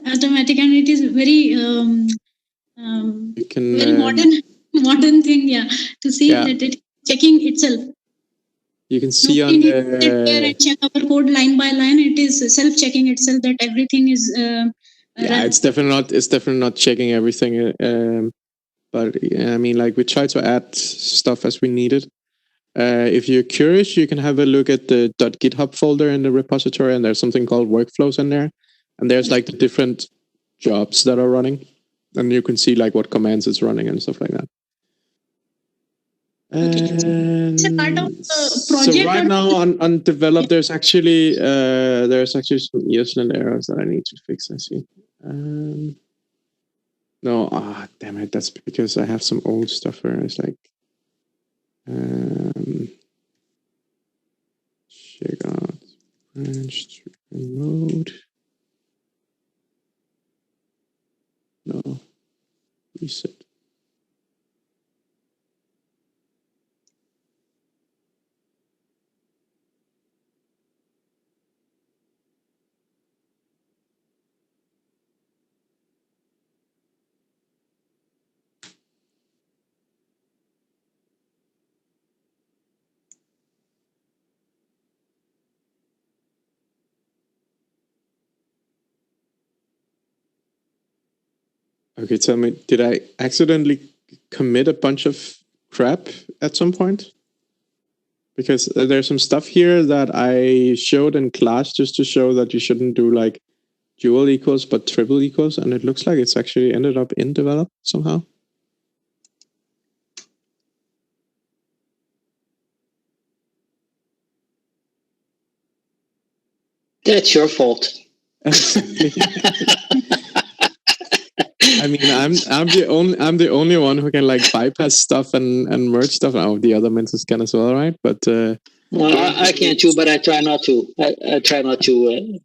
automatic, and it is very very modern thing. Yeah, to see that it checking itself. You can see on the and check our code line by line. It is self-checking itself that everything is. It's definitely not checking everything. But like we try to add stuff as we need it. If you're curious, you can have a look at the .github folder in the repository, and there's something called workflows in there, and there's like the different jobs that are running, and you can see like what commands it's running and stuff like that. And It's a part of the project. so right now on develop, there's actually some ESLint errors that I need to fix. I see. No, damn it. That's because I have some old stuff where it's like, check out branch to remote. No, reset. Okay, tell me, did I accidentally commit a bunch of crap at some point? Because there's some stuff here that I showed in class just to show that you shouldn't do like dual equals but triple equals, and it looks like it's actually ended up in develop somehow. That's your fault. I mean, I'm the only one who can like bypass stuff and merge stuff. Oh, the other mentors can as well, right? But well, I can't too, but I try not to. I try not to.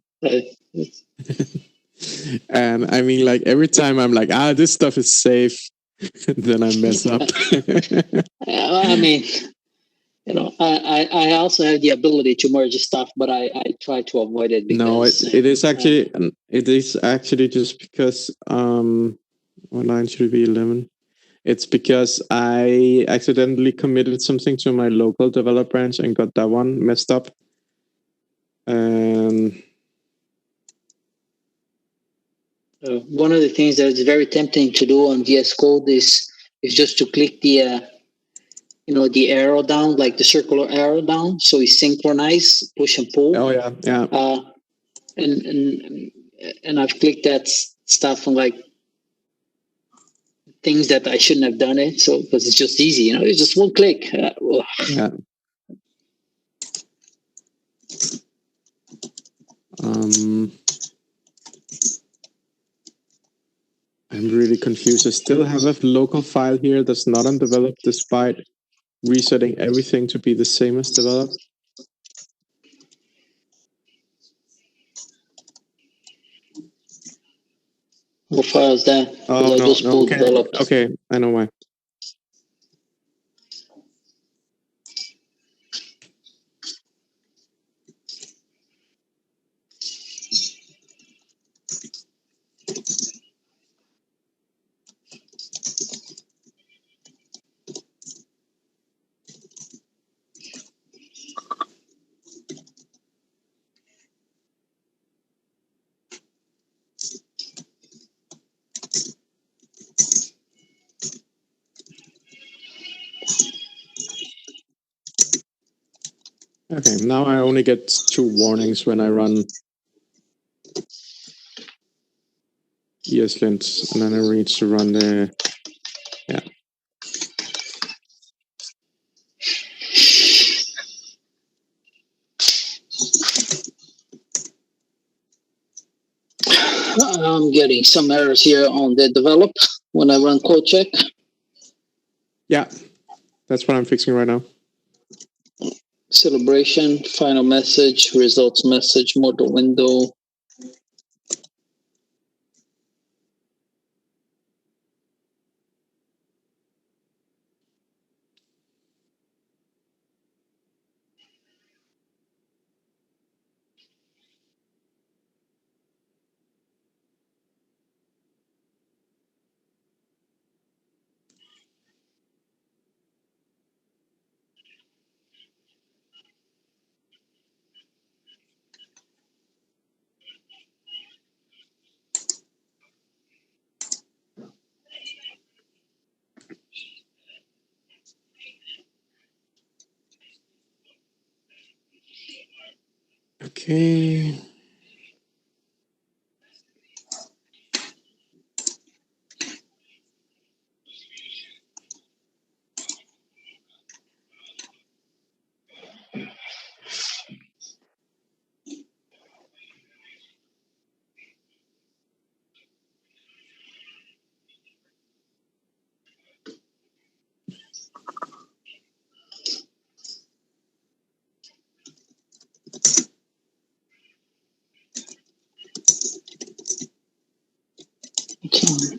And I mean, like every time I'm like, this stuff is safe, then I mess up. I mean, you know, I also have the ability to merge stuff, but I try to avoid it. Because, no, it is actually just because what line should it be? 11. It's because I accidentally committed something to my local develop branch and got that one messed up. One of the things that is very tempting to do on VS Code is just to click the the arrow down, like the circular arrow down, so we synchronize push and pull. Oh yeah. And I've clicked that stuff on like things that I shouldn't have done it. So because it's just easy, it's just one click. Yeah. I'm really confused. I still have a local file here that's not undeveloped despite resetting everything to be the same as developed. What file is that? Oh, no. Okay, I know why. Okay, now I only get 2 warnings when I run ESLint, and then I need to run the, yeah. I'm getting some errors here on the develop when I run code check. Yeah, that's what I'm fixing right now. Celebration, final message, results message, modal window. Okay.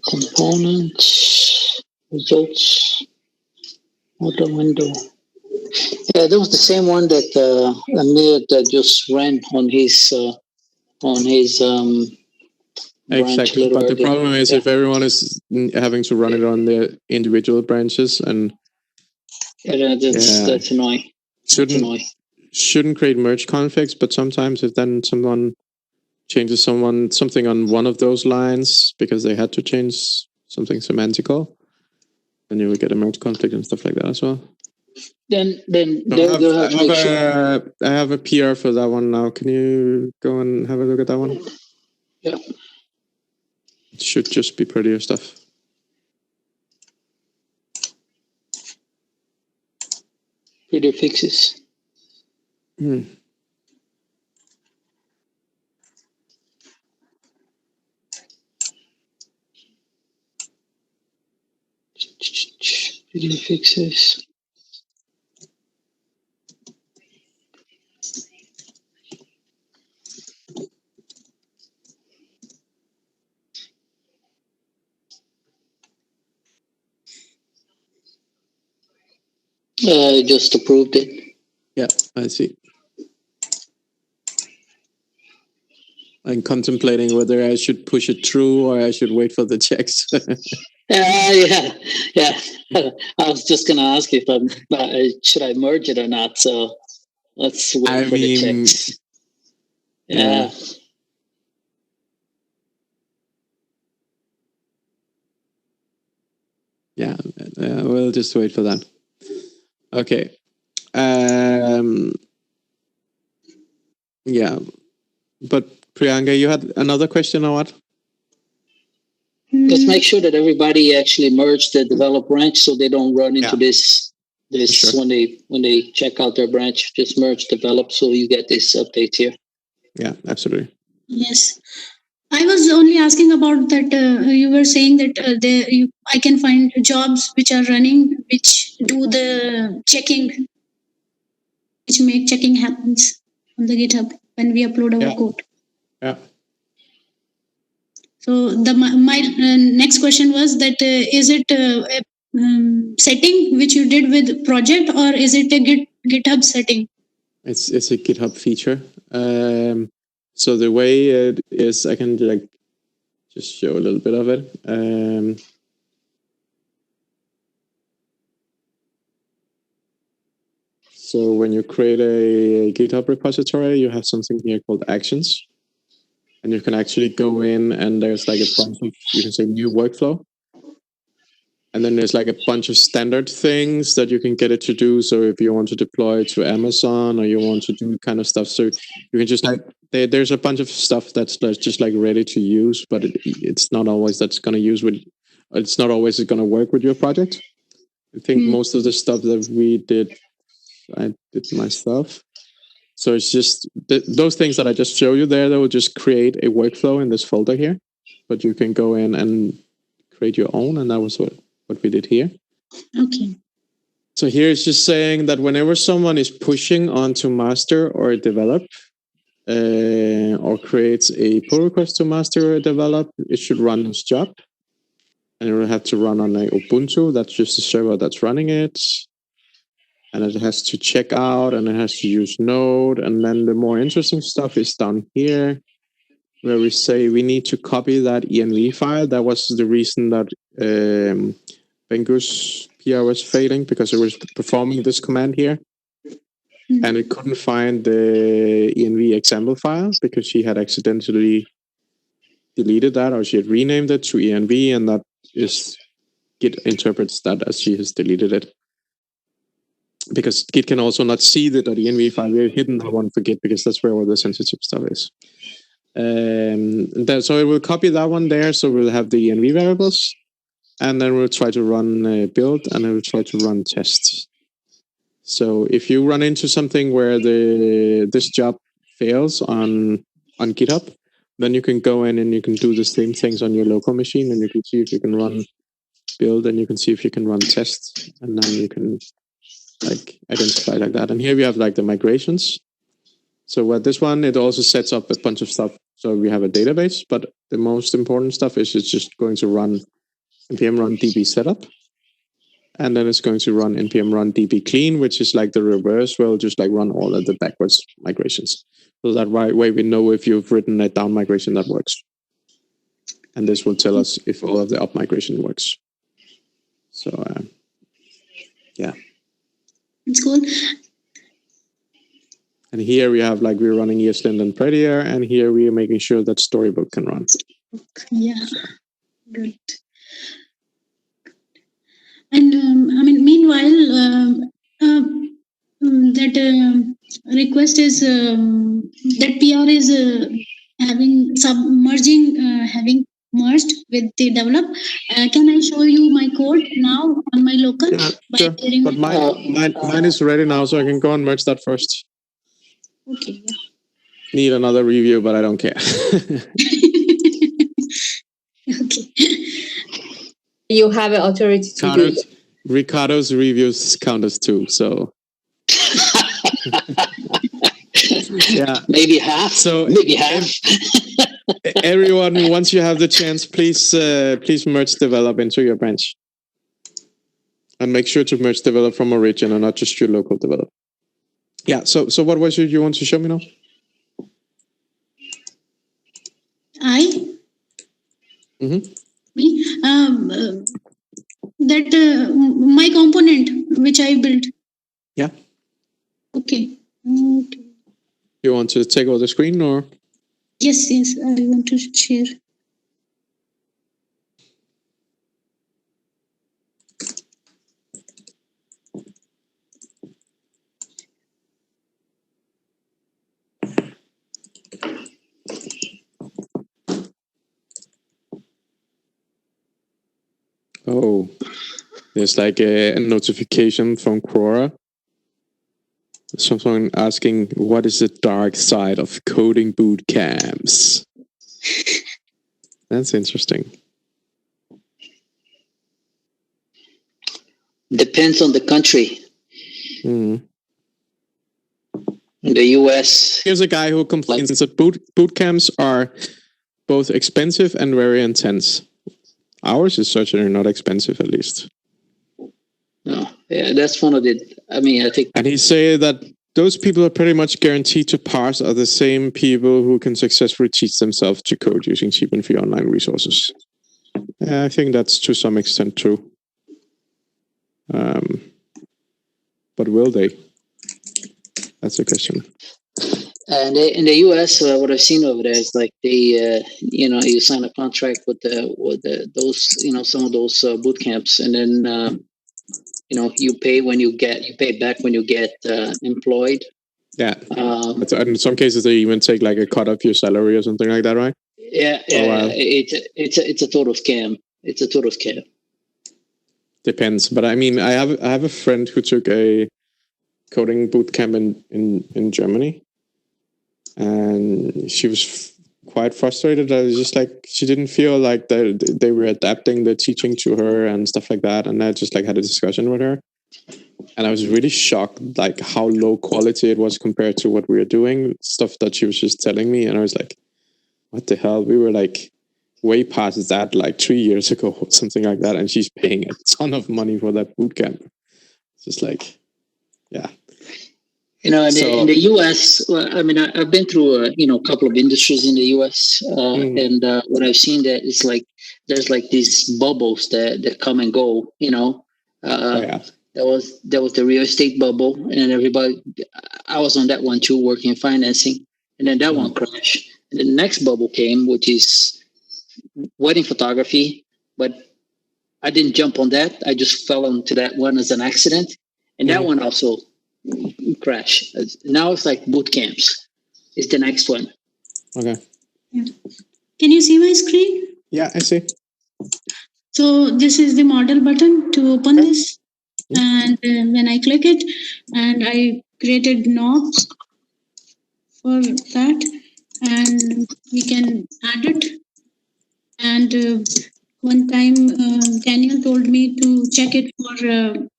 Components, results, auto window. Yeah, that was the same one that Amir just ran on his Exactly, but the problem is if everyone is having to run it on their individual branches, and that's annoying. Shouldn't create merge configs, but sometimes if then someone changes something on one of those lines because they had to change something semantical, then you will get a merge conflict and stuff like that as well. Then I have a PR for that one now. Can you go and have a look at that one? Yeah. It should just be prettier stuff. Prettier fixes. Prettier fixes. Just approved it. Yeah, I see. I'm contemplating whether I should push it through or I should wait for the checks. Yeah. I was just gonna ask if should I merge it or not. So let's wait for the checks. Yeah. Yeah, we'll just wait for that. Okay. Yeah, but Priyanka, you had another question or what? Just make sure that everybody actually merged the develop branch so they don't run into this Sure. when they check out their branch. Just merge develop so you get this update here. Yeah, absolutely. Yes. I was only asking about that. You were saying that I can find jobs which are running, which do the checking, which make checking happens on the GitHub when we upload our code. Yeah. So my next question was that is it a setting which you did with project, or is it a GitHub setting? It's a GitHub feature. So the way it is, I can just show a little bit of it. So when you create a GitHub repository, you have something here called actions. And you can actually go in and there's like a bunch of, you can say new workflow. And then there's like a bunch of standard things that you can get it to do. So if you want to deploy to Amazon or you want to do kind of stuff, so you can just there's a bunch of stuff that's just like ready to use, but it's not always it's not always going to work with your project. I think most of the stuff that I did myself. So it's just those things that I just show you there, that will just create a workflow in this folder here, but you can go in and create your own. And that was what we did here. Okay. So here it's just saying that whenever someone is pushing onto master or develop, or creates a pull request to master or develop, it should run this job. And it will have to run on a Ubuntu. That's just the server that's running it. And it has to check out and it has to use Node. And then the more interesting stuff is down here, where we say we need to copy that env file. That was the reason that Bengu's PR was failing, because it was performing this command here. And it couldn't find the env example file because she had accidentally deleted that, or she had renamed it to env, and that is Git interprets that as she has deleted it. Because Git can also not see the .env file. We've hidden that one for Git because that's where all the sensitive stuff is. So it will copy that one there. So we'll have the env variables, and then we'll try to run build, and then we'll try to run tests. So if you run into something where this job fails on GitHub, then you can go in and you can do the same things on your local machine, and you can see if you can run build, and you can see if you can run tests, and then you can identify like that. And here we have like the migrations. So with this one, it also sets up a bunch of stuff So we have a database, but the most important stuff is it's just going to run npm run db setup. And then it's going to run npm run db clean, which is like the reverse. We'll just like run all of the backwards migrations. So that way we know if you've written a down migration that works. And this will tell us if all of the up migration works. So, yeah. It's cool. And here we have like we're running ESLint and Prettier, and here we are making sure that Storybook can run. Yeah, good. And meanwhile, that request is that PR is having merged with the develop. Can I show you my code now on my local? Yeah, sure. But mine is ready now, so I can go and merge that first. Okay. Yeah. Need another review, but I don't care. Okay. You have an authority to do it. Ricardo's reviews count as 2, so yeah, maybe half. So maybe half. Everyone, once you have the chance, please merge develop into your branch, and make sure to merge develop from origin and not just your local develop. Yeah. So what was it you want to show me now? Me that my component which I built. Yeah. Okay. You want to take over the screen or? Yes, I want to share. Oh, there's like a notification from Quora. Someone asking, what is the dark side of coding boot camps? That's interesting. Depends on the country. Mm. In the US. Here's a guy who complains that boot camps are both expensive and very intense. Ours is certainly not expensive, at least. No, yeah, that's one of the. I mean, I think. And he said that those people are pretty much guaranteed to pass are the same people who can successfully teach themselves to code using cheap and free online resources. I think that's to some extent true. But will they? That's the question. And in the US, what I've seen over there is like they, you sign a contract with those, some of those boot camps, and then, you pay back when you get employed. Yeah. In some cases, they even take like a cut of your salary or something like that, right? Yeah. It's a total scam. It's a total scam. Depends, but I mean, I have a friend who took a coding boot camp in Germany. And she was quite frustrated. I was just like, she didn't feel like they were adapting the teaching to her and stuff like that. And I just like had a discussion with her. And I was really shocked, like how low quality it was compared to what we were doing, stuff that she was just telling me. And I was like, what the hell? We were like way past that like 3 years ago or something like that. And she's paying a ton of money for that boot camp. It's just like, yeah. In the U.S., I mean, I've been through a couple of industries in the U.S. And what I've seen that is like there's like these bubbles that come and go. There was the real estate bubble, and everybody. I was on that one too, working in financing, and then that one crashed. And the next bubble came, which is wedding photography, but I didn't jump on that. I just fell onto that one as an accident, and that one also crash. Now it's like boot camps is the next one. Okay. Yeah. Can you see my screen? Yeah, I see. So this is the model button to open this. And when I click it, and I created knobs for that, and we can add it. And one time Daniel told me to check it for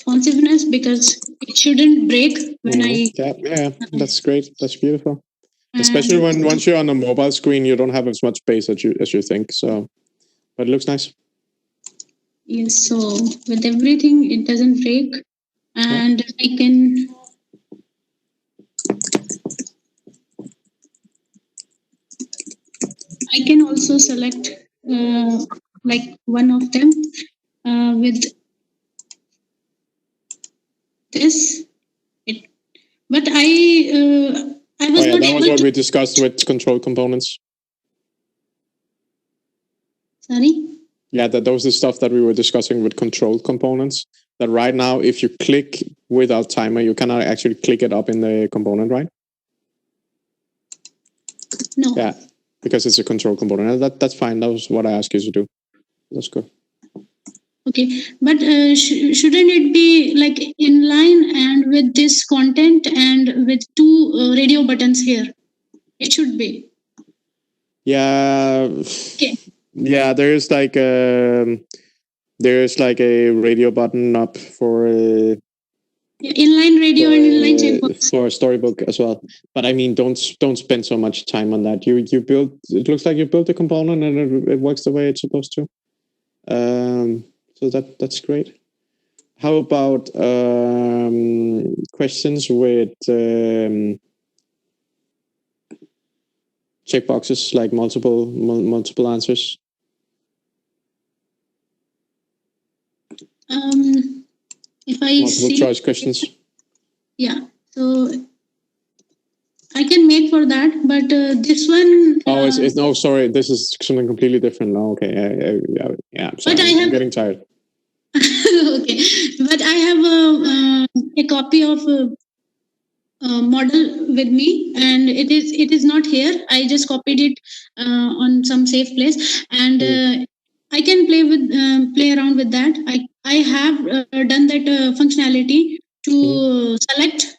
responsiveness because it shouldn't break when Yeah, that's great. That's beautiful. Especially when once you're on a mobile screen, you don't have as much space as you think. So, but it looks nice. Yes, so with everything, it doesn't break, and I can also select like one of them with this. But I was not that able was what to. we discussed with control components. Sorry. Yeah, that was the stuff that we were discussing with control components. That right now, if you click without timer, you cannot actually click it up in the component, right? No. Yeah, because it's a control component. That's fine. That was what I asked you to do. That's good. Okay, but shouldn't it be like in line and with this content and with two radio buttons here? It should be. Yeah. Okay. Yeah, there's like a radio button up for inline radio and inline checkbox for Storybook as well. But I mean, don't spend so much time on that. You build. It looks like you built a component and it works the way it's supposed to. So that's great. How about questions with checkboxes, like multiple answers? If I multiple choice questions. Yeah, so I can make for that, but this one. It's no, sorry, this is something completely different. Oh, okay, yeah. Sorry, I'm getting tired. Okay, but I have a copy of a model with me, and it is not here. I just copied it on some safe place, and I can play around with that. I have done that functionality to select.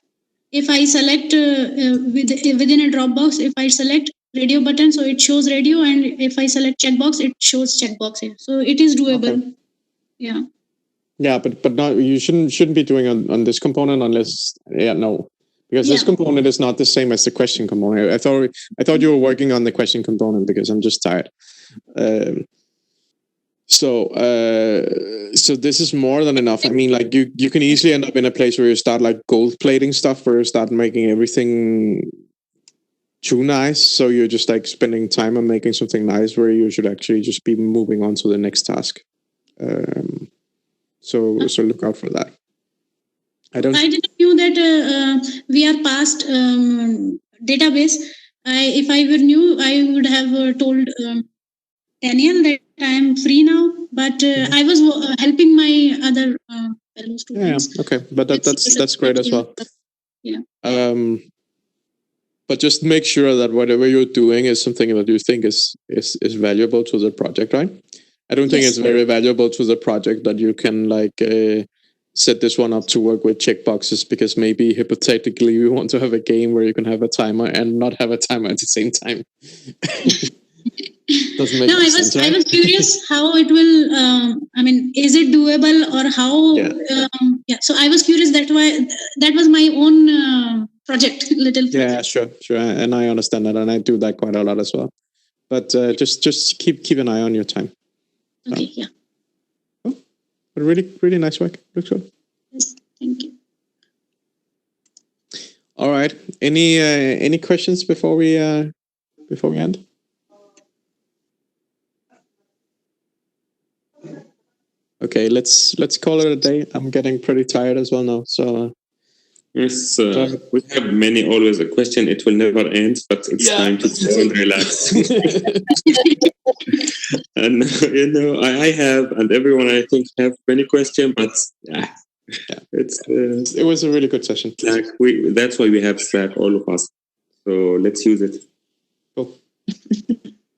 If I select within a Dropbox, if I select radio button, so it shows radio, and if I select checkbox, it shows checkbox here. So it is doable. Okay. Yeah. Yeah, but no, you shouldn't be doing on this component unless because this component is not the same as the question component. I thought you were working on the question component because I'm just tired. So this is more than enough. I mean, like you can easily end up in a place where you start like gold plating stuff, where you start making everything too nice. So you're just like spending time on making something nice where you should actually just be moving on to the next task. So look out for that. I didn't know that we are past database. If I were new, I would have told Daniel that I am free now. But I was helping my other fellow students. Yeah, okay, but that's great as well. Yeah. But just make sure that whatever you're doing is something that you think is valuable to the project, right? I don't think it's very valuable to the project that you can like set this one up to work with checkboxes, because maybe hypothetically we want to have a game where you can have a timer and not have a timer at the same time. Doesn't make sense, right? I was curious how it will. I mean, is it doable or how? Yeah. So I was curious. That was my own project. Yeah, sure, and I understand that, and I do that quite a lot as well. But just keep an eye on your time. Okay. Yeah. Oh, but really nice work. Looks good. Yes. Thank you. All right. Any questions before we end? Okay, let's call it a day. I'm getting pretty tired as well now. So yes, we have always a question. It will never end, but it's time to chill and relax. And I have, and everyone I think have many questions, but it was a really good session. Slack, that's why we have Slack, all of us. So let's use it. Cool.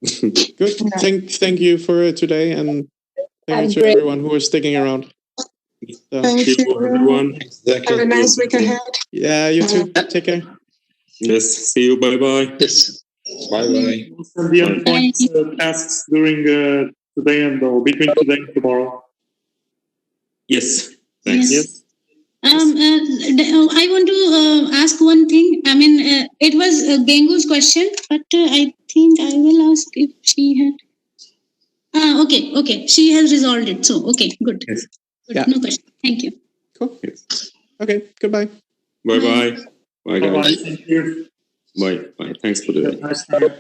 Good. Thank you for today, and thank you to everyone who is sticking around. So, thank you, everyone. Have a nice week ahead. Yeah, you too. Take care. Yes. See you. Bye-bye. Yes. Bye-bye. We'll send the endpoint tasks during today and between today and tomorrow. Yes. Thanks. Yes. I want to ask one thing. I mean, it was Bengu's question, but I think I will ask if she had. Okay. She has resolved it. So, okay, good. Yes. Good. Yeah. No question. Thank you. Cool. Okay. Goodbye. Bye bye. Bye Bye-bye. guys. Thank you. Bye. Bye. Thanks for the. Nice time.